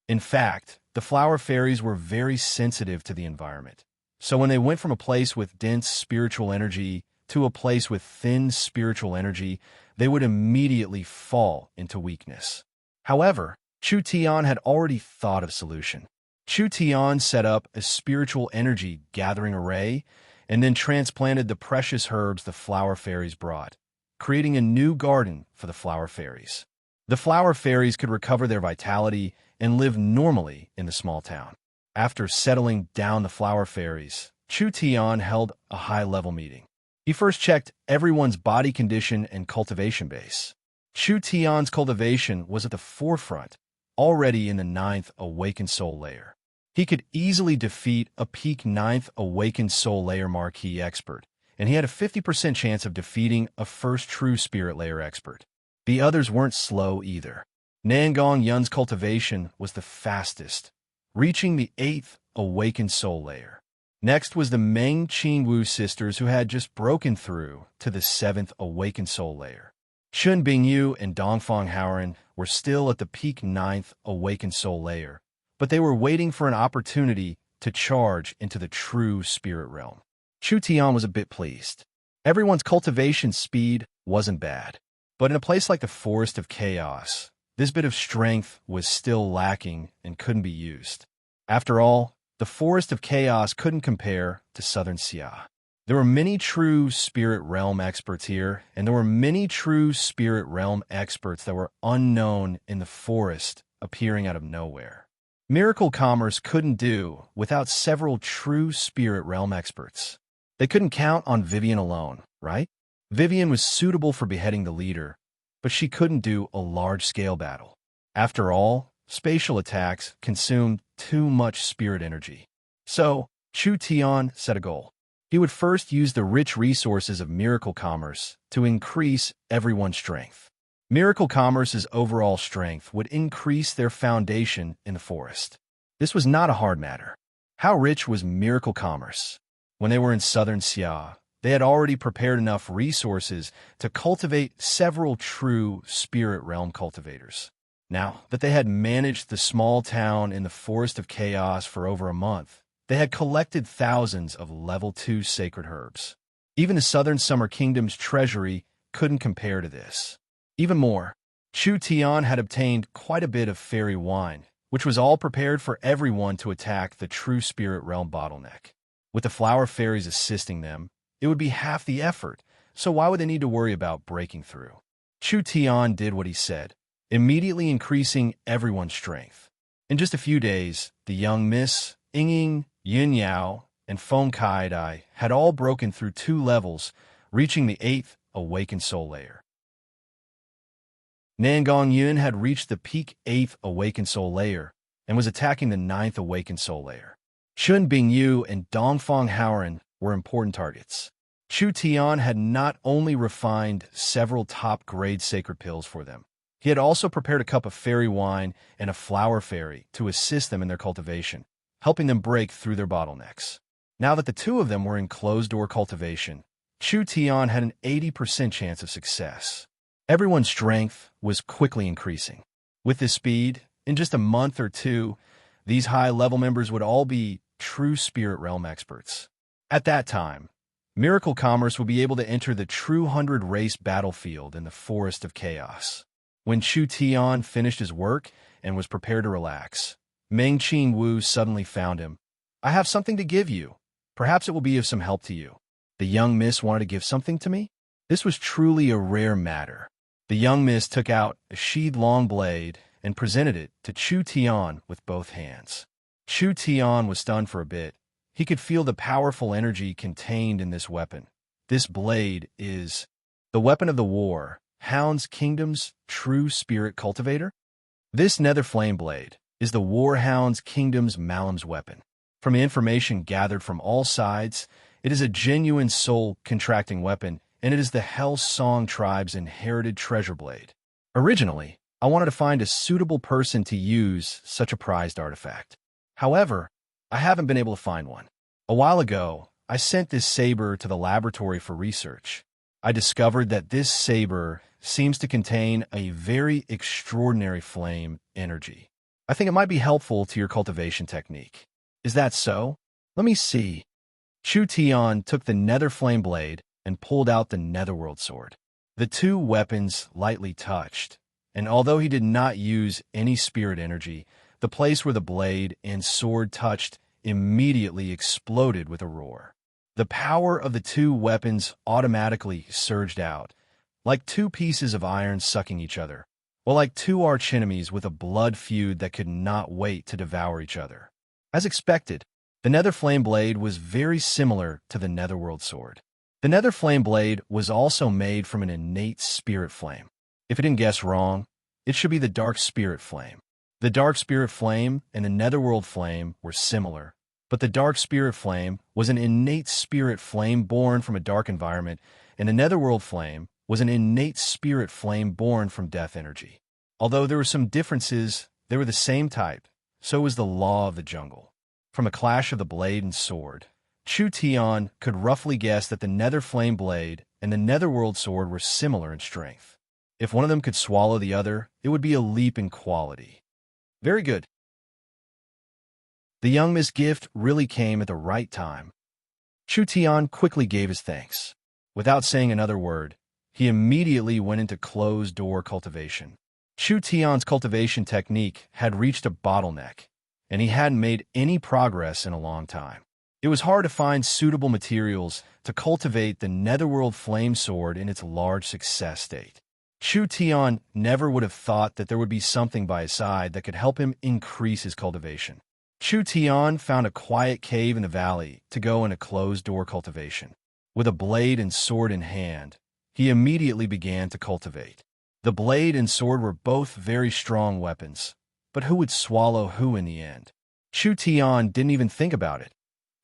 A: In fact, the flower fairies were very sensitive to the environment. So when they went from a place with dense spiritual energy to a place with thin spiritual energy, they would immediately fall into weakness. However, Chu Tian had already thought of a solution. Chu Tian set up a spiritual energy gathering array and then transplanted the precious herbs the flower fairies brought, creating a new garden for the flower fairies. The flower fairies could recover their vitality and live normally in the small town. After settling down the flower fairies, Chu Tian held a high-level meeting. He first checked everyone's body condition and cultivation base. Chu Tian's cultivation was at the forefront, already in the 9th Awakened Soul layer. He could easily defeat a peak 9th Awakened Soul layer marquee expert, and he had a 50% chance of defeating a first true Spirit layer expert. The others weren't slow either. Nangong Yun's cultivation was the fastest, reaching the 8th Awakened Soul layer. Next was the Meng Qingwu sisters, who had just broken through to the 7th Awakened Soul layer. Shun Bingyu and Dongfang Haoran were still at the peak ninth awakened soul layer, but they were waiting for an opportunity to charge into the true spirit realm. Chu Tian was a bit pleased. Everyone's cultivation speed wasn't bad, but in a place like the Forest of Chaos, this bit of strength was still lacking and couldn't be used. After all, the Forest of Chaos couldn't compare to Southern Xia. There were many true spirit realm experts here, and there were many true spirit realm experts that were unknown in the forest, appearing out of nowhere. Miracle Commerce couldn't do without several true spirit realm experts. They couldn't count on Vivian alone, right? Vivian was suitable for beheading the leader, but she couldn't do a large-scale battle. After all, spatial attacks consumed too much spirit energy. So, Chu Tian set a goal. He would first use the rich resources of Miracle Commerce to increase everyone's strength. Miracle Commerce's overall strength would increase their foundation in the forest. This was not a hard matter. How rich was Miracle Commerce? When they were in Southern Xia, they had already prepared enough resources to cultivate several true spirit realm cultivators. Now that they had managed the small town in the Forest of Chaos for over a month, they had collected thousands of level 2 sacred herbs. Even the Southern Summer Kingdom's treasury couldn't compare to this. Even more, Chu Tian had obtained quite a bit of fairy wine, which was all prepared for everyone to attack the true spirit realm bottleneck. With the flower fairies assisting them, it would be half the effort, so why would they need to worry about breaking through? Chu Tian did what he said, immediately increasing everyone's strength. In just a few days, the young Miss, Ying, Yin Yao, and Feng Kaidai had all broken through 2 levels, reaching the 8th awakened soul layer. Nangong Yun had reached the peak 8th awakened soul layer and was attacking the 9th awakened soul layer. Shun Bingyu and Dongfang Haoran were important targets. Chu Tian had not only refined several top-grade sacred pills for them, he had also prepared a cup of fairy wine and a flower fairy to assist them in their cultivation, helping them break through their bottlenecks. Now that the 2 of them were in closed-door cultivation, Chu Tian had an 80% chance of success. Everyone's strength was quickly increasing. With this speed, in just a month or 2, these high-level members would all be true spirit realm experts. At that time, Miracle Commerce would be able to enter the true 100-race battlefield in the Forest of Chaos. When Chu Tian finished his work and was prepared to relax, Meng Qing Wu suddenly found him. "I have something to give you. Perhaps it will be of some help to you." The young miss wanted to give something to me? This was truly a rare matter. The young miss took out a sheathed long blade and presented it to Chu Tian with both hands. Chu Tian was stunned for a bit. He could feel the powerful energy contained in this weapon. This blade is the weapon of the war, Hound's Kingdom's true spirit cultivator. This nether flame blade is the Warhound's Kingdom's Malam's weapon. From the information gathered from all sides, it is a genuine soul-contracting weapon, and it is the Hell Song tribe's inherited treasure blade. Originally, I wanted to find a suitable person to use such a prized artifact. However, I haven't been able to find one. A while ago, I sent this saber to the laboratory for research. I discovered that this saber seems to contain a very extraordinary flame energy. I think it might be helpful to your cultivation technique. Is that so? Let me see. Chu Tian took the nether flame blade and pulled out the netherworld sword. The 2 weapons lightly touched, and although he did not use any spirit energy, the place where the blade and sword touched immediately exploded with a roar. The power of the 2 weapons automatically surged out, like 2 pieces of iron sucking each other, or like 2 archenemies with a blood feud that could not wait to devour each other. As expected, the nether flame blade was very similar to the netherworld sword. The nether flame blade was also made from an innate spirit flame. If I didn't guess wrong, it should be the dark spirit flame. The dark spirit flame and the netherworld flame were similar, but the dark spirit flame was an innate spirit flame born from a dark environment, and the netherworld flame was an innate spirit flame born from death energy. Although there were some differences, they were the same type, so was the law of the jungle. From a clash of the blade and sword, Chu Tian could roughly guess that the nether flame blade and the netherworld sword were similar in strength. If one of them could swallow the other, it would be a leap in quality. Very good. The young Miss gift really came at the right time. Chu Tian quickly gave his thanks. Without saying another word, he immediately went into closed-door cultivation. Chu Tian's cultivation technique had reached a bottleneck, and he hadn't made any progress in a long time. It was hard to find suitable materials to cultivate the Netherworld Flame Sword in its large success state. Chu Tian never would have thought that there would be something by his side that could help him increase his cultivation. Chu Tian found a quiet cave in the valley to go into closed-door cultivation. With a blade and sword in hand, he immediately began to cultivate. The blade and sword were both very strong weapons, but who would swallow who in the end? Chu Tian didn't even think about it,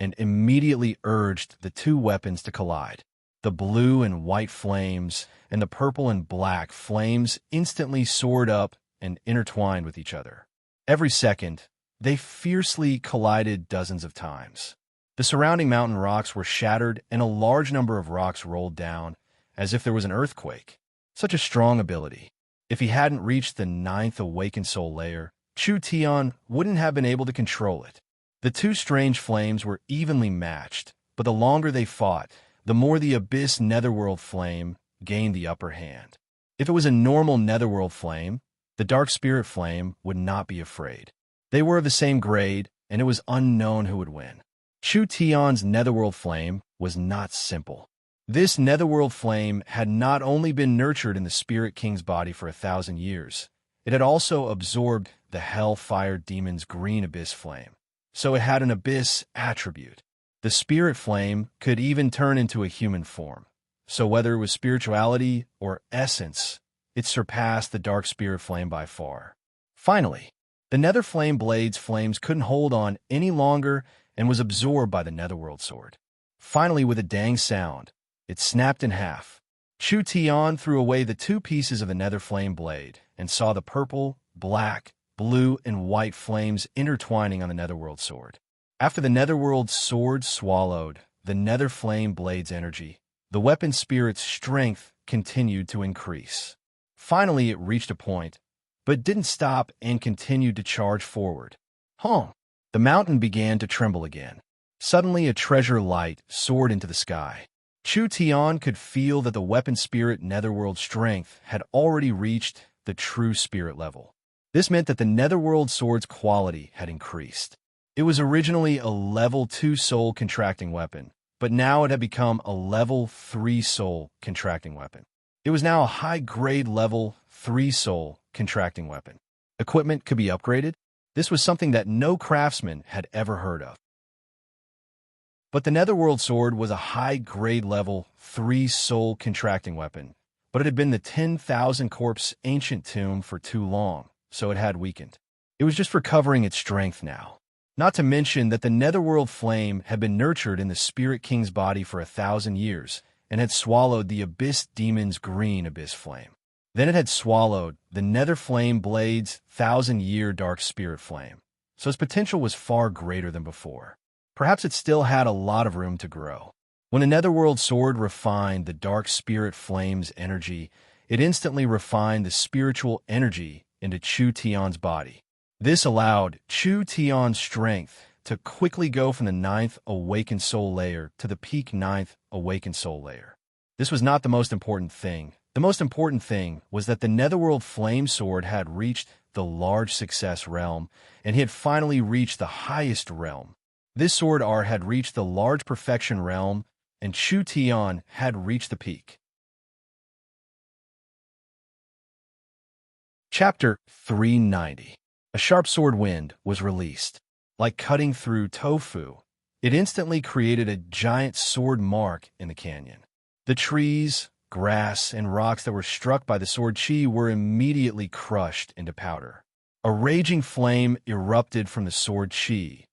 A: and immediately urged the two weapons to collide. The blue and white flames and the purple and black flames instantly soared up and intertwined with each other. Every second, they fiercely collided dozens of times. The surrounding mountain rocks were shattered and a large number of rocks rolled down, as if there was an earthquake. Such a strong ability. If he hadn't reached the 9th awakened soul layer, Chu Tian wouldn't have been able to control it. The two strange flames were evenly matched, but the longer they fought, the more the abyss netherworld flame gained the upper hand. If it was a normal netherworld flame, the dark spirit flame would not be afraid. They were of the same grade, and it was unknown who would win. Chu Tian's netherworld flame was not simple. This netherworld flame had not only been nurtured in the Spirit King's body for 1,000 years, it had also absorbed the Hellfire Demon's green abyss flame. So it had an abyss attribute. The spirit flame could even turn into a human form. So whether it was spirituality or essence, it surpassed the dark spirit flame by far. Finally, the nether flame blade's flames couldn't hold on any longer and was absorbed by the netherworld sword. Finally, with a dang sound, it snapped in half. Chu Tian threw away the two pieces of the nether flame blade and saw the purple, black, blue, and white flames intertwining on the netherworld sword. After the netherworld sword swallowed the nether flame blade's energy, the weapon spirit's strength continued to increase. Finally, it reached a point, but didn't stop and continued to charge forward. The mountain began to tremble again. Suddenly, a treasure light soared into the sky. Chu Tian could feel that the weapon spirit netherworld strength had already reached the true spirit level. This meant that the netherworld sword's quality had increased. It was originally a level 2 soul contracting weapon, but now it had become a level 3 soul contracting weapon. It was now a high-grade level 3 soul contracting weapon. Equipment could be upgraded. This was something that no craftsman had ever heard of. But the netherworld sword was a high-grade level 3 soul contracting weapon, but it had been the 10,000 corpse ancient tomb for too long, so it had weakened. It was just recovering its strength now. Not to mention that the netherworld flame had been nurtured in the Spirit King's body for 1,000 years and had swallowed the abyss demon's green abyss flame. Then it had swallowed the nether flame blade's 1,000-year dark spirit flame, so its potential was far greater than before. Perhaps it still had a lot of room to grow. When the netherworld sword refined the dark spirit flame's energy, it instantly refined the spiritual energy into Chu Tian's body. This allowed Chu Tian's strength to quickly go from the 9th awakened soul layer to the peak 9th awakened soul layer. This was not the most important thing. The most important thing was that the netherworld flame sword had reached the large success realm, and he had finally reached the highest realm. This sword art had reached the large perfection realm, and Chu Tian had reached the peak. Chapter 390. A sharp sword wind was released. Like cutting through tofu, it instantly created a giant sword mark in the canyon. The trees, grass, and rocks that were struck by the sword chi were immediately crushed into powder. A raging flame erupted from the sword chi,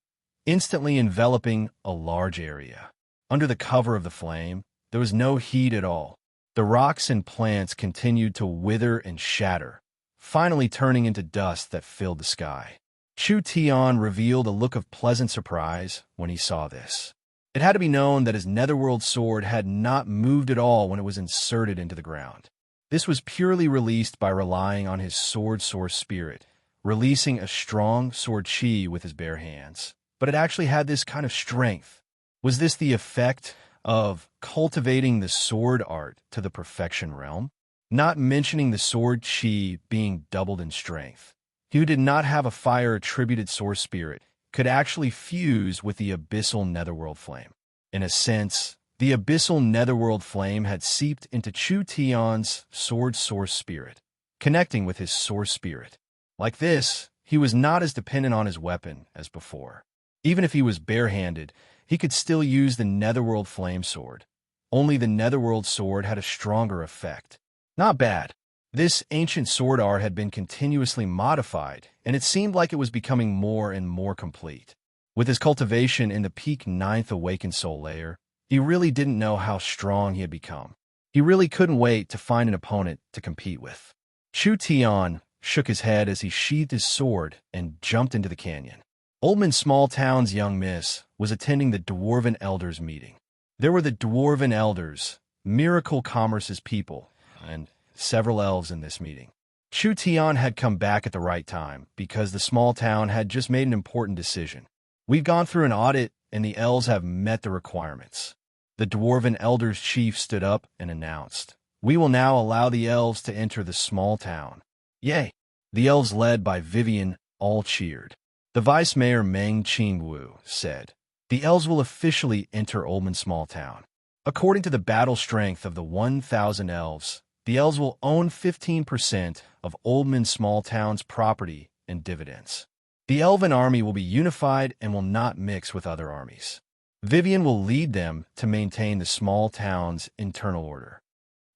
A: instantly enveloping a large area. Under the cover of the flame, there was no heat at all. The rocks and plants continued to wither and shatter, finally turning into dust that filled the sky. Chu Tian revealed a look of pleasant surprise when he saw this. It had to be known that his netherworld sword had not moved at all when it was inserted into the ground. This was purely released by relying on his sword source spirit, releasing a strong sword chi with his bare hands. But it actually had this kind of strength. Was this the effect of cultivating the sword art to the perfection realm? Not mentioning the sword chi being doubled in strength. He who did not have a fire-attributed source spirit could actually fuse with the abyssal netherworld flame. In a sense, the abyssal netherworld flame had seeped into Chu Tian's sword source spirit, connecting with his source spirit. Like this, he was not as dependent on his weapon as before. Even if he was barehanded, he could still use the netherworld flame sword. Only the netherworld sword had a stronger effect. Not bad. This ancient sword art had been continuously modified, and it seemed like it was becoming more and more complete. With his cultivation in the peak 9th awakened soul layer, he really didn't know how strong he had become. He really couldn't wait to find an opponent to compete with. Chu Tian shook his head as he sheathed his sword and jumped into the canyon. Oldman Small Town's young miss was attending the Dwarven Elders meeting. There were the Dwarven Elders, Miracle Commerce's people, and several elves in this meeting. Chu Tian had come back at the right time because the small town had just made an important decision. We've gone through an audit and the elves have met the requirements. The Dwarven Elders chief stood up and announced, "We will now allow the elves to enter the small town." Yay! The elves led by Vivian all cheered. The vice mayor Meng Qingwu said, "The elves will officially enter Oldman Small Town. According to the battle strength of the 1,000 elves, the elves will own 15% of Oldman Small Town's property and dividends. The elven army will be unified and will not mix with other armies. Vivian will lead them to maintain the small town's internal order."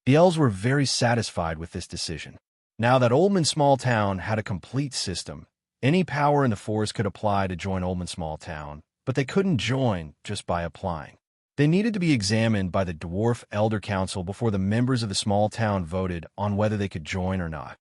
A: The elves were very satisfied with this decision. Now that Oldman Small Town had a complete system, any power in the forest could apply to join Oldman Small Town, but they couldn't join just by applying. They needed to be examined by the Dwarf Elder Council before the members of the small town voted on whether they could join or not.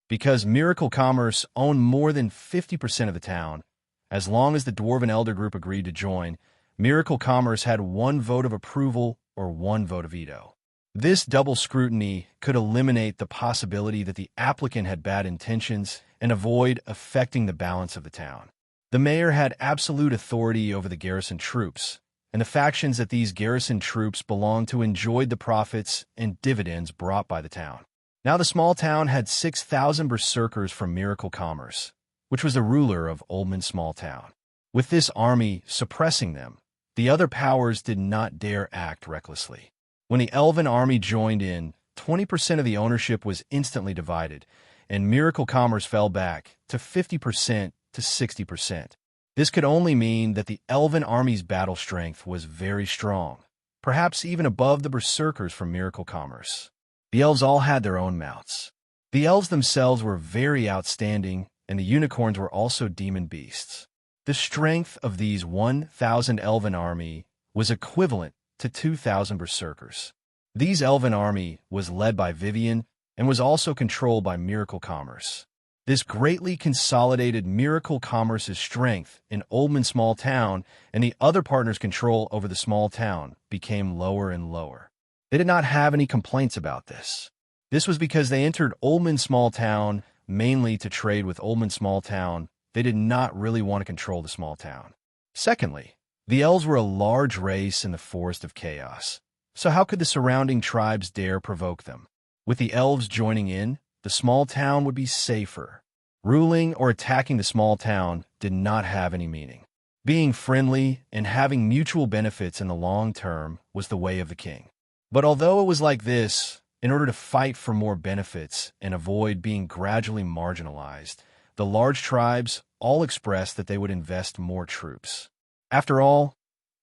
A: Because Miracle Commerce owned more than 50% of the town, as long as the Dwarven Elder Group agreed to join, Miracle Commerce had one vote of approval or one vote of veto. This double scrutiny could eliminate the possibility that the applicant had bad intentions and avoid affecting the balance of the town. The mayor had absolute authority over the garrison troops, and the factions that these garrison troops belonged to enjoyed the profits and dividends brought by the town. Now the small town had 6,000 berserkers from Miracle Commerce, which was the ruler of Oldman Small Town. With this army suppressing them, the other powers did not dare act recklessly. When the elven army joined in, 20% of the ownership was instantly divided, and Miracle Commerce fell back to 50% to 60%. This could only mean that the elven army's battle strength was very strong, perhaps even above the berserkers from Miracle Commerce. The elves all had their own mounts. The elves themselves were very outstanding, and the unicorns were also demon beasts. The strength of these 1,000 elven army was equivalent to 2,000 berserkers. These elven army was led by Vivian and was also controlled by Miracle Commerce. This greatly consolidated Miracle Commerce's strength in Oldman Small Town, and the other partners' control over the small town became lower and lower. They did not have any complaints about this. This was because they entered Oldman Small Town mainly to trade with Oldman Small Town. They did not really want to control the small town. Secondly, the elves were a large race in the Forest of Chaos, so how could the surrounding tribes dare provoke them? With the elves joining in, the small town would be safer. Ruling or attacking the small town did not have any meaning. Being friendly and having mutual benefits in the long term was the way of the king. But although it was like this, in order to fight for more benefits and avoid being gradually marginalized, the large tribes all expressed that they would invest more troops. After all,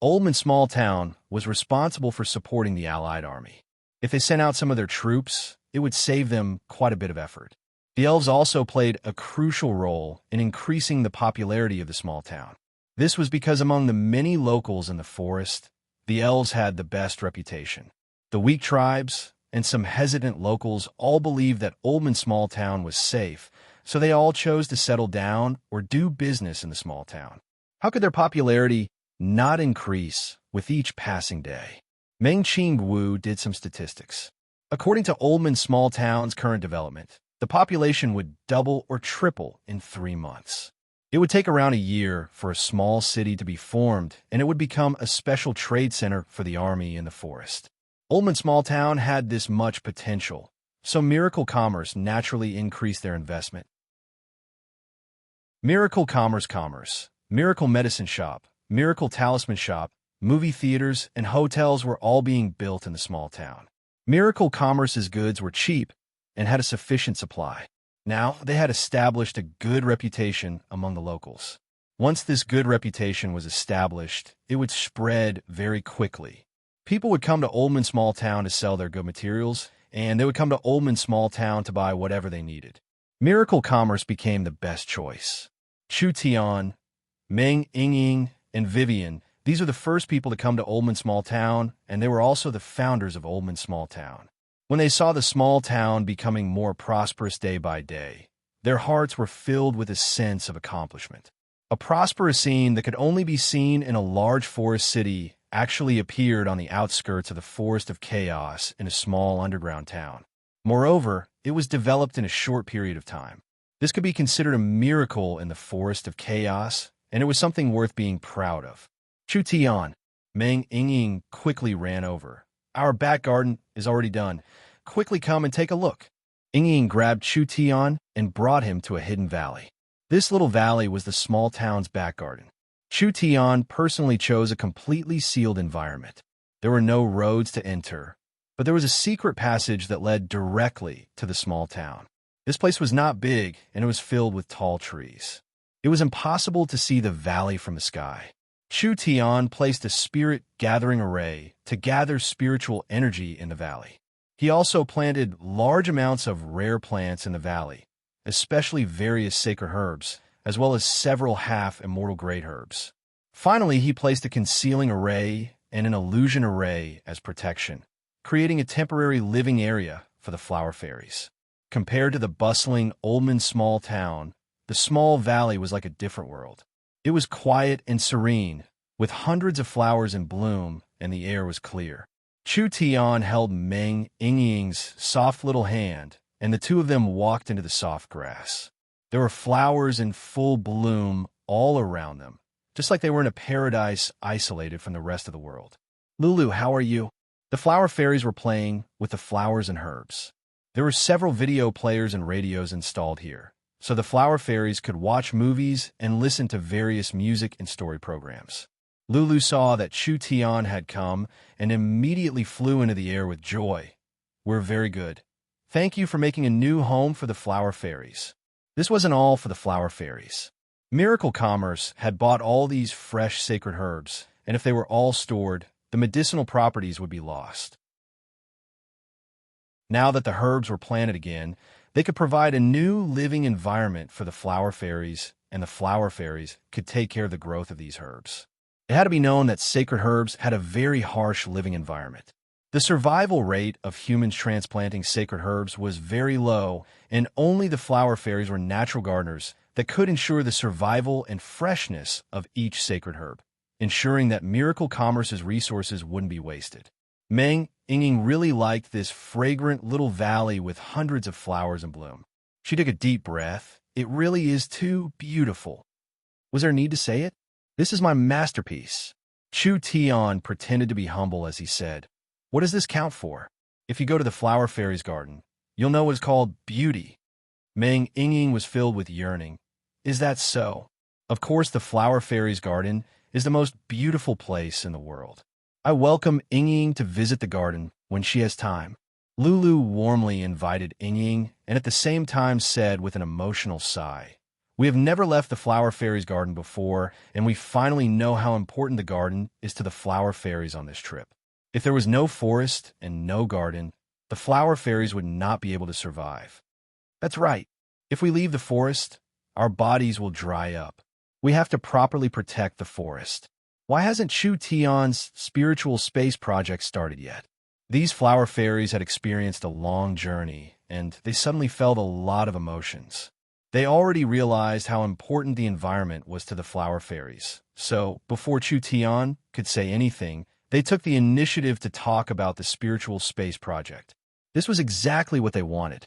A: Oldman Small Town was responsible for supporting the Allied army. If they sent out some of their troops, it would save them quite a bit of effort. The elves also played a crucial role in increasing the popularity of the small town. This was because among the many locals in the forest, the elves had the best reputation. The weak tribes and some hesitant locals all believed that Oldman Small Town was safe, so they all chose to settle down or do business in the small town. How could their popularity not increase with each passing day? Meng Qingwu did some statistics. According to Oldman Small Town's current development, the population would double or triple in 3 months. It would take around a year for a small city to be formed, and it would become a special trade center for the army in the forest. Oldman Small Town had this much potential, so Miracle Commerce naturally increased their investment. Miracle Commerce, Miracle Medicine Shop, Miracle Talisman Shop, movie theaters, and hotels were all being built in the small town. Miracle Commerce's goods were cheap and had a sufficient supply. Now, they had established a good reputation among the locals. Once this good reputation was established, it would spread very quickly. People would come to Oldman Small Town to sell their good materials, and they would come to Oldman Small Town to buy whatever they needed. Miracle Commerce became the best choice. Chu Tian, Meng Yingying, and Vivian, these are the first people to come to Oldman Small Town, and they were also the founders of Oldman Small Town. When they saw the small town becoming more prosperous day by day, their hearts were filled with a sense of accomplishment. A prosperous scene that could only be seen in a large forest city actually appeared on the outskirts of the Forest of Chaos in a small underground town. Moreover, it was developed in a short period of time. This could be considered a miracle in the Forest of Chaos, and it was something worth being proud of. Chu Tian, Meng Yingying quickly ran over. "Our back garden is already done. Quickly come and take a look." Yingying grabbed Chu Tian and brought him to a hidden valley. This little valley was the small town's back garden. Chu Tian personally chose a completely sealed environment. There were no roads to enter, but there was a secret passage that led directly to the small town. This place was not big, and it was filled with tall trees. It was impossible to see the valley from the sky. Chu Tian placed a spirit-gathering array to gather spiritual energy in the valley. He also planted large amounts of rare plants in the valley, especially various sacred herbs, as well as several half-immortal great herbs. Finally, he placed a concealing array and an illusion array as protection, creating a temporary living area for the flower fairies. Compared to the bustling Oldman Small Town, the small valley was like a different world. It was quiet and serene, with hundreds of flowers in bloom, and the air was clear. Chu Tian held Meng Yingying's soft little hand, and the two of them walked into the soft grass. There were flowers in full bloom all around them, just like they were in a paradise isolated from the rest of the world. "Lulu, how are you?" The flower fairies were playing with the flowers and herbs. There were several video players and radios installed here, so the flower fairies could watch movies and listen to various music and story programs. Lulu saw that Chu Tian had come and immediately flew into the air with joy. "We're very good. Thank you for making a new home for the flower fairies." This wasn't all for the flower fairies. Miracle Commerce had bought all these fresh sacred herbs, and if they were all stored, the medicinal properties would be lost. Now that the herbs were planted again, they could provide a new living environment for the flower fairies, and the flower fairies could take care of the growth of these herbs. It had to be known that sacred herbs had a very harsh living environment. The survival rate of humans transplanting sacred herbs was very low, and only the flower fairies were natural gardeners that could ensure the survival and freshness of each sacred herb, ensuring that Miracle Commerce's resources wouldn't be wasted. Meng Yingying really liked this fragrant little valley with hundreds of flowers in bloom. She took a deep breath. "It really is too beautiful." Was there a need to say it? "This is my masterpiece." Chu Tian pretended to be humble as he said, "What does this count for? If you go to the flower fairies' garden, you'll know what is called beauty." Meng Yingying was filled with yearning. "Is that so?" "Of course, the flower fairies' garden is the most beautiful place in the world. I welcome Yingying to visit the garden when she has time." Lulu warmly invited Yingying and at the same time said with an emotional sigh, "We have never left the flower fairies' garden before, and we finally know how important the garden is to the flower fairies on this trip. If there was no forest and no garden, the flower fairies would not be able to survive." "That's right. If we leave the forest, our bodies will dry up. We have to properly protect the forest. Why hasn't Chu Tian's spiritual space project started yet?" These flower fairies had experienced a long journey, and they suddenly felt a lot of emotions. They already realized how important the environment was to the flower fairies, so before Chu Tian could say anything, they took the initiative to talk about the spiritual space project. This was exactly what they wanted.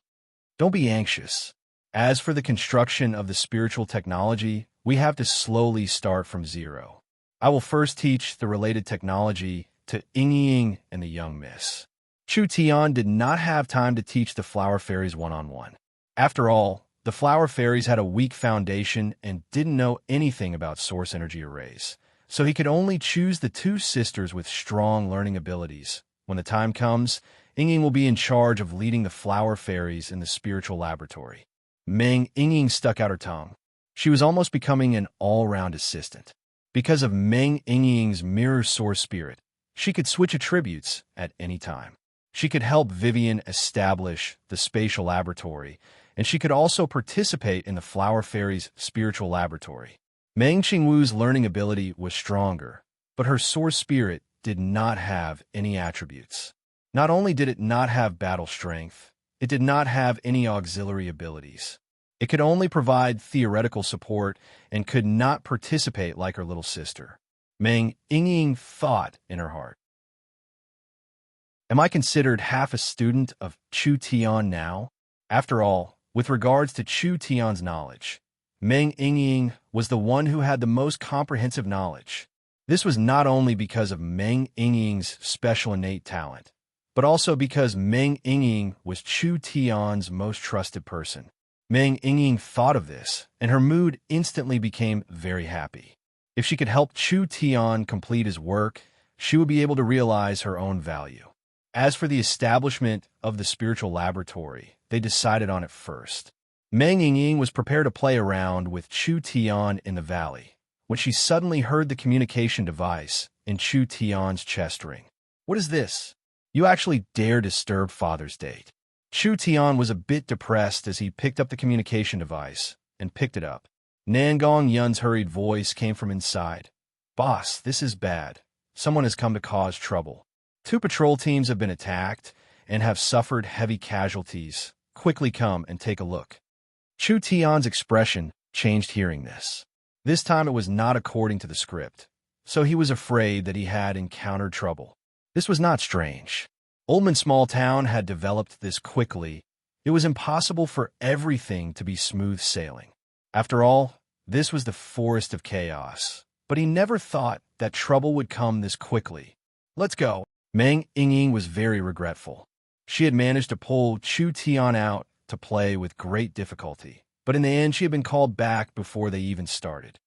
A: Don't be anxious. As for the construction of the spiritual technology, we have to slowly start from zero. I will first teach the related technology to Ying and the young miss. Chu Tian did not have time to teach the flower fairies one-on-one. After all, the flower fairies had a weak foundation and didn't know anything about source energy arrays, so he could only choose the two sisters with strong learning abilities. When the time comes, Ying will be in charge of leading the flower fairies in the spiritual laboratory. Ying stuck out her tongue. She was almost becoming an all-round assistant. Because of Ying's mirror source spirit, she could switch attributes at any time. She could help Vivian establish the spatial laboratory, and she could also participate in the flower fairies' spiritual laboratory. Meng Qingwu's learning ability was stronger, but her source spirit did not have any attributes. Not only did it not have battle strength, it did not have any auxiliary abilities. It could only provide theoretical support and could not participate like her little sister. Meng Ying thought in her heart. Am I considered half a student of Chu Tian now? After all, with regards to Chu Tian's knowledge, Meng Ying was the one who had the most comprehensive knowledge. This was not only because of Meng Ying's special innate talent, but also because Meng Ying was Chu Tian's most trusted person. Meng Ying thought of this, and her mood instantly became very happy. If she could help Chu Tian complete his work, she would be able to realize her own value. As for the establishment of the spiritual laboratory, they decided on it first. Meng Ying was prepared to play around with Chu Tian in the valley, when she suddenly heard the communication device in Chu Tian's chest ring. What is this? You actually dare disturb Father's date. Chu Tian was a bit depressed as he picked up the communication device and picked it up. Nangong Yun's hurried voice came from inside. Boss, this is bad. Someone has come to cause trouble. 2 patrol teams have been attacked and have suffered heavy casualties. Quickly come and take a look. Chu Tian's expression changed hearing this. This time it was not according to the script, so he was afraid that he had encountered trouble. This was not strange. Oldman Small Town had developed this quickly. It was impossible for everything to be smooth sailing. After all, this was the forest of chaos. But he never thought that trouble would come this quickly. Let's go. Meng Ying was very regretful. She had managed to pull Chu Tian out to play with great difficulty, but in the end she had been called back before they even started.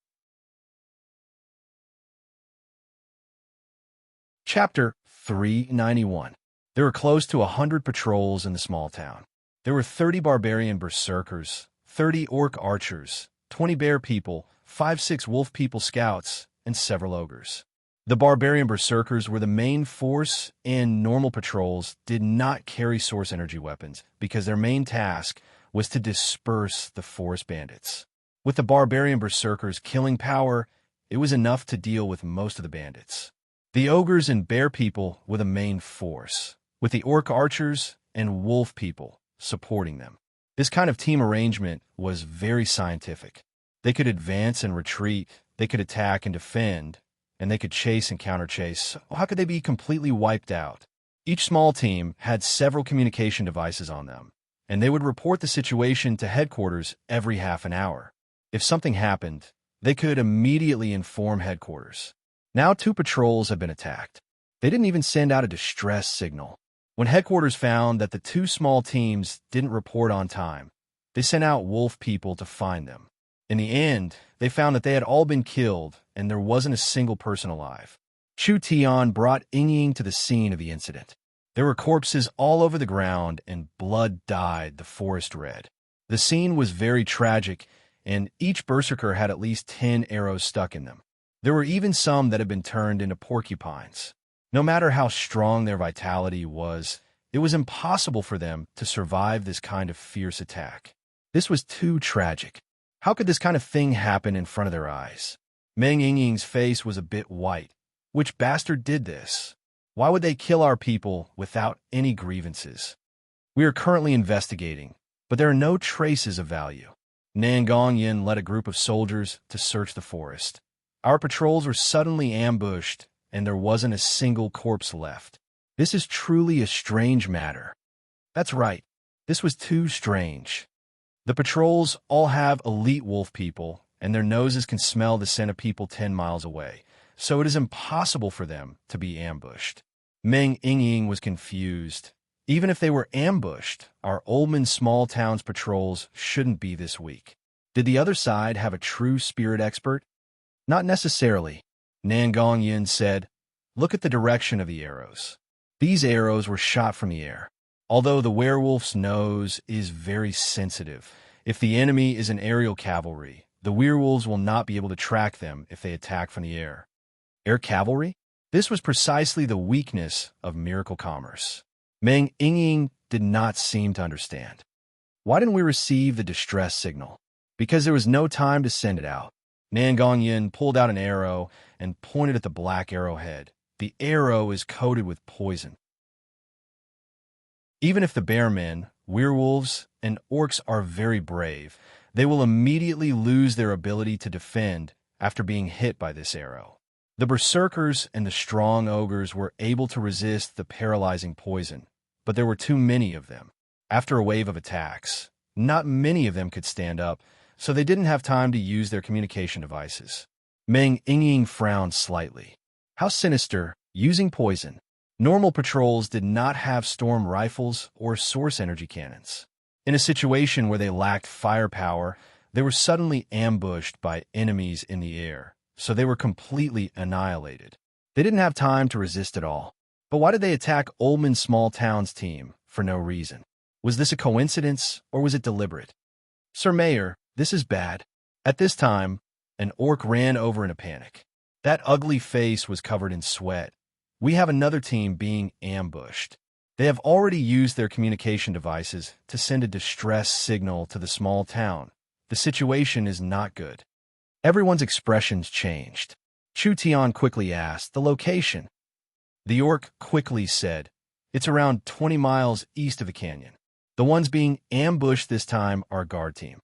A: Chapter 391. There were close to 100 patrols in the small town. There were 30 barbarian berserkers, 30 orc archers, 20 bear people, 5-6 wolf people scouts, and several ogres. The barbarian berserkers were the main force, and normal patrols did not carry source energy weapons because their main task was to disperse the forest bandits. With the barbarian berserkers' killing power, it was enough to deal with most of the bandits. The ogres and bear people were the main force, with the orc archers and wolf people supporting them. This kind of team arrangement was very scientific. They could advance and retreat, they could attack and defend, and they could chase and counter-chase. How could they be completely wiped out? Each small team had several communication devices on them, and they would report the situation to headquarters every half an hour. If something happened, they could immediately inform headquarters. Now 2 patrols had been attacked. They didn't even send out a distress signal. When headquarters found that the 2 small teams didn't report on time, they sent out wolf people to find them. In the end, they found that they had all been killed and there wasn't a single person alive. Chu Tian brought Ying to the scene of the incident. There were corpses all over the ground and blood dyed the forest red. The scene was very tragic, and each berserker had at least 10 arrows stuck in them. There were even some that had been turned into porcupines. No matter how strong their vitality was, it was impossible for them to survive this kind of fierce attack. This was too tragic. How could this kind of thing happen in front of their eyes? Meng Ying's face was a bit white. Which bastard did this? Why would they kill our people without any grievances? We are currently investigating, but there are no traces of value. Nangong Yin led a group of soldiers to search the forest. Our patrols were suddenly ambushed, and there wasn't a single corpse left. This is truly a strange matter. That's right. This was too strange. The patrols all have elite wolf people, and their noses can smell the scent of people 10 miles away, so it is impossible for them to be ambushed. Meng Yingying was confused. Even if they were ambushed, our Oldman small town's patrols shouldn't be this weak. Did the other side have a true spirit expert? Not necessarily. Nangong Yin said, "Look at the direction of the arrows. These arrows were shot from the air. Although the werewolf's nose is very sensitive, if the enemy is an aerial cavalry, the werewolves will not be able to track them if they attack from the air." Air cavalry? This was precisely the weakness of miracle commerce. Meng Yingying did not seem to understand. Why didn't we receive the distress signal? Because there was no time to send it out. Nangong Yin pulled out an arrow and pointed at the black arrowhead. The arrow is coated with poison. Even if the bear men, werewolves, and orcs are very brave, they will immediately lose their ability to defend after being hit by this arrow. The berserkers and the strong ogres were able to resist the paralyzing poison, but there were too many of them. After a wave of attacks, not many of them could stand up, so they didn't have time to use their communication devices. Meng Yingying frowned slightly. How sinister, using poison. Normal patrols did not have storm rifles or source energy cannons. In a situation where they lacked firepower, they were suddenly ambushed by enemies in the air, so they were completely annihilated. They didn't have time to resist at all. But why did they attack Oldman Small Town's team for no reason? Was this a coincidence, or was it deliberate? "Sir Mayor, this is bad." At this time, an orc ran over in a panic. That ugly face was covered in sweat. "We have another team being ambushed. They have already used their communication devices to send a distress signal to the small town. The situation is not good." Everyone's expressions changed. Chu Tian quickly asked, "The location?" The orc quickly said, "It's around 20 miles east of the canyon. The ones being ambushed this time are guard team."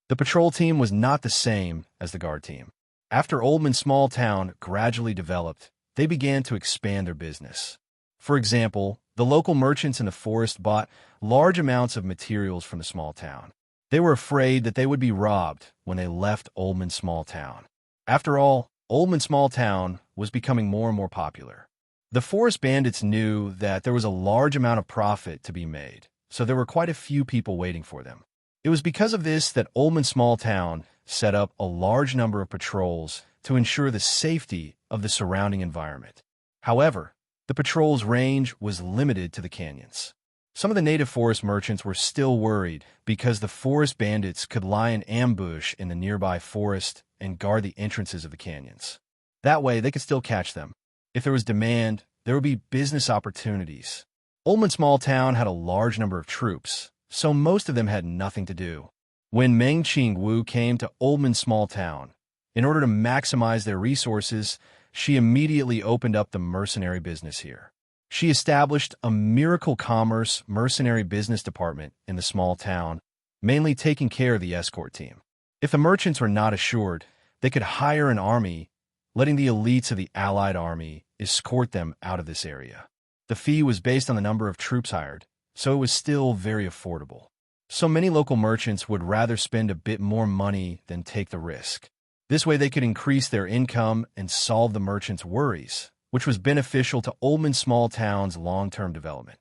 A: The patrol team was not the same as the guard team. After Oldman Small Town gradually developed, they began to expand their business. For example, the local merchants in the forest bought large amounts of materials from the small town. They were afraid that they would be robbed when they left Oldman Small Town. After all, Oldman Small Town was becoming more and more popular. The forest bandits knew that there was a large amount of profit to be made, so there were quite a few people waiting for them. It was because of this that Oldman Small Town set up a large number of patrols to ensure the safety of the surrounding environment. However, the patrol's range was limited to the canyons. Some of the native forest merchants were still worried because the forest bandits could lie in ambush in the nearby forest and guard the entrances of the canyons. That way, they could still catch them. If there was demand, there would be business opportunities. Oldman Small Town had a large number of troops, so most of them had nothing to do. When Meng Qing Wu came to Oldman Small Town, in order to maximize their resources, she immediately opened up the mercenary business here. She established a miracle commerce mercenary business department in the small town, mainly taking care of the escort team. If the merchants were not assured, they could hire an army, letting the elites of the allied army escort them out of this area. The fee was based on the number of troops hired, so it was still very affordable. So many local merchants would rather spend a bit more money than take the risk. This way they could increase their income and solve the merchants' worries, which was beneficial to Oldman Small Town's long-term development.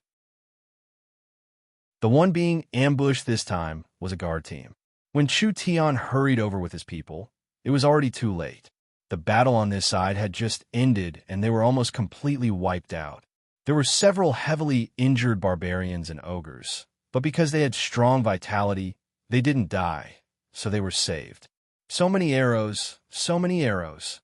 A: The one being ambushed this time was a guard team. When Chu Tian hurried over with his people, it was already too late. The battle on this side had just ended and they were almost completely wiped out. There were several heavily injured barbarians and ogres, but because they had strong vitality, they didn't die, so they were saved. So many arrows, so many arrows.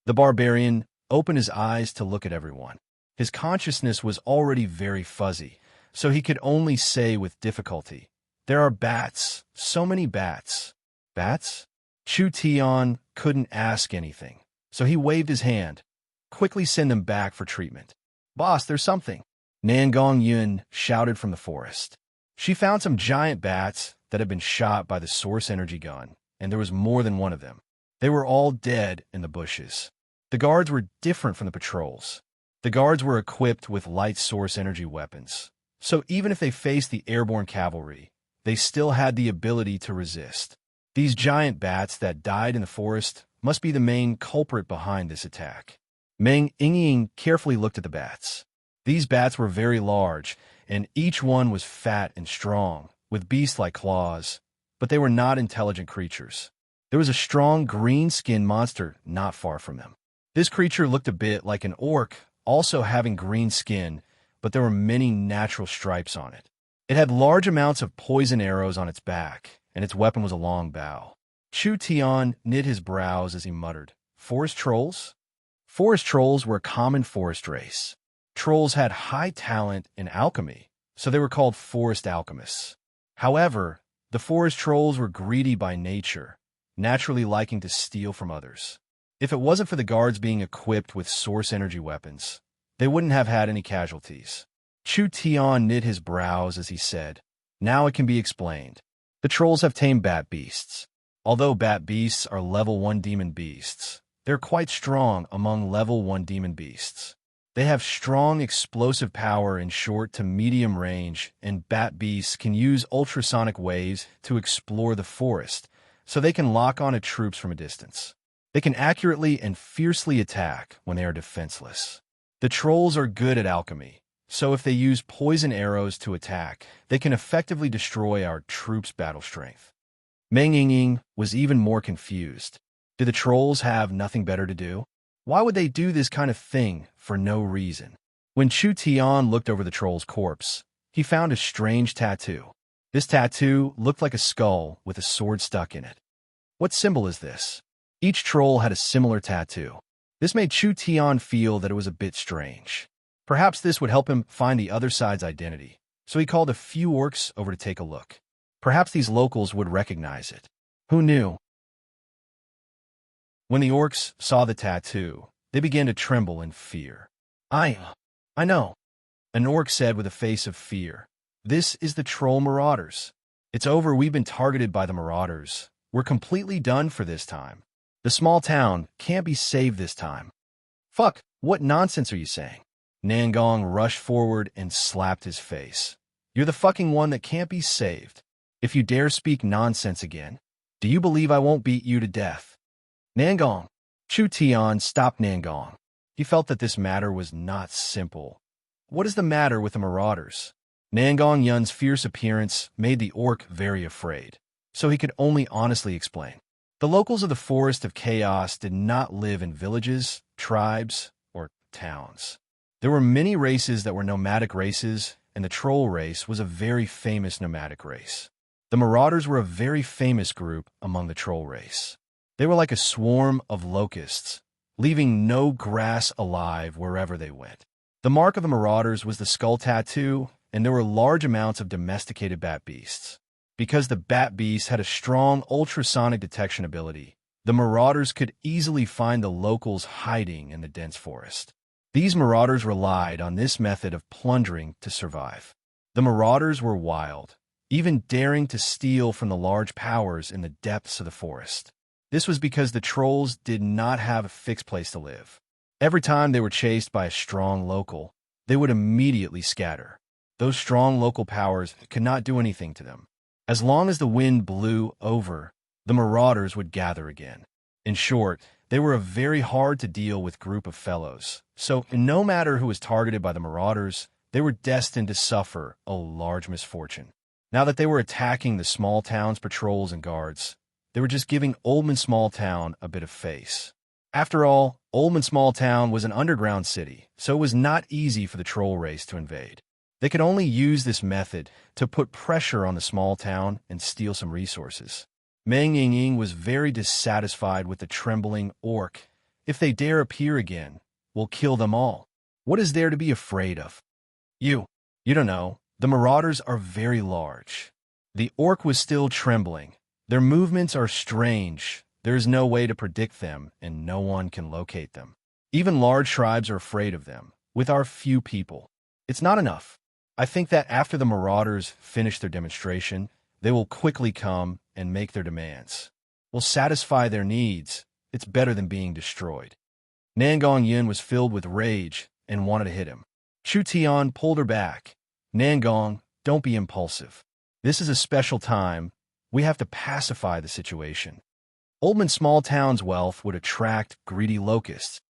A: The barbarian opened his eyes to look at everyone. His consciousness was already very fuzzy, so he could only say with difficulty, "There are bats, so many bats." Bats? Chu Tian couldn't ask anything, so he waved his hand. "Quickly send them back for treatment." "Boss, there's something," Nangong Yun shouted from the forest. She found some giant bats that had been shot by the source energy gun, and there was more than one of them. They were all dead in the bushes. The guards were different from the patrols. The guards were equipped with light source energy weapons, So even if they faced the airborne cavalry, they still had the ability to resist. These giant bats that died in the forest must be the main culprit behind this attack. Meng Yingying carefully looked at the bats. These bats were very large, and each one was fat and strong, with beast-like claws, but they were not intelligent creatures. There was a strong green-skinned monster not far from them. This creature looked a bit like an orc, also having green skin, but there were many natural stripes on it. It had large amounts of poison arrows on its back, and its weapon was a long bow. Chu Tian knit his brows as he muttered, "Forest trolls?" Forest trolls were a common forest race. Trolls had high talent in alchemy, so they were called forest alchemists. However, the forest trolls were greedy by nature, naturally liking to steal from others. If it wasn't for the guards being equipped with source energy weapons, they wouldn't have had any casualties. Chu Tian knit his brows as he said, "Now it can be explained. The trolls have tamed bat beasts. Although bat beasts are level 1 demon beasts, they're quite strong among level 1 demon beasts. They have strong explosive power in short to medium range, and bat beasts can use ultrasonic waves to explore the forest, so they can lock onto troops from a distance. They can accurately and fiercely attack when they are defenseless. The trolls are good at alchemy, so if they use poison arrows to attack, they can effectively destroy our troops' battle strength." Meng Yingying was even more confused. Did the trolls have nothing better to do? Why would they do this kind of thing for no reason? When Chu Tian looked over the troll's corpse, he found a strange tattoo. This tattoo looked like a skull with a sword stuck in it. What symbol is this? Each troll had a similar tattoo. This made Chu Tian feel that it was a bit strange. Perhaps this would help him find the other side's identity, so he called a few orcs over to take a look. Perhaps these locals would recognize it. Who knew? When the orcs saw the tattoo, they began to tremble in fear. I know," an orc said with a face of fear. "This is the troll marauders. It's over. We've been targeted by the marauders. We're completely done for this time. The small town can't be saved this time." "Fuck, what nonsense are you saying?" Nangong rushed forward and slapped his face. "You're the fucking one that can't be saved. If you dare speak nonsense again, do you believe I won't beat you to death?" "Nangong!" Chu Tian stopped Nangong. He felt that this matter was not simple. What is the matter with the marauders? Nangong Yun's fierce appearance made the orc very afraid, so he could only honestly explain. The locals of the Forest of Chaos did not live in villages, tribes, or towns. There were many races that were nomadic races, and the troll race was a very famous nomadic race. The marauders were a very famous group among the troll race. They were like a swarm of locusts, leaving no grass alive wherever they went. The mark of the marauders was the skull tattoo, and there were large amounts of domesticated bat beasts. Because the bat beast had a strong ultrasonic detection ability, the marauders could easily find the locals hiding in the dense forest. These marauders relied on this method of plundering to survive. The marauders were wild, even daring to steal from the large powers in the depths of the forest. This was because the trolls did not have a fixed place to live. Every time they were chased by a strong local, they would immediately scatter. Those strong local powers could not do anything to them. As long as the wind blew over, the marauders would gather again. In short, they were a very hard-to-deal-with group of fellows, so no matter who was targeted by the marauders, they were destined to suffer a large misfortune. Now that they were attacking the small town's patrols and guards, they were just giving Oldman Small Town a bit of face. After all, Oldman Small Town was an underground city, so it was not easy for the troll race to invade. They could only use this method to put pressure on the small town and steal some resources. Meng Yingying was very dissatisfied with the trembling orc. If they dare appear again, we'll kill them all. What is there to be afraid of? You don't know. The marauders are very large. The orc was still trembling. Their movements are strange. There is no way to predict them, and no one can locate them. Even large tribes are afraid of them, with our few people. It's not enough. I think that after the marauders finish their demonstration, they will quickly come and make their demands. We'll satisfy their needs. It's better than being destroyed." Nangong Yin was filled with rage and wanted to hit him. Chu Tian pulled her back. Nangong, don't be impulsive. This is a special time. We have to pacify the situation. Oldman Small Town's wealth would attract greedy locusts.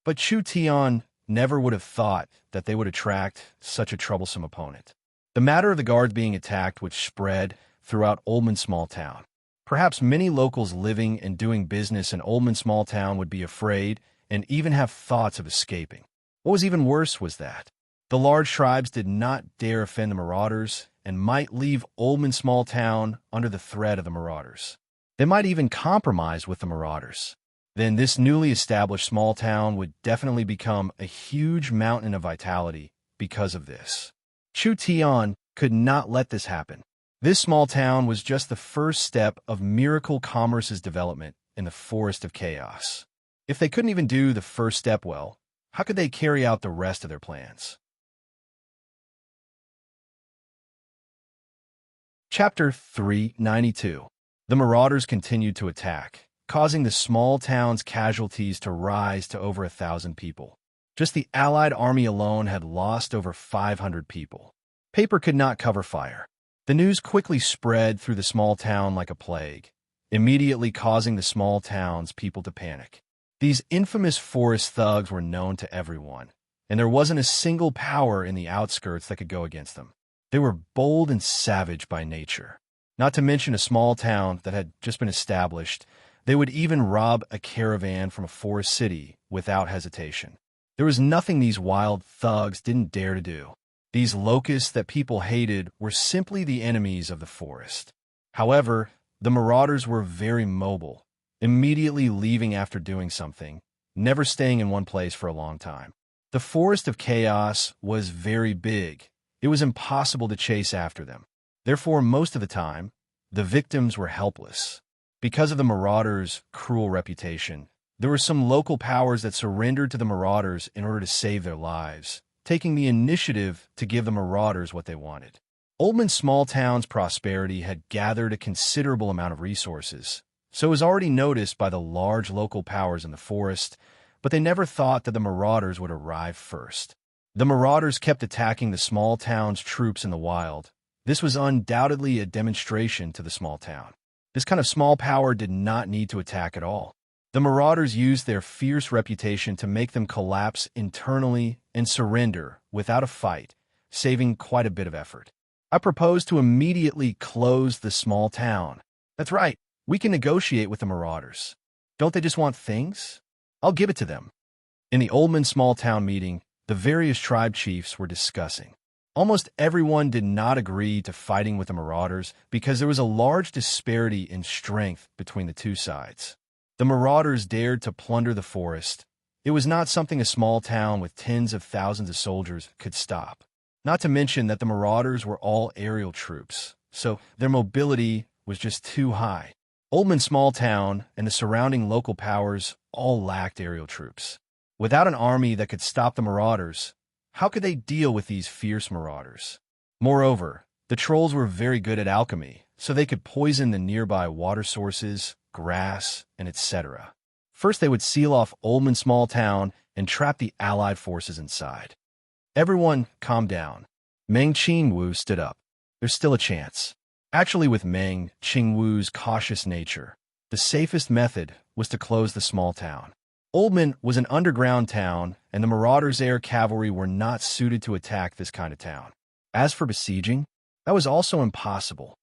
A: But Chu Tian never would have thought that they would attract such a troublesome opponent. The matter of the guards being attacked would spread throughout Oldman Small Town. Perhaps many locals living and doing business in Oldman Small Town would be afraid and even have thoughts of escaping. What was even worse was that the large tribes did not dare offend the marauders and might leave Oldman Small Town under the threat of the marauders. They might even compromise with the marauders. Then this newly established small town would definitely become a huge mountain of vitality because of this. Chu Tian could not let this happen. This small town was just the first step of miracle commerce's development in the forest of chaos. If they couldn't even do the first step well, how could they carry out the rest of their plans? Chapter 392. The marauders continued to attack, causing the small town's casualties to rise to over 1,000 people. Just the Allied army alone had lost over 500 people. Paper could not cover fire. The news quickly spread through the small town like a plague, immediately causing the small town's people to panic. These infamous forest thugs were known to everyone, and there wasn't a single power in the outskirts that could go against them. They were bold and savage by nature. Not to mention a small town that had just been established, they would even rob a caravan from a forest city without hesitation. There was nothing these wild thugs didn't dare to do. These locusts that people hated were simply the enemies of the forest. However, the marauders were very mobile, immediately leaving after doing something, never staying in one place for a long time. The forest of chaos was very big. It was impossible to chase after them. Therefore, most of the time, the victims were helpless. Because of the marauders' cruel reputation, there were some local powers that surrendered to the marauders in order to save their lives, taking the initiative to give the marauders what they wanted. Oldman Small Town's prosperity had gathered a considerable amount of resources, so it was already noticed by the large local powers in the forest, but they never thought that the marauders would arrive first. The marauders kept attacking the small town's troops in the wild. This was undoubtedly a demonstration to the small town. This kind of small power did not need to attack at all. The marauders used their fierce reputation to make them collapse internally and surrender without a fight, saving quite a bit of effort. I propose to immediately close the small town. That's right, we can negotiate with the marauders. Don't they just want things? I'll give it to them. In the Oldman Small Town meeting, the various tribe chiefs were discussing. Almost everyone did not agree to fighting with the marauders because there was a large disparity in strength between the two sides. The marauders dared to plunder the forest. It was not something a small town with tens of thousands of soldiers could stop. Not to mention that the marauders were all aerial troops, so their mobility was just too high. Oldman Small Town and the surrounding local powers all lacked aerial troops. Without an army that could stop the marauders, how could they deal with these fierce marauders? Moreover, the trolls were very good at alchemy, so they could poison the nearby water sources, grass, and etc. First, they would seal off Oldman Small Town and trap the Allied forces inside. Everyone calmed down. Meng Qingwu stood up. There's still a chance. Actually, with Meng Qingwu's cautious nature, the safest method was to close the small town. Oldman was an underground town, and the Marauders' air cavalry were not suited to attack this kind of town. As for besieging, that was also impossible.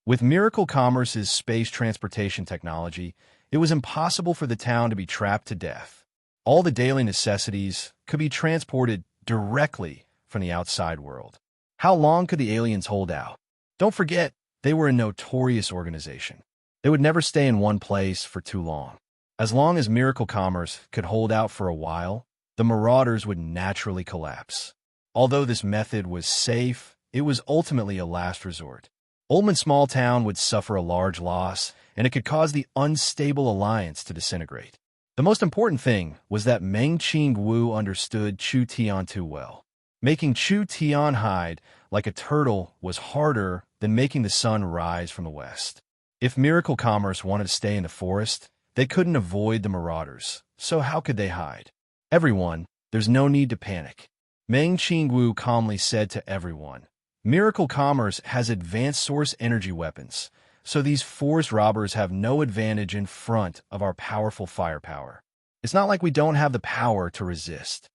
A: With Miracle Commerce's space transportation technology, it was impossible for the town to be trapped to death. All the daily necessities could be transported directly from the outside world. How long could the aliens hold out? Don't forget, they were a notorious organization. They would never stay in one place for too long. As long as Miracle Commerce could hold out for a while, the Marauders would naturally collapse. Although this method was safe, it was ultimately a last resort. Oldman Small Town would suffer a large loss, and it could cause the unstable alliance to disintegrate. The most important thing was that Meng Qingwu understood Chu Tian too well. Making Chu Tian hide like a turtle was harder than making the sun rise from the west. If Miracle Commerce wanted to stay in the forest, they couldn't avoid the Marauders, so how could they hide? Everyone, There's no need to panic. Meng Qingwu calmly said to everyone, Miracle Commerce has advanced source energy weapons, so these forest robbers have no advantage in front of our powerful firepower. It's not like we don't have the power to resist.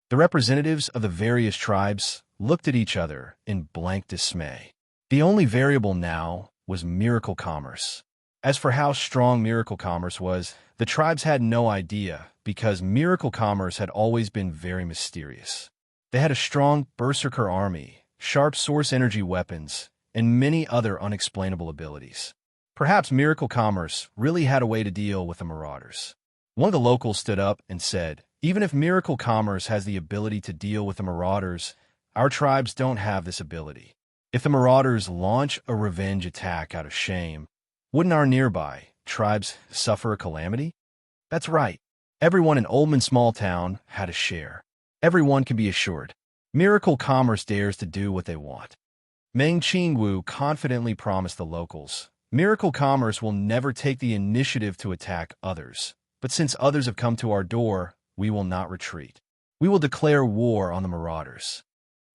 A: The representatives of the various tribes looked at each other in blank dismay. The only variable now was Miracle Commerce. As for how strong Miracle Commerce was, the tribes had no idea because Miracle Commerce had always been very mysterious. They had a strong berserker army, sharp source energy weapons, and many other unexplainable abilities. Perhaps Miracle Commerce really had a way to deal with the marauders. One of the locals stood up and said, even if Miracle Commerce has the ability to deal with the marauders, our tribes don't have this ability. If the marauders launch a revenge attack out of shame, wouldn't our nearby tribes suffer a calamity? That's right. Everyone in Oldman Small Town had a share. Everyone can be assured. Miracle Commerce dares to do what they want. Meng Qingwu confidently promised the locals, Miracle Commerce will never take the initiative to attack others. But since others have come to our door, we will not retreat. We will declare war on the marauders.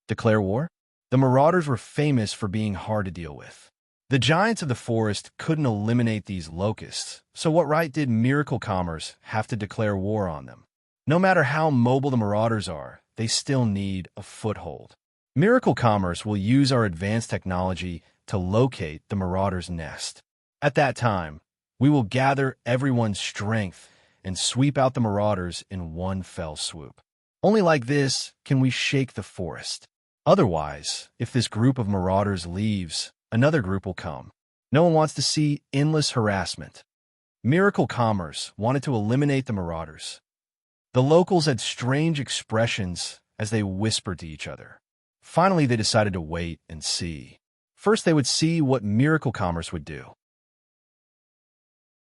A: Declare war? The marauders were famous for being hard to deal with. The giants of the forest couldn't eliminate these locusts, so what right did Miracle Commerce have to declare war on them? No matter how mobile the marauders are, they still need a foothold. Miracle Commerce will use our advanced technology to locate the marauders' nest. At that time, we will gather everyone's strength and sweep out the marauders in one fell swoop. Only like this can we shake the forest. Otherwise, if this group of marauders leaves, another group will come. No one wants to see endless harassment. Miracle Commerce wanted to eliminate the marauders. The locals had strange expressions as they whispered to each other. Finally, they decided to wait and see. First, they would see what Miracle Commerce would do.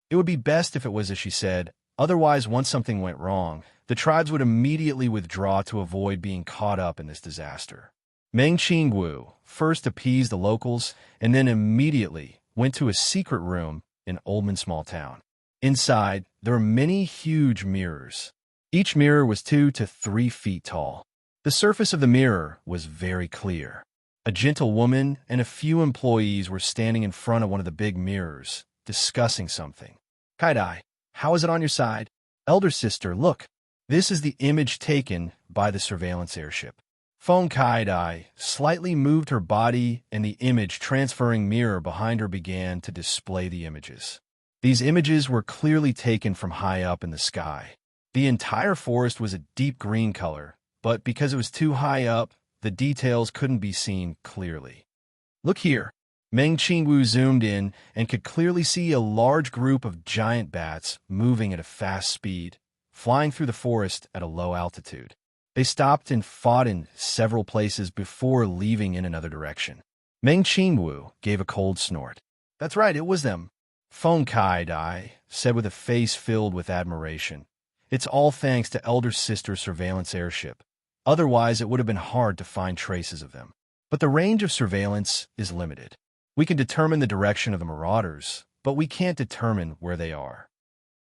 A: It would be best if it was as she said. Otherwise, once something went wrong, the tribes would immediately withdraw to avoid being caught up in this disaster. Meng Qingwu first appeased the locals and then immediately went to a secret room in Oldman Small Town. Inside, there were many huge mirrors. Each mirror was 2 to 3 feet tall. The surface of the mirror was very clear. A gentle woman and a few employees were standing in front of one of the big mirrors, discussing something. Kaidai, how is it on your side? Elder sister, look. This is the image taken by the surveillance airship. Feng Kaidai slightly moved her body and the image transferring mirror behind her began to display the images. These images were clearly taken from high up in the sky. The entire forest was a deep green color, but because it was too high up, the details couldn't be seen clearly. Look here. Meng Qingwu zoomed in and could clearly see a large group of giant bats moving at a fast speed, flying through the forest at a low altitude. They stopped and fought in several places before leaving in another direction. Meng Qingwu gave a cold snort. That's right, it was them. Feng Kaidai said with a face filled with admiration. It's all thanks to Elder Sister's surveillance airship. Otherwise, it would have been hard to find traces of them. But the range of surveillance is limited. We can determine the direction of the marauders, but we can't determine where they are.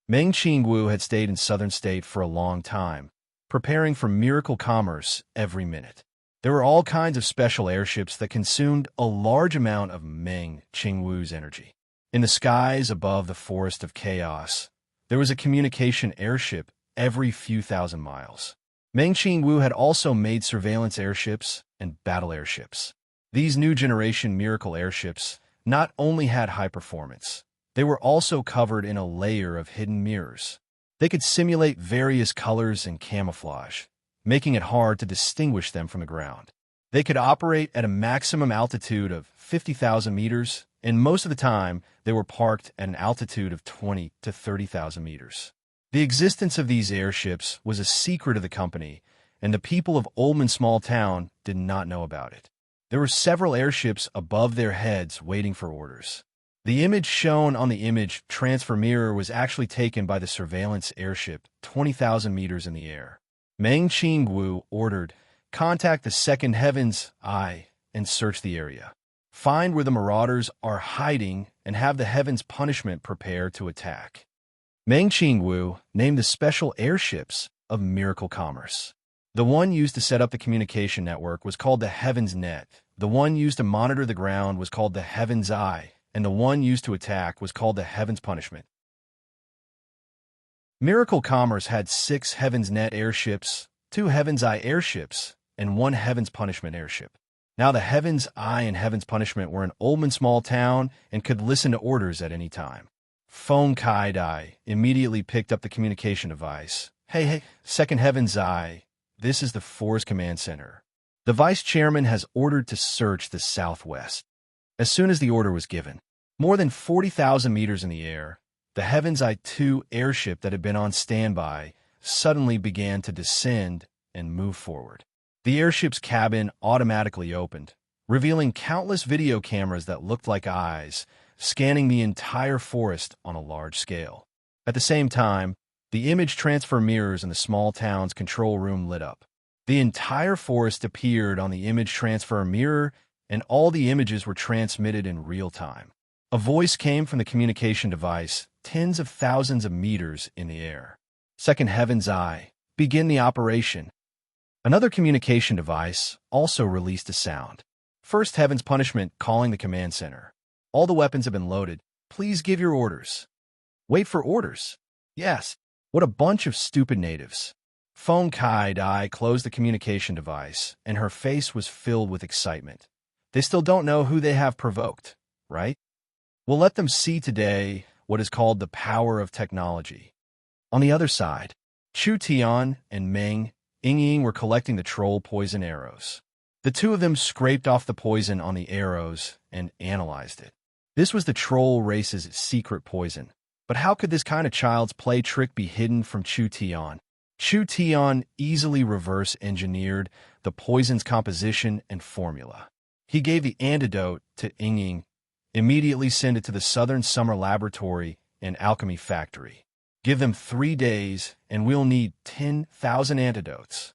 A: Meng Qingwu had stayed in Southern State for a long time, preparing for Miracle Commerce every minute. There were all kinds of special airships that consumed a large amount of Meng Qingwu's energy. In the skies above the Forest of Chaos, there was a communication airship every few thousand miles. Meng Qingwu had also made surveillance airships and battle airships. These new generation miracle airships not only had high performance, they were also covered in a layer of hidden mirrors. They could simulate various colors and camouflage, making it hard to distinguish them from the ground. They could operate at a maximum altitude of 50,000 meters, and most of the time, they were parked at an altitude of 20 to 30,000 meters. The existence of these airships was a secret of the company, and the people of Oldman Small Town did not know about it. There were several airships above their heads waiting for orders. The image shown on the image transfer mirror was actually taken by the surveillance airship 20,000 meters in the air. Meng Qingwu ordered, contact the Second Heaven's Eye and search the area. Find where the marauders are hiding and have the Heaven's Punishment prepare to attack. Meng Qingwu named the special airships of Miracle Commerce. The one used to set up the communication network was called the Heaven's Net. The one used to monitor the ground was called the Heaven's Eye, and the one used to attack was called the Heaven's Punishment. Miracle Commerce had 6 Heaven's Net airships, 2 Heaven's Eye airships, and 1 Heaven's Punishment airship. Now the Heaven's Eye and Heaven's Punishment were in Oldman small town and could listen to orders at any time. Phone Kai-Dai immediately picked up the communication device. Hey, Second Heaven's Eye, this is the Force Command Center. The Vice Chairman has ordered to search the southwest. As soon as the order was given, more than 40,000 meters in the air, the Heaven's Eye 2 airship that had been on standby suddenly began to descend and move forward. The airship's cabin automatically opened, revealing countless video cameras that looked like eyes, scanning the entire forest on a large scale. At the same time, the image transfer mirrors in the small town's control room lit up. The entire forest appeared on the image transfer mirror, and all the images were transmitted in real time. A voice came from the communication device, tens of thousands of meters in the air. Second Heaven's Eye, begin the operation. Another communication device also released a sound. First Heaven's Punishment calling the command center. All the weapons have been loaded. Please give your orders. Wait for orders? Yes. What a bunch of stupid natives. Phone Kai-Dai closed the communication device, and her face was filled with excitement. They still don't know who they have provoked, right? We'll let them see today what is called the power of technology. On the other side, Chu Tian and Meng Ying were collecting the troll poison arrows. The two of them scraped off the poison on the arrows and analyzed it. This was the troll race's secret poison. But how could this kind of child's play trick be hidden from Chu Tian? Chu Tian easily reverse-engineered the poison's composition and formula. He gave the antidote to Ying, immediately sent it to the Southern Summer Laboratory and Alchemy Factory. Give them 3 days, and we'll need 10,000 antidotes.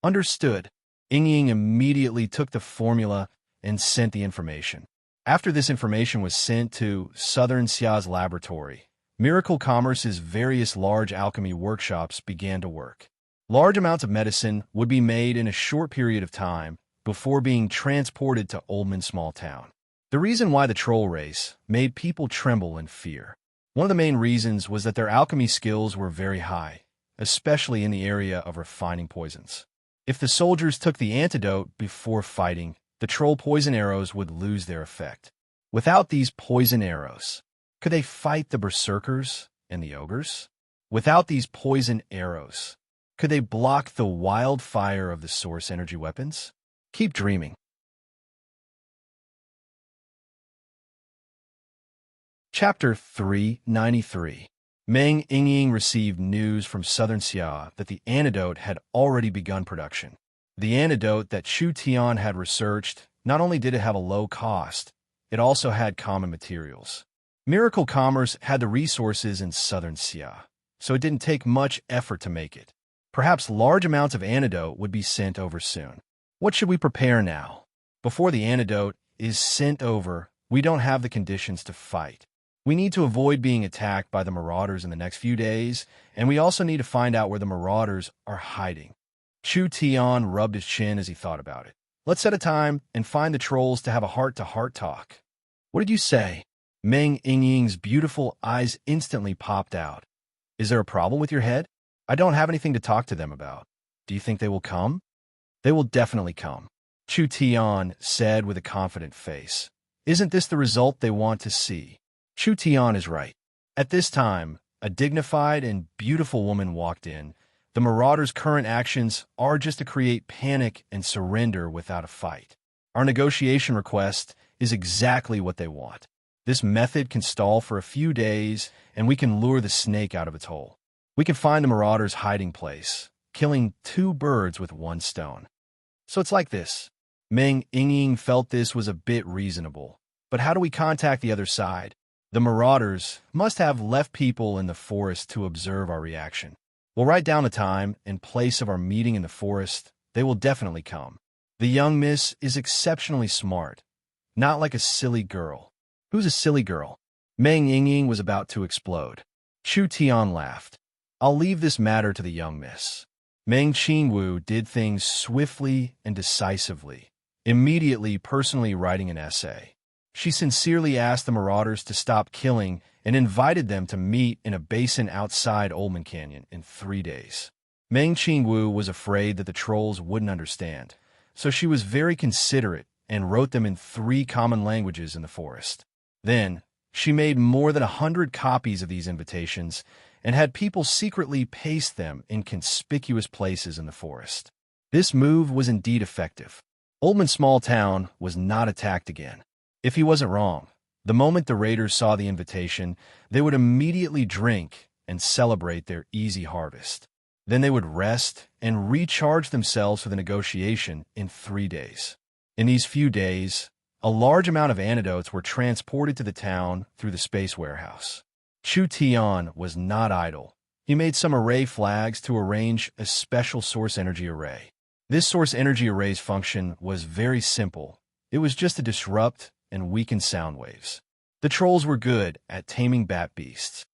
A: Understood. Ying immediately took the formula and sent the information. After this information was sent to Southern Xia's laboratory, Miracle Commerce's various large alchemy workshops began to work. Large amounts of medicine would be made in a short period of time before being transported to Oldman small town. The reason why the troll race made people tremble in fear. One of the main reasons was that their alchemy skills were very high, especially in the area of refining poisons. If the soldiers took the antidote before fighting, the troll poison arrows would lose their effect. Without these poison arrows, could they fight the berserkers and the ogres? Without these poison arrows, could they block the wildfire of the source energy weapons? Keep dreaming. Chapter 393. Meng Ying received news from Southern Xia that the antidote had already begun production. The antidote that Chu Tian had researched, not only did it have a low cost, it also had common materials. Miracle Commerce had the resources in Southern Xia, so it didn't take much effort to make it. Perhaps large amounts of antidote would be sent over soon. What should we prepare now? Before the antidote is sent over, we don't have the conditions to fight. We need to avoid being attacked by the marauders in the next few days, and we also need to find out where the marauders are hiding. Chu Tian rubbed his chin as he thought about it. Let's set a time and find the trolls to have a heart-to-heart talk. What did you say? Meng Ying's beautiful eyes instantly popped out. Is there a problem with your head? I don't have anything to talk to them about. Do you think they will come? They will definitely come, Chu Tian said with a confident face. Isn't this the result they want to see? Chu Tian is right. At this time, a dignified and beautiful woman walked in. The marauders' current actions are just to create panic and surrender without a fight. Our negotiation request is exactly what they want. This method can stall for a few days, and we can lure the snake out of its hole. We can find the marauders' hiding place, killing 2 birds with 1 stone. So it's like this. Meng Ying felt this was a bit reasonable. But how do we contact the other side? The marauders must have left people in the forest to observe our reaction. We'll write down the time and place of our meeting in the forest. They will definitely come. The young miss is exceptionally smart, not like a silly girl. Who's a silly girl? Meng Ying was about to explode. Chu Tian laughed. I'll leave this matter to the young miss. Meng Qingwu did things swiftly and decisively, immediately personally writing an essay. She sincerely asked the marauders to stop killing and invited them to meet in a basin outside Oldman Canyon in 3 days. Meng Qingwu was afraid that the trolls wouldn't understand, so she was very considerate and wrote them in 3 common languages in the forest. Then, she made more than 100 copies of these invitations and had people secretly paste them in conspicuous places in the forest. This move was indeed effective. Oldman's small town was not attacked again. If he wasn't wrong, the moment the raiders saw the invitation, they would immediately drink and celebrate their easy harvest. Then they would rest and recharge themselves for the negotiation in 3 days. In these few days, a large amount of antidotes were transported to the town through the space warehouse. Chu Tian was not idle. He made some array flags to arrange a special source energy array. This source energy array's function was very simple. It was just to disrupt and weaken sound waves. The trolls were good at taming bat beasts.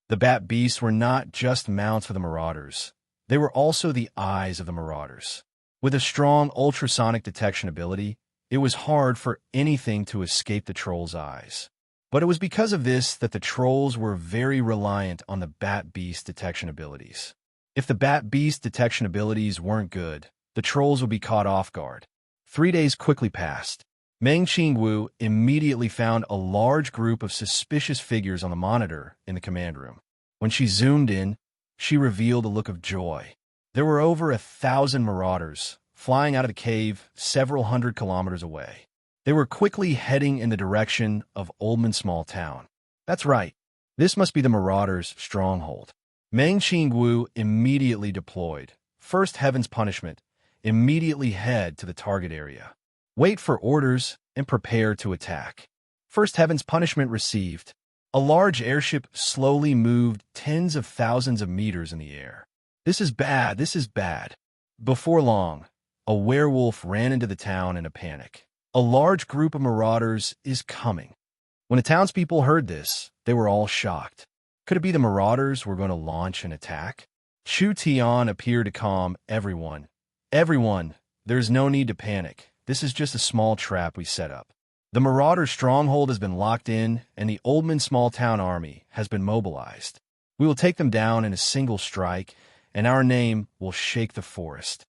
A: The bat beasts were not just mounts for the marauders. They were also the eyes of the marauders. With a strong ultrasonic detection ability, it was hard for anything to escape the trolls' eyes. But it was because of this that the trolls were very reliant on the bat beast detection abilities. If the bat beast detection abilities weren't good, the trolls would be caught off guard. 3 days quickly passed. Meng Qingwu immediately found a large group of suspicious figures on the monitor in the command room. When she zoomed in, she revealed a look of joy. There were over 1,000 marauders flying out of the cave several hundred kilometers away. They were quickly heading in the direction of Oldman Small Town. That's right. This must be the marauders' stronghold. Meng Qingwu immediately deployed. First Heaven's Punishment. Immediately head to the target area. Wait for orders and prepare to attack. First Heaven's Punishment received. A large airship slowly moved tens of thousands of meters in the air. This is bad, this is bad. Before long, a werewolf ran into the town in a panic. A large group of marauders is coming. When the townspeople heard this, they were all shocked. Could it be the marauders were going to launch an attack? Chu Tian appeared to calm everyone. Everyone, there's no need to panic. This is just a small trap we set up. The marauder stronghold has been locked in, and the Oldman Small Town Army has been mobilized. We will take them down in a single strike, and our name will shake the forest.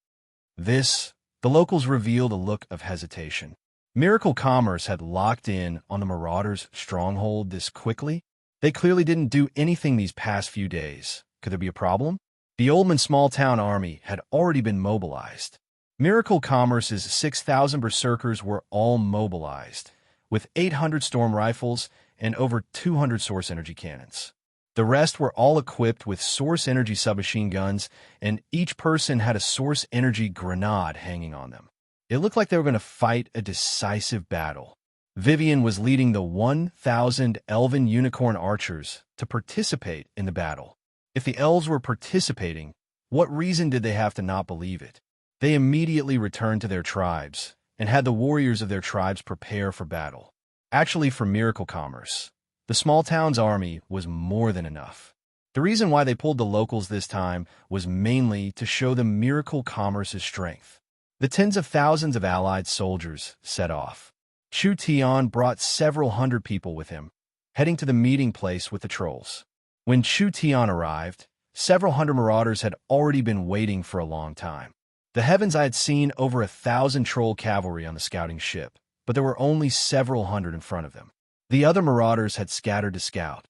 A: The locals revealed a look of hesitation. Miracle Commerce had locked in on the marauders' stronghold this quickly. They clearly didn't do anything these past few days. Could there be a problem? The Oldman Small Town Army had already been mobilized. Miracle Commerce's 6,000 berserkers were all mobilized, with 800 storm rifles and over 200 source energy cannons. The rest were all equipped with source energy submachine guns, and each person had a source energy grenade hanging on them. It looked like they were going to fight a decisive battle. Vivian was leading the 1,000 elven unicorn archers to participate in the battle. If the elves were participating, what reason did they have to not believe it? They immediately returned to their tribes and had the warriors of their tribes prepare for battle. Actually, for Miracle Commerce, the small town's army was more than enough. The reason why they pulled the locals this time was mainly to show them Miracle Commerce's strength. The tens of thousands of allied soldiers set off. Chu Tian brought several hundred people with him, heading to the meeting place with the trolls. When Chu Tian arrived, several hundred marauders had already been waiting for a long time. The heavens I had seen over 1,000 troll cavalry on the scouting ship, but there were only several hundred in front of them. The other marauders had scattered to scout.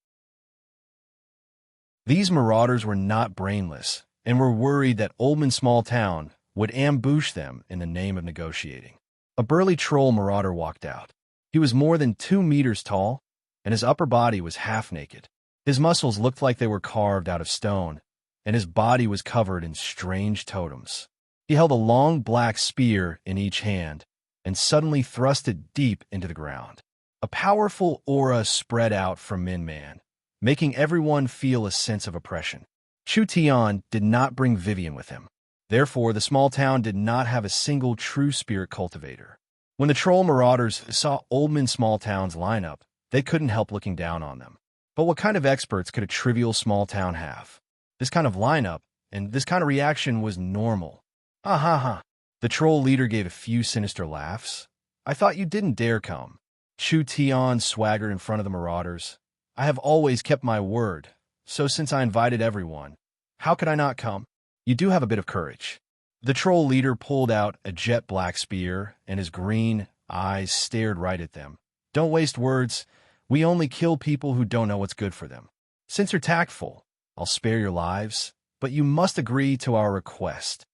A: These marauders were not brainless and were worried that Oldman Small Town would ambush them in the name of negotiating. A burly troll marauder walked out. He was more than 2 meters tall, and his upper body was half naked. His muscles looked like they were carved out of stone, and his body was covered in strange totems. He held a long black spear in each hand and suddenly thrust it deep into the ground. A powerful aura spread out from Min Man, making everyone feel a sense of oppression. Chu Tian did not bring Vivian with him. Therefore, the small town did not have a single true spirit cultivator. When the troll marauders saw Oldman Small Town's lineup, they couldn't help looking down on them. But what kind of experts could a trivial small town have? This kind of lineup, and this kind of reaction was normal. Ha ha ha. The troll leader gave a few sinister laughs. I thought you didn't dare come. Chu Tian swaggered in front of the marauders. I have always kept my word, so since I invited everyone, how could I not come? You do have a bit of courage. The troll leader pulled out a jet black spear, and his green eyes stared right at them. Don't waste words. We only kill people who don't know what's good for them. Since you're tactful, I'll spare your lives, but you must agree to our request.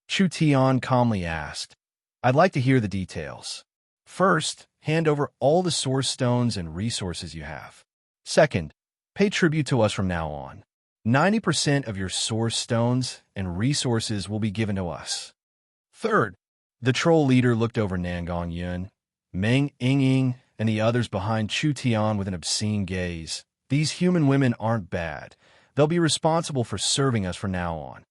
A: Chu Tian calmly asked. I'd like to hear the details. First, hand over all the source stones and resources you have. Second, pay tribute to us from now on. 90% of your source stones and resources will be given to us. Third, the troll leader looked over Nangong Yun, Meng Ying, and the others behind Chu Tian with an obscene gaze. These human women aren't bad. They'll be responsible for serving us from now on.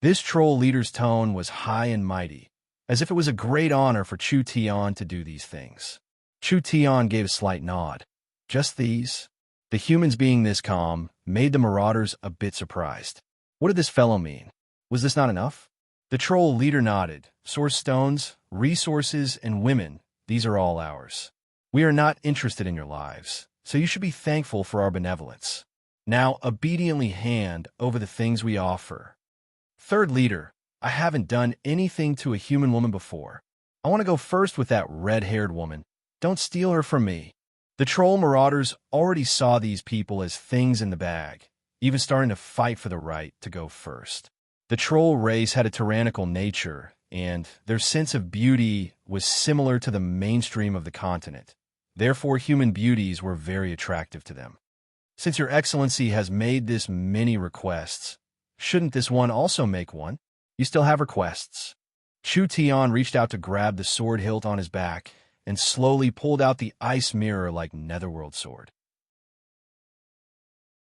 A: This troll leader's tone was high and mighty, as if it was a great honor for Chu Tian to do these things. Chu Tian gave a slight nod. Just these? The humans being this calm made the marauders a bit surprised. What did this fellow mean? Was this not enough? The troll leader nodded. Source stones, resources, and women, these are all ours. We are not interested in your lives, so you should be thankful for our benevolence. Now obediently hand over the things we offer. Third leader, I haven't done anything to a human woman before. I want to go first with that red-haired woman. Don't steal her from me. The troll marauders already saw these people as things in the bag, even starting to fight for the right to go first. The troll race had a tyrannical nature, and their sense of beauty was similar to the mainstream of the continent. Therefore, human beauties were very attractive to them. Since your excellency has made this many requests, shouldn't this one also make one? You still have requests. Chu Tian reached out to grab the sword hilt on his back and slowly pulled out the ice mirror like netherworld sword.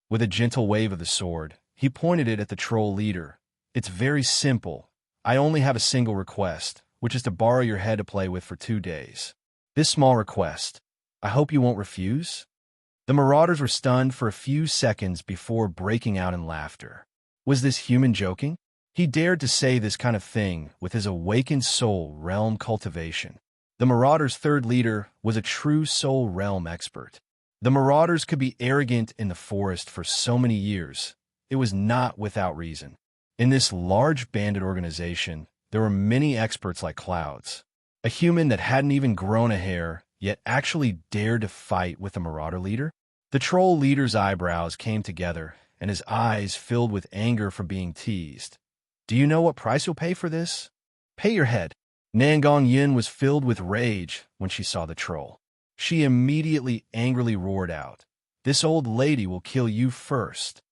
A: With a gentle wave of the sword, he pointed it at the troll leader. It's very simple. I only have a single request, which is to borrow your head to play with for 2 days. This small request, I hope you won't refuse? The marauders were stunned for a few seconds before breaking out in laughter. Was this human joking? He dared to say this kind of thing with his awakened soul realm cultivation. The marauders' third leader was a true soul realm expert. The marauders could be arrogant in the forest for so many years. It was not without reason. In this large bandit organization, there were many experts like clouds. A human that hadn't even grown a hair, yet actually dared to fight with the marauder leader? The troll leader's eyebrows came together, and his eyes filled with anger from being teased. Do you know what price you'll pay for this? Pay your head. Nangong Yin was filled with rage when she saw the troll. She immediately angrily roared out, This old lady will kill you first.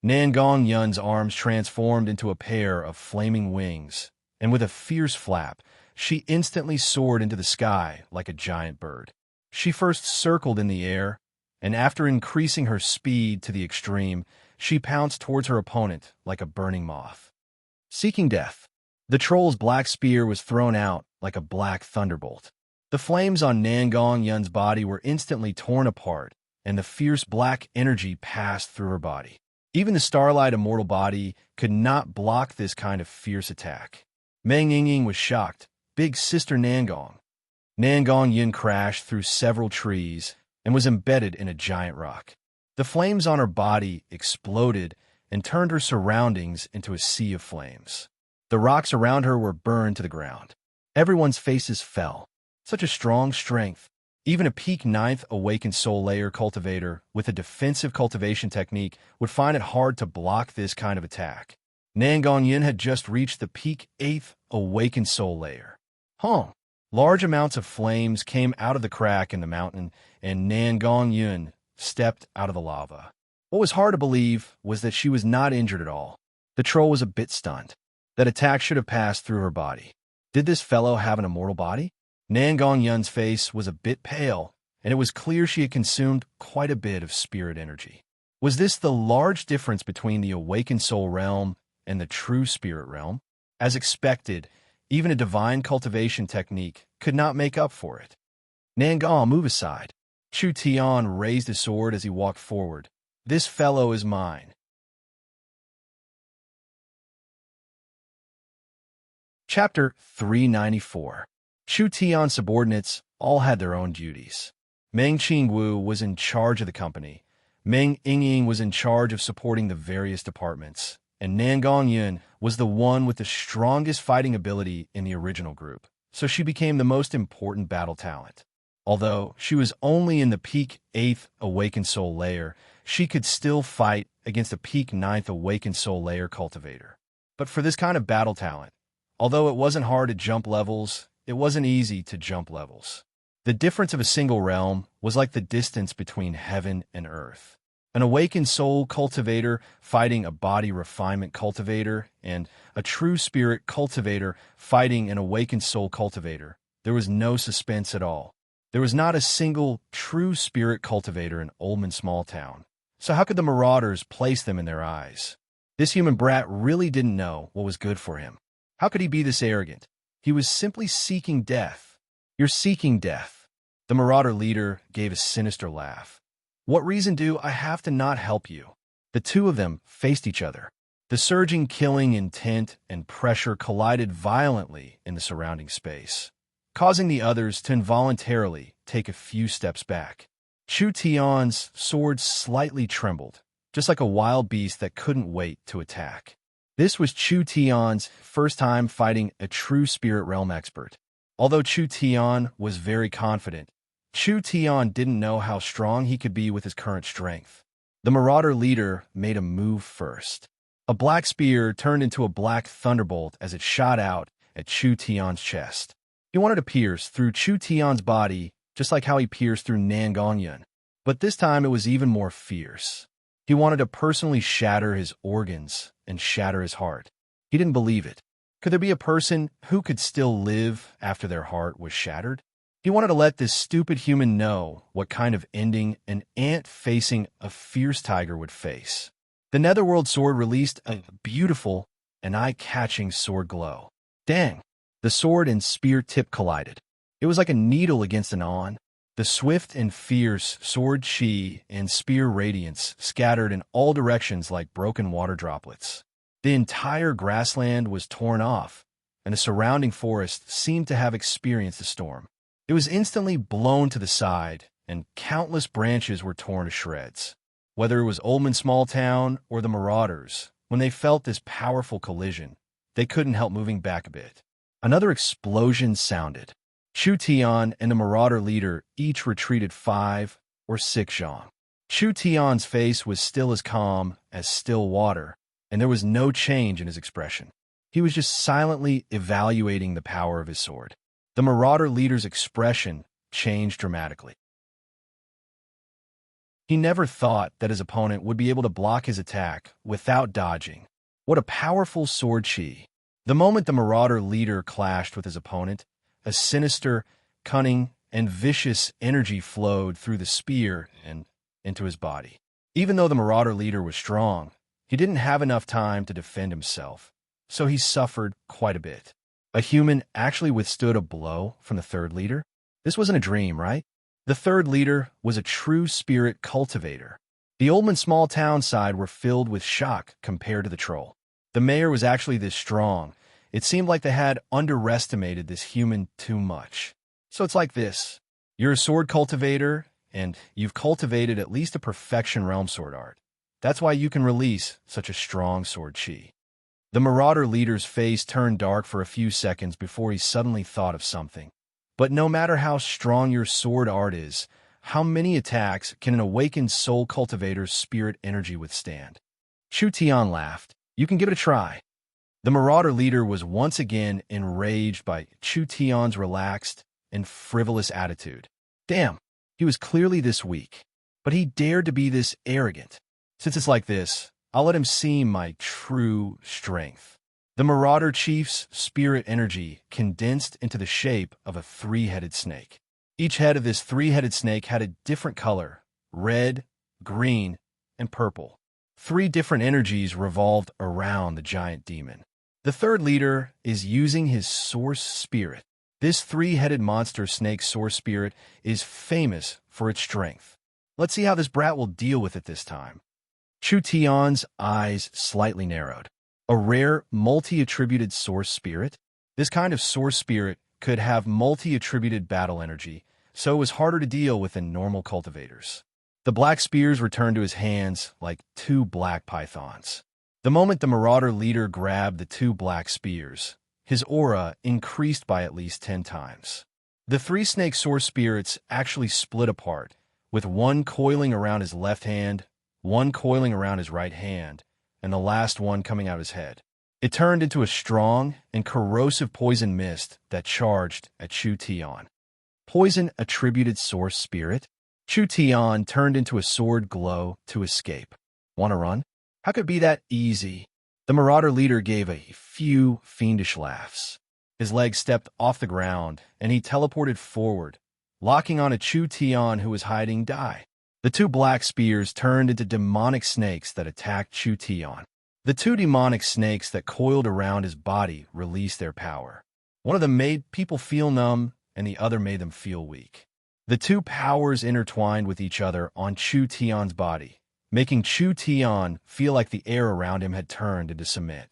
A: Nangong Yun's arms transformed into a pair of flaming wings, and with a fierce flap, she instantly soared into the sky like a giant bird. She first circled in the air, and after increasing her speed to the extreme, she pounced towards her opponent like a burning moth. Seeking death, the troll's black spear was thrown out like a black thunderbolt. The flames on Nangong Yun's body were instantly torn apart, and the fierce black energy passed through her body. Even the starlight immortal body could not block this kind of fierce attack. Meng Ying was shocked. Big Sister Nangong. Nangong Yin crashed through several trees and was embedded in a giant rock. The flames on her body exploded and turned her surroundings into a sea of flames. The rocks around her were burned to the ground. Everyone's faces fell. Such a strong strength. Even a peak 9th awakened soul layer cultivator with a defensive cultivation technique would find it hard to block this kind of attack. Nangong Yin had just reached the peak 8th awakened soul layer. Large amounts of flames came out of the crack in the mountain, and Nangong Yin stepped out of the lava. What was hard to believe was that she was not injured at all. The troll was a bit stunned. That attack should have passed through her body. Did this fellow have an immortal body? Nangong Yun's face was a bit pale, and it was clear she had consumed quite a bit of spirit energy. Was this the large difference between the awakened soul realm and the true spirit realm? As expected, even a divine cultivation technique could not make up for it. Nangong, move aside. Chu Tian raised his sword as he walked forward. This fellow is mine. Chapter 394. Chu Tian's subordinates all had their own duties. Meng Qingwu was in charge of the company. Meng Yingying was in charge of supporting the various departments. And Nan Gongyun was the one with the strongest fighting ability in the original group, so she became the most important battle talent. Although she was only in the peak 8th Awakened Soul layer, she could still fight against a peak 9th Awakened Soul layer cultivator. But for this kind of battle talent, although it wasn't hard to jump levels, it wasn't easy to jump levels. The difference of a single realm was like the distance between heaven and earth. An awakened soul cultivator fighting a body refinement cultivator, and a true spirit cultivator fighting an awakened soul cultivator. There was no suspense at all. There was not a single true spirit cultivator in Oldman Small Town. So how could the marauders place them in their eyes? This human brat really didn't know what was good for him. How could he be this arrogant? He was simply seeking death. You're seeking death. The marauder leader gave a sinister laugh. What reason do I have to not help you? The two of them faced each other. The surging killing intent and pressure collided violently in the surrounding space, causing the others to involuntarily take a few steps back. Chu Tian's sword slightly trembled, just like a wild beast that couldn't wait to attack. This was Chu Tian's first time fighting a true spirit realm expert. Although Chu Tian was very confident, Chu Tian didn't know how strong he could be with his current strength. The marauder leader made a move first. A black spear turned into a black thunderbolt as it shot out at Chu Tian's chest. He wanted to pierce through Chu Tian's body, just like how he pierced through Nan Gongyun. But this time it was even more fierce. He wanted to personally shatter his organs and shatter his heart. He didn't believe it. Could there be a person who could still live after their heart was shattered? He wanted to let this stupid human know what kind of ending an ant facing a fierce tiger would face. The Netherworld sword released a beautiful and eye-catching sword glow. Dang! The sword and spear tip collided. It was like a needle against an awn. The swift and fierce sword chi and spear radiance scattered in all directions like broken water droplets. The entire grassland was torn off, and the surrounding forest seemed to have experienced a storm. It was instantly blown to the side, and countless branches were torn to shreds. Whether it was Oldman Small Town or the Marauders, when they felt this powerful collision, they couldn't help moving back a bit. Another explosion sounded. Chu Tian and the Marauder leader each retreated 5 or 6 zhang. Chu Tian's face was still as calm as still water, and there was no change in his expression. He was just silently evaluating the power of his sword. The Marauder leader's expression changed dramatically. He never thought that his opponent would be able to block his attack without dodging. What a powerful sword chi! The moment the Marauder leader clashed with his opponent, a sinister, cunning, and vicious energy flowed through the spear and into his body. Even though the Marauder leader was strong, he didn't have enough time to defend himself, so he suffered quite a bit. A human actually withstood a blow from the third leader? This wasn't a dream, right? The third leader was a true spirit cultivator. The Oldman Small Town side were filled with shock compared to the troll. The mayor was actually this strong. It seemed like they had underestimated this human too much. So it's like this. You're a sword cultivator, and you've cultivated at least a perfection realm sword art. That's why you can release such a strong sword chi. The Marauder leader's face turned dark for a few seconds before he suddenly thought of something. But no matter how strong your sword art is, how many attacks can an awakened soul cultivator's spirit energy withstand? Chu Tian laughed. You can give it a try. The Marauder leader was once again enraged by Chu Tian's relaxed and frivolous attitude. Damn, he was clearly this weak, but he dared to be this arrogant. Since it's like this, I'll let him see my true strength. The Marauder chief's spirit energy condensed into the shape of a 3-headed snake. Each head of this 3-headed snake had a different color: red, green, and purple. 3 different energies revolved around the giant demon. The third leader is using his source spirit. This 3-headed monster snake source spirit is famous for its strength. Let's see how this brat will deal with it this time. Chu Tian's eyes slightly narrowed. A rare, multi-attributed source spirit? This kind of source spirit could have multi-attributed battle energy, so it was harder to deal with than normal cultivators. The black spears returned to his hands like two black pythons. The moment the marauder leader grabbed the two black spears, his aura increased by at least 10 times. The three snake source spirits actually split apart, with one coiling around his left hand, one coiling around his right hand, and the last one coming out his head. It turned into a strong and corrosive poison mist that charged at Chu Tian. Poison-attributed source spirit? Chu Tian turned into a sword glow to escape. Want to run? How could it be that easy? The marauder leader gave a few fiendish laughs. His legs stepped off the ground, and he teleported forward, locking on a Chu Tian who was hiding Die. The two black spears turned into demonic snakes that attacked Chu Tian. The two demonic snakes that coiled around his body released their power. One of them made people feel numb, and the other made them feel weak. The two powers intertwined with each other on Chu Tian's body, making Chu Tian feel like the air around him had turned into cement.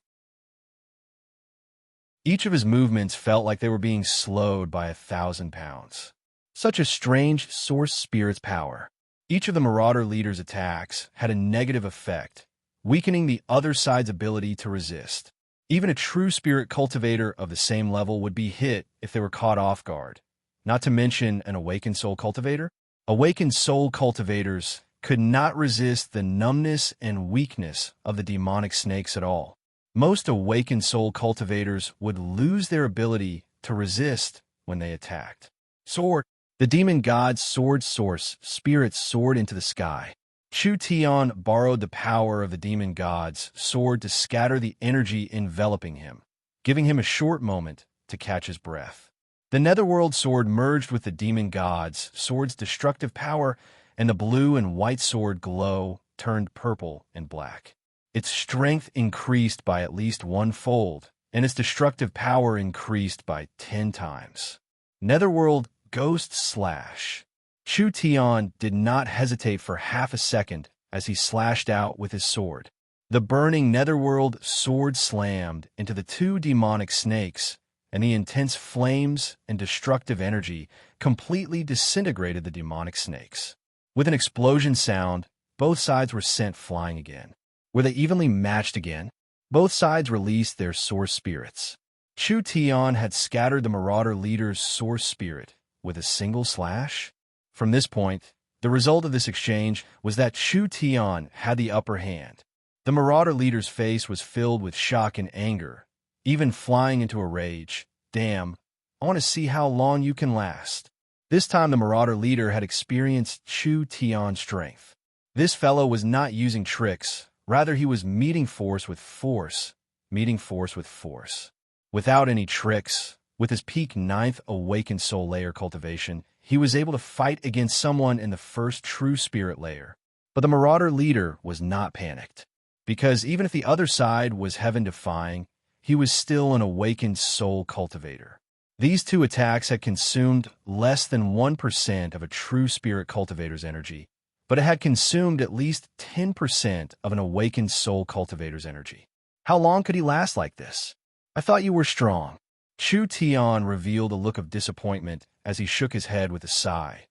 A: Each of his movements felt like they were being slowed by 1,000 pounds. Such a strange source spirit's power. Each of the marauder leader's attacks had a negative effect, weakening the other side's ability to resist. Even a true spirit cultivator of the same level would be hit if they were caught off guard. Not to mention an awakened soul cultivator. Awakened soul cultivators could not resist the numbness and weakness of the demonic snakes at all. Most awakened soul cultivators would lose their ability to resist when they attacked. Sword. The demon god's sword source spirit soared into the sky. Chu Tian borrowed the power of the demon god's sword to scatter the energy enveloping him, giving him a short moment to catch his breath. The netherworld sword merged with the demon god's sword's destructive power, and the blue and white sword glow turned purple and black. Its strength increased by at least 1-fold, and its destructive power increased by 10 times. Netherworld Ghost Slash. Chu Tian did not hesitate for half a second as he slashed out with his sword. The burning netherworld sword slammed into the two demonic snakes, and the intense flames and destructive energy completely disintegrated the demonic snakes. With an explosion sound, both sides were sent flying again. Were they evenly matched again? Both sides released their source spirits. Chu Tian had scattered the marauder leader's source spirit with a single slash. From this point, the result of this exchange was that Chu Tian had the upper hand. The marauder leader's face was filled with shock and anger, even flying into a rage. Damn, I want to see how long you can last. This time the marauder leader had experienced Chu Tian's strength. This fellow was not using tricks. Rather, he was meeting force with force, meeting force with force. Without any tricks, with his peak 9th awakened soul layer cultivation, he was able to fight against someone in the first true spirit layer. But the marauder leader was not panicked, because even if the other side was heaven-defying, he was still an awakened soul cultivator. These two attacks had consumed less than 1% of a true spirit cultivator's energy, but it had consumed at least 10% of an awakened soul cultivator's energy. How long could he last like this? I thought you were strong. Chu Tian revealed a look of disappointment as he shook his head with a sigh.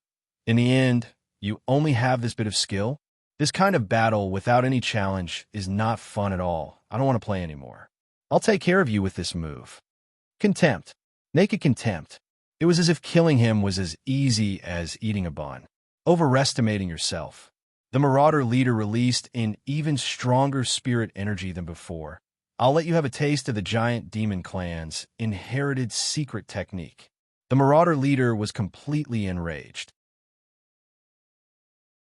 A: In the end, you only have this bit of skill? This kind of battle without any challenge is not fun at all. I don't want to play anymore. I'll take care of you with this move. Contempt. Naked contempt. It was as if killing him was as easy as eating a bun. Overestimating yourself. The marauder leader released an even stronger spirit energy than before. I'll let you have a taste of the giant demon clan's inherited secret technique. The marauder leader was completely enraged.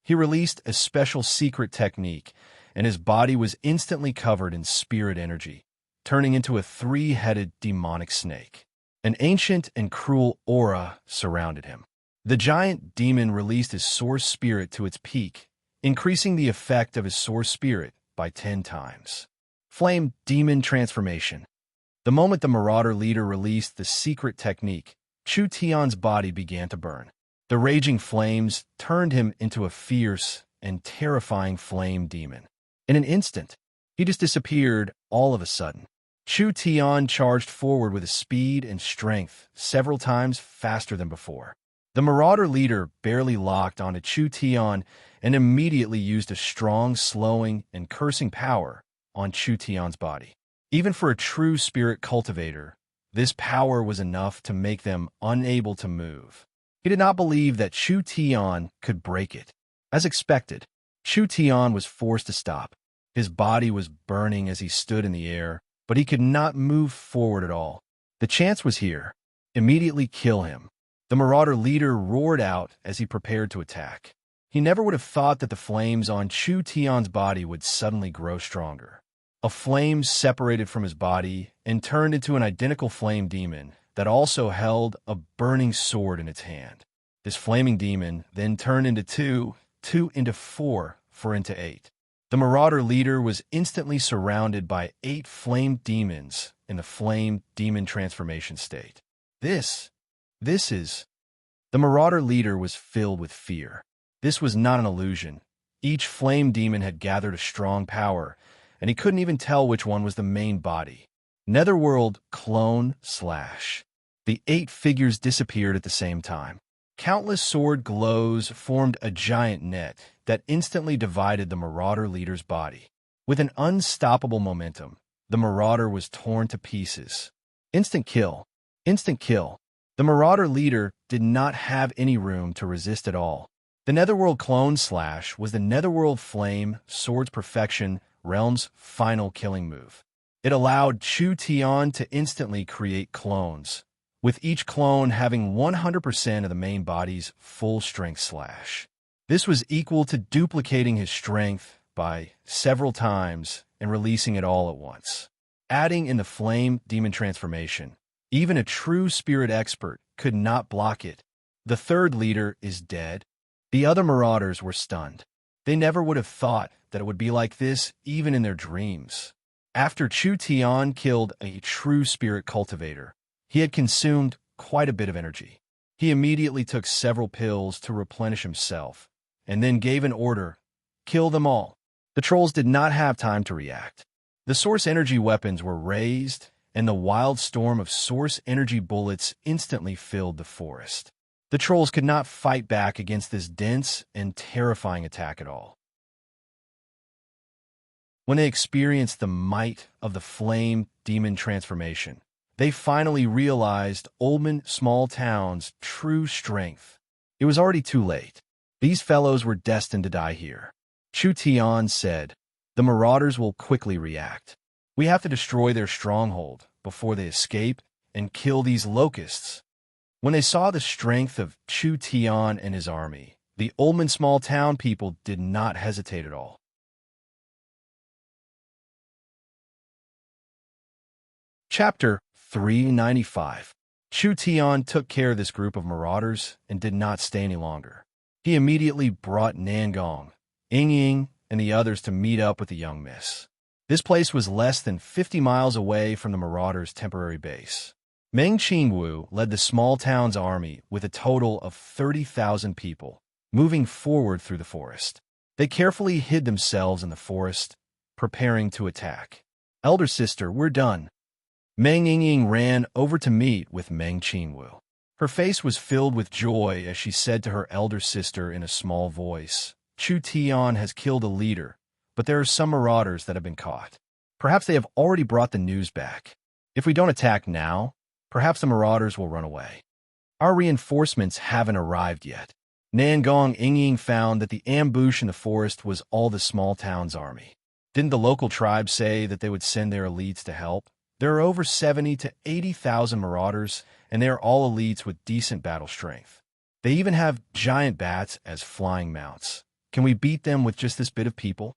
A: He released a special secret technique, and his body was instantly covered in spirit energy, turning into a 3-headed demonic snake. An ancient and cruel aura surrounded him. The giant demon released his source spirit to its peak, increasing the effect of his source spirit by 10 times. Flame demon transformation. The moment the marauder leader released the secret technique, Chu Tian's body began to burn. The raging flames turned him into a fierce and terrifying flame demon. In an instant, he just disappeared all of a sudden. Chu Tian charged forward with a speed and strength several times faster than before. The marauder leader barely locked onto Chu Tian and immediately used a strong, slowing, and cursing power on Chu Tian's body. Even for a true spirit cultivator, this power was enough to make them unable to move. He did not believe that Chu Tian could break it. As expected, Chu Tian was forced to stop. His body was burning as he stood in the air, but he could not move forward at all. The chance was here. Immediately kill him. The marauder leader roared out as he prepared to attack. He never would have thought that the flames on Chu Tian's body would suddenly grow stronger. A flame separated from his body and turned into an identical flame demon that also held a burning sword in its hand. This flaming demon then turned into two into four into 8. The marauder leader was instantly surrounded by 8 flame demons in the flame demon transformation state. This is... The marauder leader was filled with fear. This was not an illusion. Each flame demon had gathered a strong power, and he couldn't even tell which one was the main body. Netherworld clone / The 8 figures disappeared at the same time. Countless sword glows formed a giant net that instantly divided the marauder leader's body. With an unstoppable momentum, the marauder was torn to pieces. Instant kill. Instant kill. The marauder leader did not have any room to resist at all. The Netherworld clone / was the Netherworld Flame Sword's Perfection Realm's final killing move. It allowed Chu Tian to instantly create clones, with each clone having 100% of the main body's full strength /. This was equal to duplicating his strength by several times and releasing it all at once. Adding in the flame demon transformation, even a true spirit expert could not block it. The third leader is dead. The other marauders were stunned. They never would have thought that it would be like this even in their dreams. After Chu Tian killed a true spirit cultivator, he had consumed quite a bit of energy. He immediately took several pills to replenish himself, and then gave an order, kill them all. The trolls did not have time to react. The source energy weapons were raised, and the wild storm of source energy bullets instantly filled the forest. The trolls could not fight back against this dense and terrifying attack at all. When they experienced the might of the flame demon transformation, they finally realized Oldman Small Town's true strength. It was already too late. These fellows were destined to die here. Chu Tian said, "The marauders will quickly react. We have to destroy their stronghold before they escape and kill these locusts." When they saw the strength of Chu Tian and his army, the Oldman Small Town people did not hesitate at all. Chapter 395. Chu Tian took care of this group of marauders and did not stay any longer. He immediately brought Nangong, Ying, and the others to meet up with the young miss. This place was less than 50 miles away from the marauders' temporary base. Meng Qingwu led the small town's army with a total of 30,000 people, moving forward through the forest. They carefully hid themselves in the forest, preparing to attack. "Elder sister, we're done." Meng Ying ran over to meet with Meng Qingwu. Her face was filled with joy as she said to her elder sister in a small voice, "Chu Tian has killed a leader, but there are some marauders that have been caught. Perhaps they have already brought the news back. If we don't attack now, perhaps the marauders will run away. Our reinforcements haven't arrived yet." Nangong Ying found that the ambush in the forest was all the small town's army. Didn't the local tribe say that they would send their elites to help? There are over 70 to 80,000 marauders, and they are all elites with decent battle strength. They even have giant bats as flying mounts. Can we beat them with just this bit of people?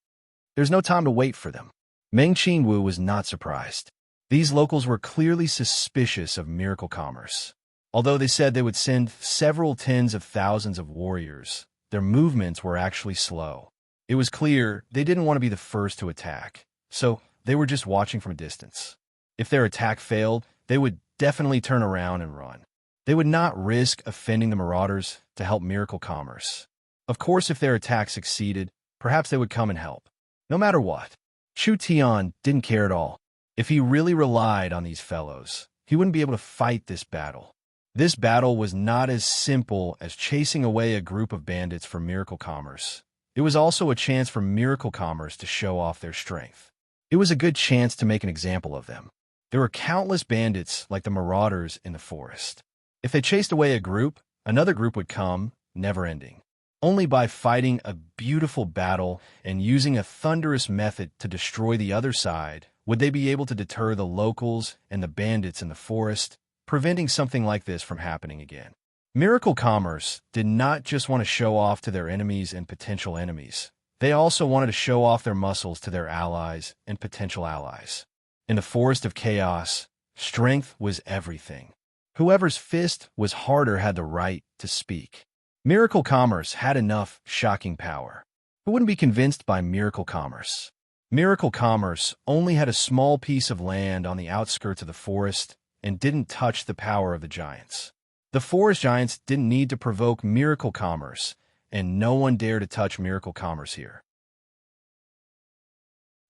A: There's no time to wait for them. Meng Qingwu was not surprised. These locals were clearly suspicious of miracle commerce. Although they said they would send several tens of thousands of warriors, their movements were actually slow. It was clear they didn't want to be the first to attack, so they were just watching from a distance. If their attack failed, they would definitely turn around and run. They would not risk offending the marauders to help miracle commerce. Of course, if their attack succeeded, perhaps they would come and help. No matter what, Chu Tian didn't care at all. If he really relied on these fellows, he wouldn't be able to fight this battle. This battle was not as simple as chasing away a group of bandits for Miracle Commerce. It was also a chance for Miracle Commerce to show off their strength. It was a good chance to make an example of them. There were countless bandits like the marauders in the forest. If they chased away a group, another group would come, never ending. Only by fighting a beautiful battle and using a thunderous method to destroy the other side would they be able to deter the locals and the bandits in the forest, preventing something like this from happening again. Miracle Commerce did not just want to show off to their enemies and potential enemies. They also wanted to show off their muscles to their allies and potential allies. In the Forest of Chaos, strength was everything. Whoever's fist was harder had the right to speak. Miracle Commerce had enough shocking power. Who wouldn't be convinced by Miracle Commerce? Miracle Commerce only had a small piece of land on the outskirts of the forest and didn't touch the power of the giants. The forest giants didn't need to provoke Miracle Commerce, and no one dared to touch Miracle Commerce here.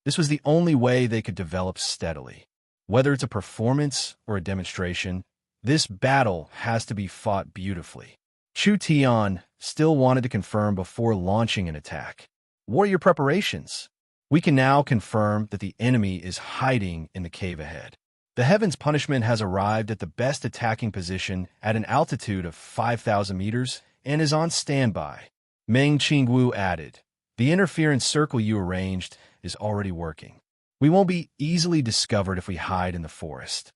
A: This was the only way they could develop steadily. Whether it's a performance or a demonstration, this battle has to be fought beautifully. Chu Tian still wanted to confirm before launching an attack. What are your preparations? We can now confirm that the enemy is hiding in the cave ahead. The Heaven's Punishment has arrived at the best attacking position at an altitude of 5,000 meters and is on standby. Meng Qingwu added, "The interference circle you arranged is already working. We won't be easily discovered if we hide in the forest."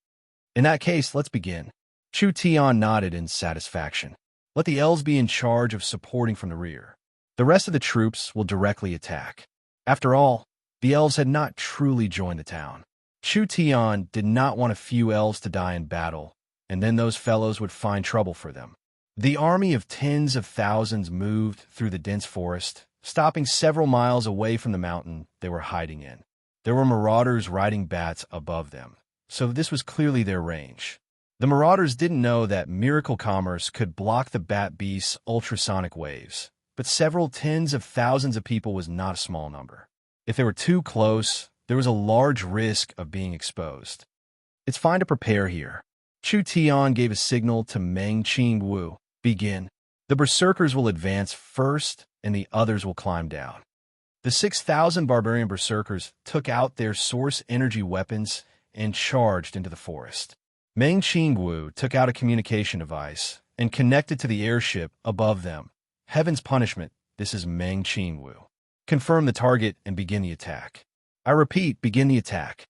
A: In that case, let's begin. Chu Tian nodded in satisfaction. Let the elves be in charge of supporting from the rear. The rest of the troops will directly attack. After all, the elves had not truly joined the town. Chu Tian did not want a few elves to die in battle, and then those fellows would find trouble for them. The army of tens of thousands moved through the dense forest, stopping several miles away from the mountain they were hiding in. There were marauders riding bats above them, so this was clearly their range. The marauders didn't know that Miracle Commerce could block the bat beast's ultrasonic waves, but several tens of thousands of people was not a small number. If they were too close, there was a large risk of being exposed. It's fine to prepare here. Chu Tian gave a signal to Meng Qingwu. Begin. The berserkers will advance first, and the others will climb down. The 6,000 barbarian berserkers took out their source energy weapons and charged into the forest. Meng Qingwu took out a communication device and connected to the airship above them. Heaven's Punishment, this is Meng Qingwu. Confirm the target and begin the attack. I repeat, begin the attack.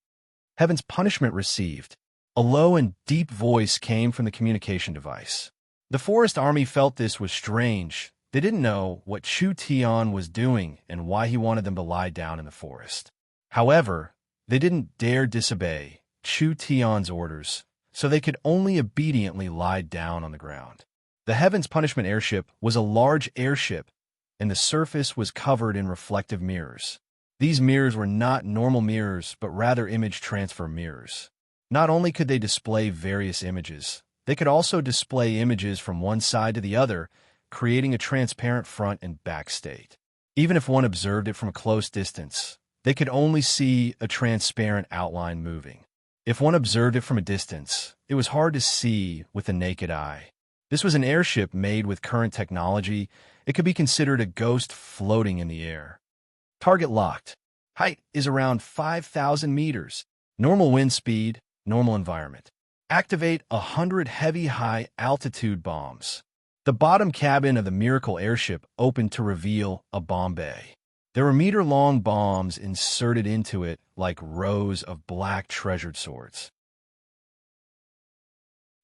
A: Heaven's Punishment received. A low and deep voice came from the communication device. The forest army felt this was strange. They didn't know what Chu Tian was doing and why he wanted them to lie down in the forest. However, they didn't dare disobey Chu Tian's orders, so they could only obediently lie down on the ground. The Heaven's Punishment airship was a large airship, and the surface was covered in reflective mirrors. These mirrors were not normal mirrors, but rather image transfer mirrors. Not only could they display various images, they could also display images from one side to the other, creating a transparent front and back state. Even if one observed it from a close distance, they could only see a transparent outline moving. If one observed it from a distance, it was hard to see with the naked eye. This was an airship made with current technology. It could be considered a ghost floating in the air. Target locked. Height is around 5,000 meters. Normal wind speed, normal environment. Activate 100 heavy high-altitude bombs. The bottom cabin of the Miracle airship opened to reveal a bomb bay. There were meter-long bombs inserted into it like rows of black treasured swords.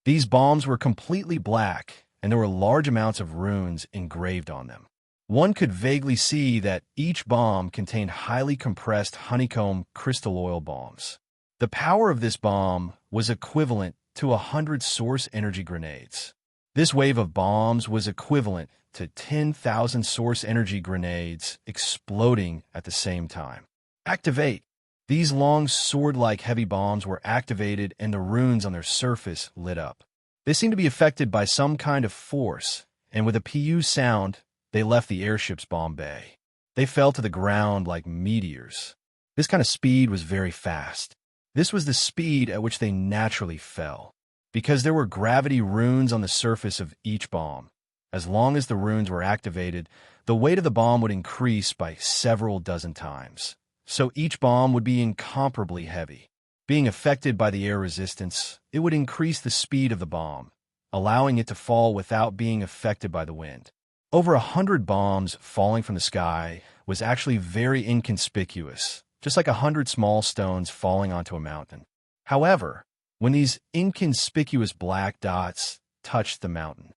A: These bombs were completely black, and there were large amounts of runes engraved on them. One could vaguely see that each bomb contained highly compressed honeycomb crystal oil bombs. The power of this bomb was equivalent to 100 source energy grenades. This wave of bombs was equivalent to 10,000 source energy grenades exploding at the same time. Activate. These long sword-like heavy bombs were activated and the runes on their surface lit up. They seemed to be affected by some kind of force, and with a PU sound, they left the airship's bomb bay. They fell to the ground like meteors. This kind of speed was very fast. This was the speed at which they naturally fell, because there were gravity runes on the surface of each bomb. As long as the runes were activated, the weight of the bomb would increase by several dozen times, so each bomb would be incomparably heavy. Being affected by the air resistance, it would increase the speed of the bomb, allowing it to fall without being affected by the wind. Over 100 bombs falling from the sky was actually very inconspicuous, just like 100 small stones falling onto a mountain. However, when these inconspicuous black dots touched the mountain,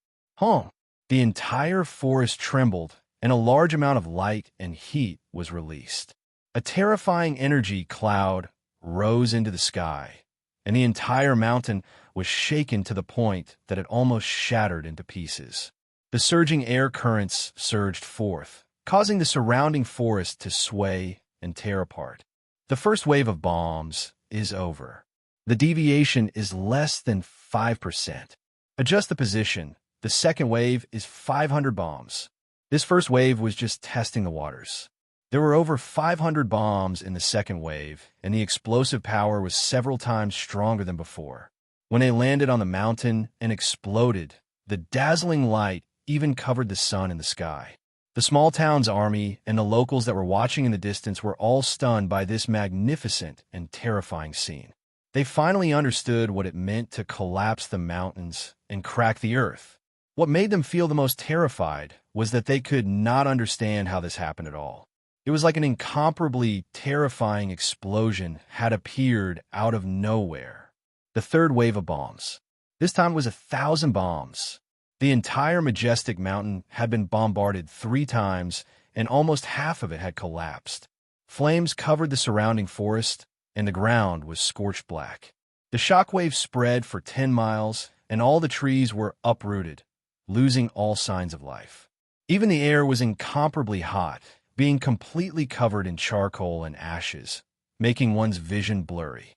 A: the entire forest trembled and a large amount of light and heat was released. A terrifying energy cloud rose into the sky, and the entire mountain was shaken to the point that it almost shattered into pieces. The surging air currents surged forth, causing the surrounding forest to sway and tear apart. The first wave of bombs is over. The deviation is less than 5%. Adjust the position. The second wave is 500 bombs. This first wave was just testing the waters. There were over 500 bombs in the second wave, and the explosive power was several times stronger than before. When they landed on the mountain and exploded, the dazzling light even covered the sun in the sky. The small town's army and the locals that were watching in the distance were all stunned by this magnificent and terrifying scene. They finally understood what it meant to collapse the mountains and crack the earth. What made them feel the most terrified was that they could not understand how this happened at all. It was like an incomparably terrifying explosion had appeared out of nowhere. The third wave of bombs. This time was 1,000 bombs. The entire majestic mountain had been bombarded 3 times, and almost half of it had collapsed. Flames covered the surrounding forest, and the ground was scorched black. The shockwave spread for 10 miles, and all the trees were uprooted, losing all signs of life. Even the air was incomparably hot, being completely covered in charcoal and ashes, making one's vision blurry.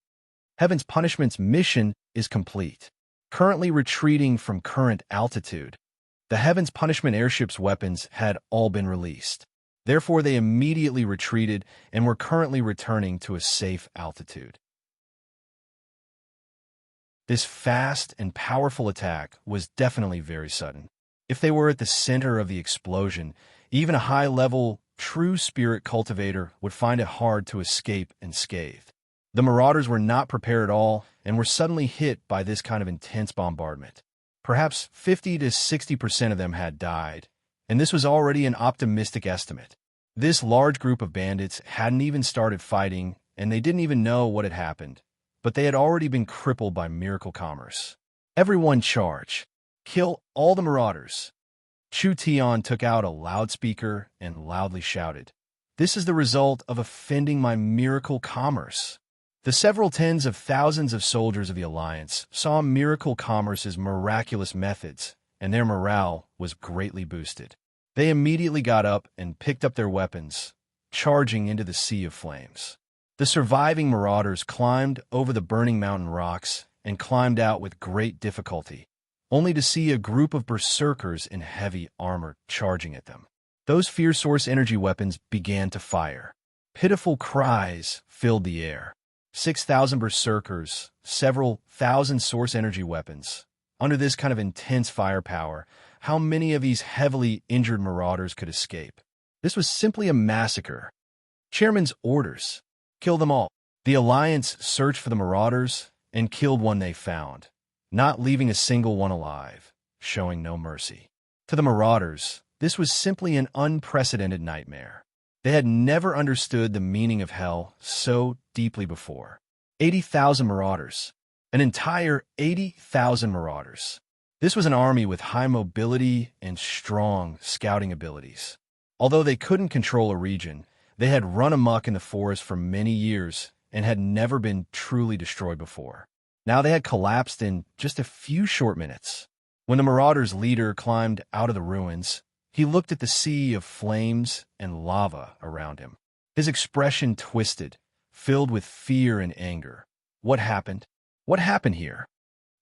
A: Heaven's Punishment's mission is complete. Currently retreating from current altitude, the Heaven's Punishment airship's weapons had all been released. Therefore, they immediately retreated and were currently returning to a safe altitude. This fast and powerful attack was definitely very sudden. If they were at the center of the explosion, even a high-level, true spirit cultivator would find it hard to escape unscathed. The Marauders were not prepared at all and were suddenly hit by this kind of intense bombardment. Perhaps 50 to 60% of them had died, and this was already an optimistic estimate. This large group of bandits hadn't even started fighting, and they didn't even know what had happened, but they had already been crippled by miracle commerce. Everyone charge! Kill all the Marauders! Chu Tian took out a loudspeaker and loudly shouted, "This is the result of offending my miracle commerce." The several tens of thousands of soldiers of the Alliance saw miracle commerce's miraculous methods, and their morale was greatly boosted. They immediately got up and picked up their weapons, charging into the sea of flames. The surviving Marauders climbed over the burning mountain rocks and climbed out with great difficulty, only to see a group of berserkers in heavy armor charging at them. Those Fear Source energy weapons began to fire. Pitiful cries filled the air. 6,000 berserkers, several thousand source energy weapons. Under this kind of intense firepower, how many of these heavily injured Marauders could escape? This was simply a massacre. Chairman's orders: kill them all. The Alliance searched for the Marauders and killed one they found, not leaving a single one alive, showing no mercy. To the Marauders, this was simply an unprecedented nightmare. They had never understood the meaning of hell so deeply before. 80,000 Marauders. An entire 80,000 Marauders. This was an army with high mobility and strong scouting abilities. Although they couldn't control a region, they had run amok in the forest for many years and had never been truly destroyed before. Now they had collapsed in just a few short minutes. When the Marauders' leader climbed out of the ruins, he looked at the sea of flames and lava around him. His expression twisted, filled with fear and anger. What happened? What happened here?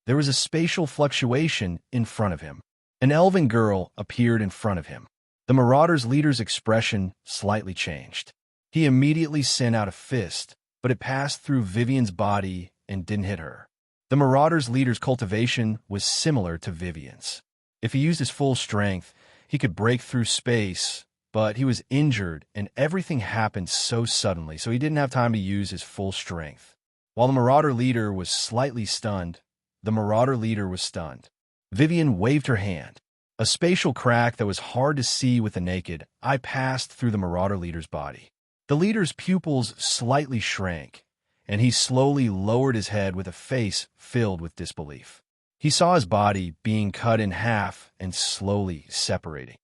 A: There was a spatial fluctuation in front of him. An elven girl appeared in front of him. The Marauders' leader's expression slightly changed. He immediately sent out a fist, but it passed through Vivian's body and didn't hit her. The Marauders' leader's cultivation was similar to Vivian's. If he used his full strength, he could break through space, but he was injured and everything happened so suddenly, so he didn't have time to use his full strength. While the Marauder leader was slightly stunned, the Marauder leader was stunned. Vivian waved her hand. A spatial crack that was hard to see with the naked eye passed through the Marauder leader's body. The leader's pupils slightly shrank, and he slowly lowered his head with a face filled with disbelief. He saw his body being cut in half and slowly separating.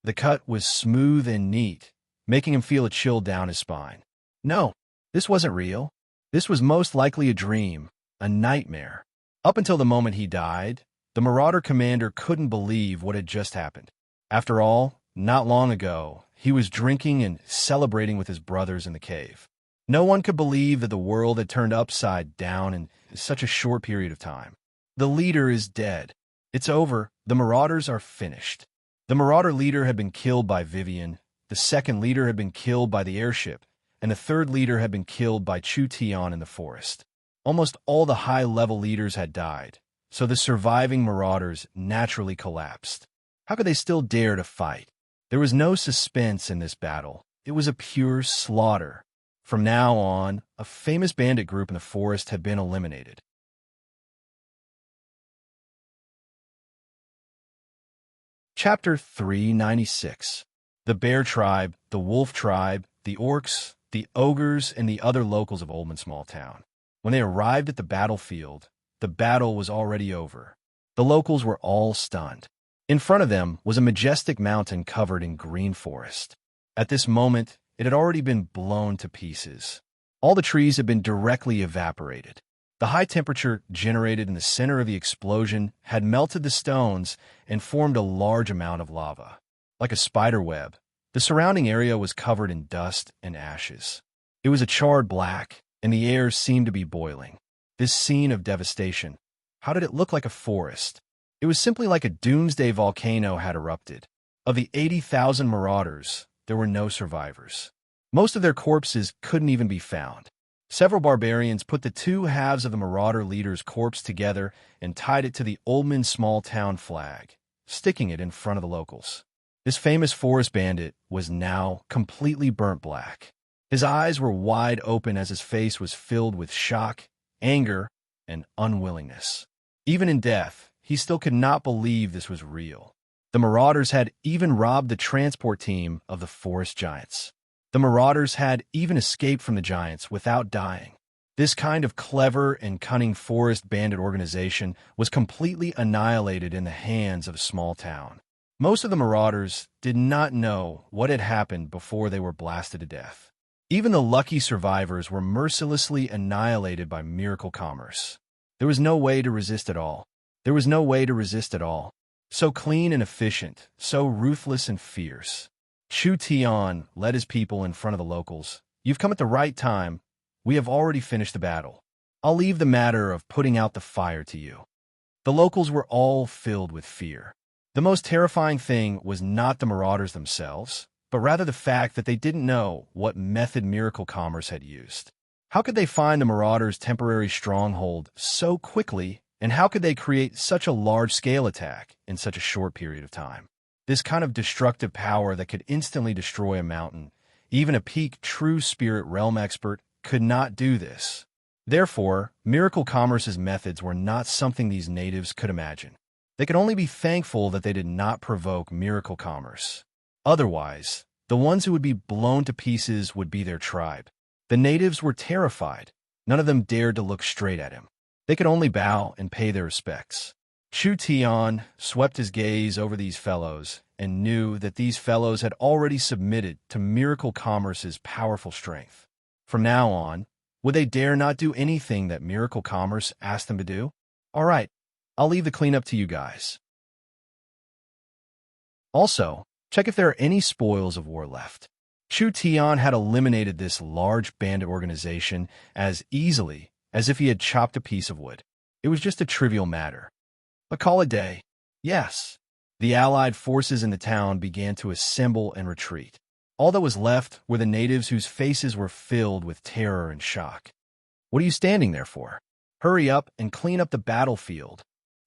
A: The cut was smooth and neat, making him feel a chill down his spine. No, this wasn't real. This was most likely a dream, a nightmare. Up until the moment he died, the Marauder commander couldn't believe what had just happened. After all, not long ago, he was drinking and celebrating with his brothers in the cave. No one could believe that the world had turned upside down in such a short period of time. The leader is dead. It's over. The Marauders are finished. The Marauder leader had been killed by Vivian, the second leader had been killed by the airship, and the third leader had been killed by Chu Tian in the forest. Almost all the high-level leaders had died, so the surviving Marauders naturally collapsed. How could they still dare to fight? There was no suspense in this battle. It was a pure slaughter. From now on, a famous bandit group in the forest had been eliminated. Chapter 396. The Bear Tribe, the Wolf Tribe, the Orcs, the Ogres, and the other locals of Oldman Small Town. When they arrived at the battlefield, the battle was already over. The locals were all stunned. In front of them was a majestic mountain covered in green forest. At this moment, it had already been blown to pieces. All the trees had been directly evaporated. The high temperature generated in the center of the explosion had melted the stones and formed a large amount of lava. Like a spider web, the surrounding area was covered in dust and ashes. It was a charred black, and the air seemed to be boiling. This scene of devastation, how did it look like a forest? It was simply like a doomsday volcano had erupted. Of the 80,000 Marauders, there were no survivors. Most of their corpses couldn't even be found. Several barbarians put the two halves of the Marauder leader's corpse together and tied it to the Oldman Small Town flag, sticking it in front of the locals. This famous forest bandit was now completely burnt black. His eyes were wide open as his face was filled with shock, anger, and unwillingness. Even in death, he still could not believe this was real. The Marauders had even robbed the transport team of the forest giants. The Marauders had even escaped from the giants without dying. This kind of clever and cunning forest bandit organization was completely annihilated in the hands of a small town. Most of the Marauders did not know what had happened before they were blasted to death. Even the lucky survivors were mercilessly annihilated by miracle commerce. There was no way to resist at all. There was no way to resist at all. So clean and efficient, so ruthless and fierce. Chu Tian led his people in front of the locals. You've come at the right time. We have already finished the battle. I'll leave the matter of putting out the fire to you. The locals were all filled with fear. The most terrifying thing was not the Marauders themselves, but rather the fact that they didn't know what method Miracle Commerce had used. How could they find the Marauders' temporary stronghold so quickly, and how could they create such a large-scale attack in such a short period of time? This kind of destructive power that could instantly destroy a mountain, even a peak true spirit realm expert could not do this. Therefore, Miracle Commerce's methods were not something these natives could imagine. They could only be thankful that they did not provoke Miracle Commerce. Otherwise, the ones who would be blown to pieces would be their tribe. The natives were terrified. None of them dared to look straight at him. They could only bow and pay their respects. Chu Tian swept his gaze over these fellows and knew that these fellows had already submitted to Miracle Commerce's powerful strength. From now on, would they dare not do anything that Miracle Commerce asked them to do? All right, I'll leave the cleanup to you guys. Also, check if there are any spoils of war left. Chu Tian had eliminated this large bandit organization as easily as if he had chopped a piece of wood. It was just a trivial matter. But call it day. Yes. The Allied forces in the town began to assemble and retreat. All that was left were the natives whose faces were filled with terror and shock. "What are you standing there for? Hurry up and clean up the battlefield,"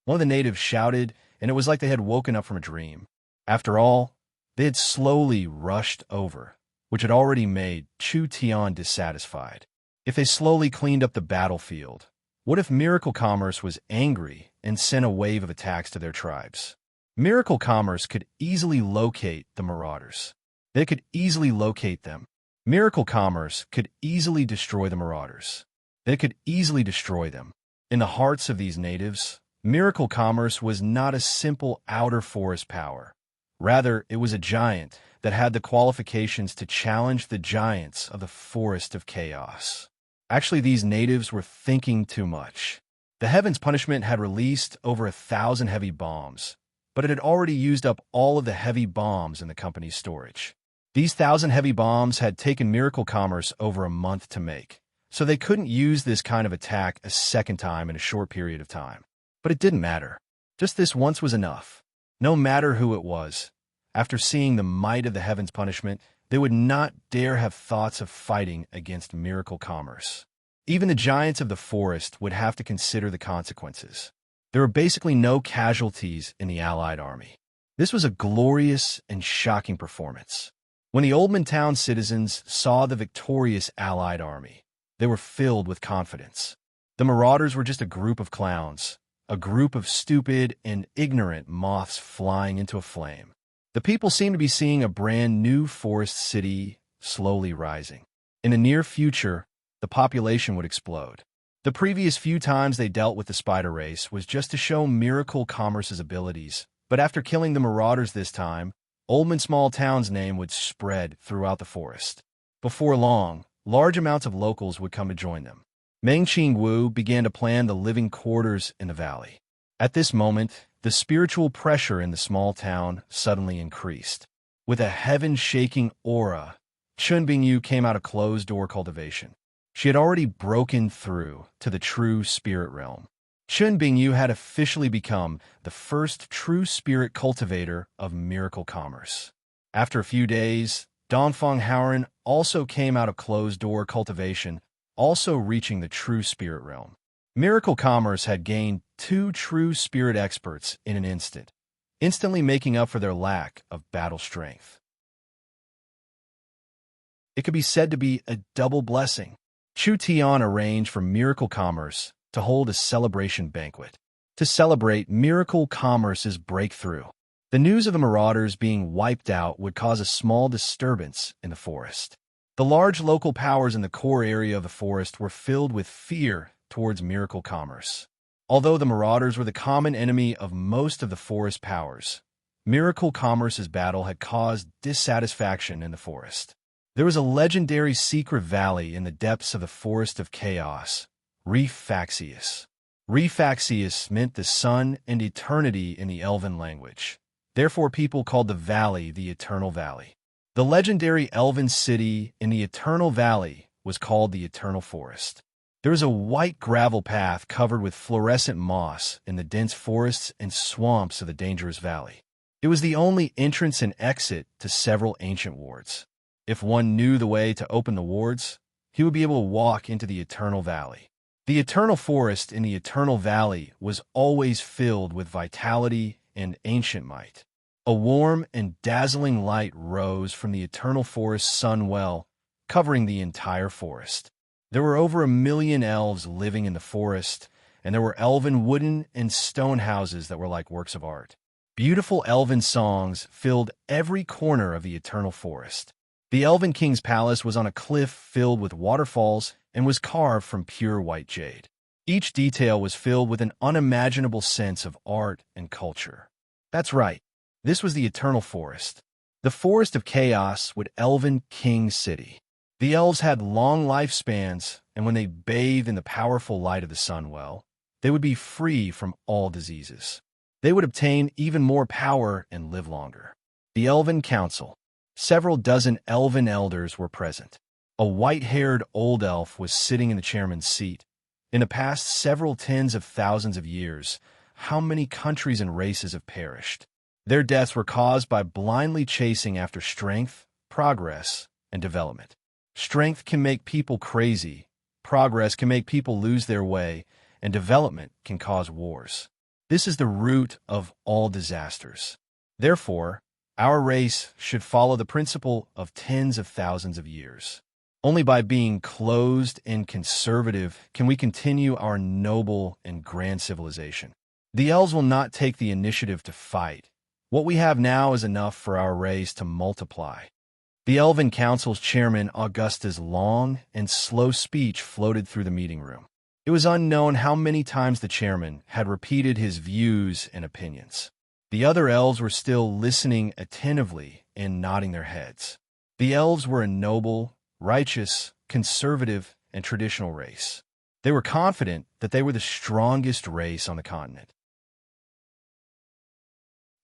A: one of the natives shouted, and it was like they had woken up from a dream. After all, they had slowly rushed over, which had already made Chu Tian dissatisfied. If they slowly cleaned up the battlefield, what if Miracle Commerce was angry and sent a wave of attacks to their tribes? Miracle Commerce could easily locate the marauders. They could easily locate them. Miracle Commerce could easily destroy the marauders. They could easily destroy them. In the hearts of these natives, Miracle Commerce was not a simple outer forest power. Rather, it was a giant that had the qualifications to challenge the giants of the Forest of Chaos. Actually, these natives were thinking too much. The Heaven's Punishment had released over 1,000 heavy bombs, but it had already used up all of the heavy bombs in the company's storage. These 1,000 heavy bombs had taken Miracle Commerce over a month to make, so they couldn't use this kind of attack a second time in a short period of time. But it didn't matter. Just this once was enough. No matter who it was, after seeing the might of the Heaven's Punishment, they would not dare have thoughts of fighting against Miracle Commerce. Even the giants of the forest would have to consider the consequences. There were basically no casualties in the Allied army. This was a glorious and shocking performance. When the Oldman Town citizens saw the victorious Allied army, they were filled with confidence. The marauders were just a group of clowns, a group of stupid and ignorant moths flying into a flame. The people seemed to be seeing a brand new forest city slowly rising. In the near future, the population would explode. The previous few times they dealt with the spider race was just to show Miracle Commerce's abilities, but after killing the marauders this time, Oldman Small Town's name would spread throughout the forest. Before long, large amounts of locals would come to join them. Meng Qing Wu began to plan the living quarters in the valley. At this moment, the spiritual pressure in the small town suddenly increased. With a heaven-shaking aura, Chun Bingyu came out of closed-door cultivation. She had already broken through to the true spirit realm. Chun Bingyu had officially become the first true spirit cultivator of Miracle Commerce. After a few days, Dongfeng Haoren also came out of closed-door cultivation, also reaching the true spirit realm. Miracle Commerce had gained 2 true spirit experts in an instant, instantly making up for their lack of battle strength. It could be said to be a double blessing. Chu Tian arranged for Miracle Commerce to hold a celebration banquet to celebrate Miracle Commerce's breakthrough. The news of the marauders being wiped out would cause a small disturbance in the forest. The large local powers in the core area of the forest were filled with fear towards Miracle Commerce. Although the marauders were the common enemy of most of the forest powers, Miracle Commerce's battle had caused dissatisfaction in the forest. There was a legendary secret valley in the depths of the Forest of Chaos, Refaxius. Refaxius meant the sun and eternity in the Elven language. Therefore, people called the valley the Eternal Valley. The legendary Elven city in the Eternal Valley was called the Eternal Forest. There was a white gravel path covered with fluorescent moss in the dense forests and swamps of the dangerous valley. It was the only entrance and exit to several ancient wards. If one knew the way to open the wards, he would be able to walk into the Eternal Valley. The Eternal Forest in the Eternal Valley was always filled with vitality and ancient might. A warm and dazzling light rose from the Eternal Forest sun well, covering the entire forest. There were over 1 million elves living in the forest, and there were elven wooden and stone houses that were like works of art. Beautiful elven songs filled every corner of the Eternal Forest. The Elven King's palace was on a cliff filled with waterfalls and was carved from pure white jade. Each detail was filled with an unimaginable sense of art and culture. That's right, this was the Eternal Forest, the Forest of Chaos with Elven King City. The elves had long lifespans, and when they bathed in the powerful light of the sun well, they would be free from all diseases. They would obtain even more power and live longer. The Elven Council. Several dozen elven elders were present. A white-haired old elf was sitting in the chairman's seat. In the past several tens of thousands of years, how many countries and races have perished? Their deaths were caused by blindly chasing after strength, progress, and development. Strength can make people crazy, progress can make people lose their way, and development can cause wars. This is the root of all disasters. Therefore, our race should follow the principle of tens of thousands of years. Only by being closed and conservative can we continue our noble and grand civilization. The elves will not take the initiative to fight. What we have now is enough for our race to multiply. The Elven Council's chairman Augusta's long and slow speech floated through the meeting room. It was unknown how many times the chairman had repeated his views and opinions. The other elves were still listening attentively and nodding their heads. The elves were a noble, righteous, conservative, and traditional race. They were confident that they were the strongest race on the continent.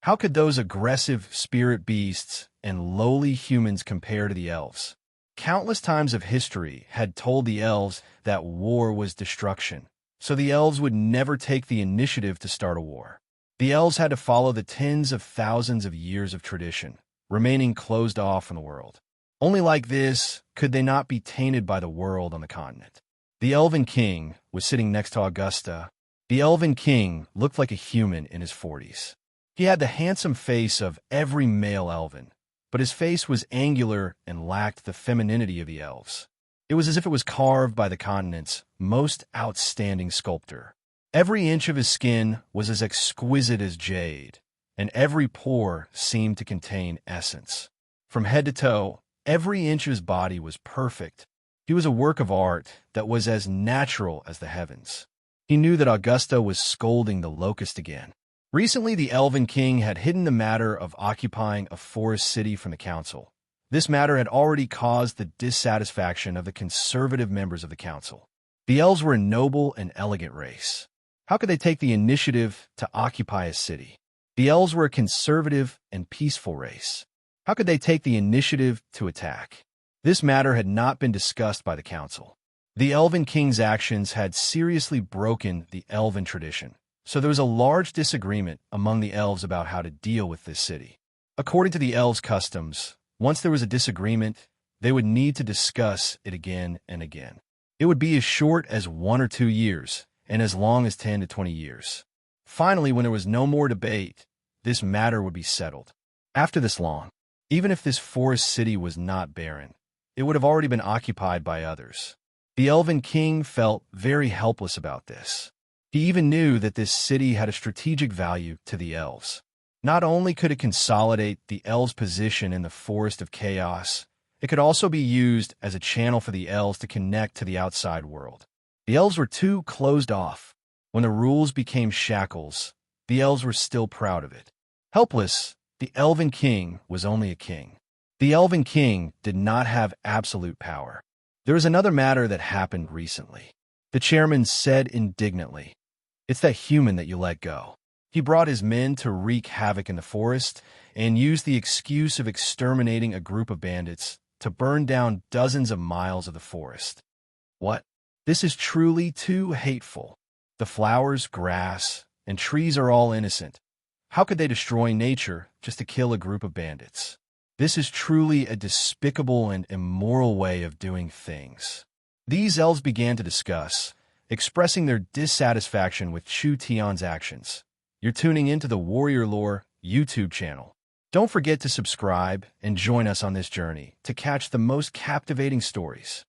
A: How could those aggressive spirit beasts and lowly humans compare to the elves? Countless times of history had told the elves that war was destruction, so the elves would never take the initiative to start a war. The elves had to follow the tens of thousands of years of tradition, remaining closed off from the world. Only like this could they not be tainted by the world on the continent. The Elven King was sitting next to Augusta. The Elven King looked like a human in his 40s. He had the handsome face of every male elven, but his face was angular and lacked the femininity of the elves. It was as if it was carved by the continent's most outstanding sculptor. Every inch of his skin was as exquisite as jade, and every pore seemed to contain essence. From head to toe, every inch of his body was perfect. He was a work of art that was as natural as the heavens. He knew that Augusta was scolding the locust again. Recently, the Elven King had hidden the matter of occupying a forest city from the council. This matter had already caused the dissatisfaction of the conservative members of the council. The elves were a noble and elegant race. How could they take the initiative to occupy a city? The elves were a conservative and peaceful race. How could they take the initiative to attack? This matter had not been discussed by the council. The Elven King's actions had seriously broken the elven tradition, so there was a large disagreement among the elves about how to deal with this city. According to the elves' customs, once there was a disagreement, they would need to discuss it again and again. It would be as short as 1 or 2 years, and as long as 10 to 20 years. Finally, when there was no more debate, this matter would be settled. After this long, even if this forest city was not barren, it would have already been occupied by others. The Elven King felt very helpless about this. He even knew that this city had a strategic value to the elves. Not only could it consolidate the elves' position in the forest of chaos, it could also be used as a channel for the elves to connect to the outside world. The elves were too closed off. When the rules became shackles, the elves were still proud of it. Helpless, the Elven King was only a king. The Elven King did not have absolute power. There was another matter that happened recently. The chairman said indignantly, "It's that human that you let go. He brought his men to wreak havoc in the forest and used the excuse of exterminating a group of bandits to burn down dozens of miles of the forest. What? This is truly too hateful. The flowers, grass, and trees are all innocent. How could they destroy nature just to kill a group of bandits? This is truly a despicable and immoral way of doing things." These elves began to discuss, expressing their dissatisfaction with Chu Tion's actions. You're tuning into the Warrior Lore YouTube channel. Don't forget to subscribe and join us on this journey to catch the most captivating stories.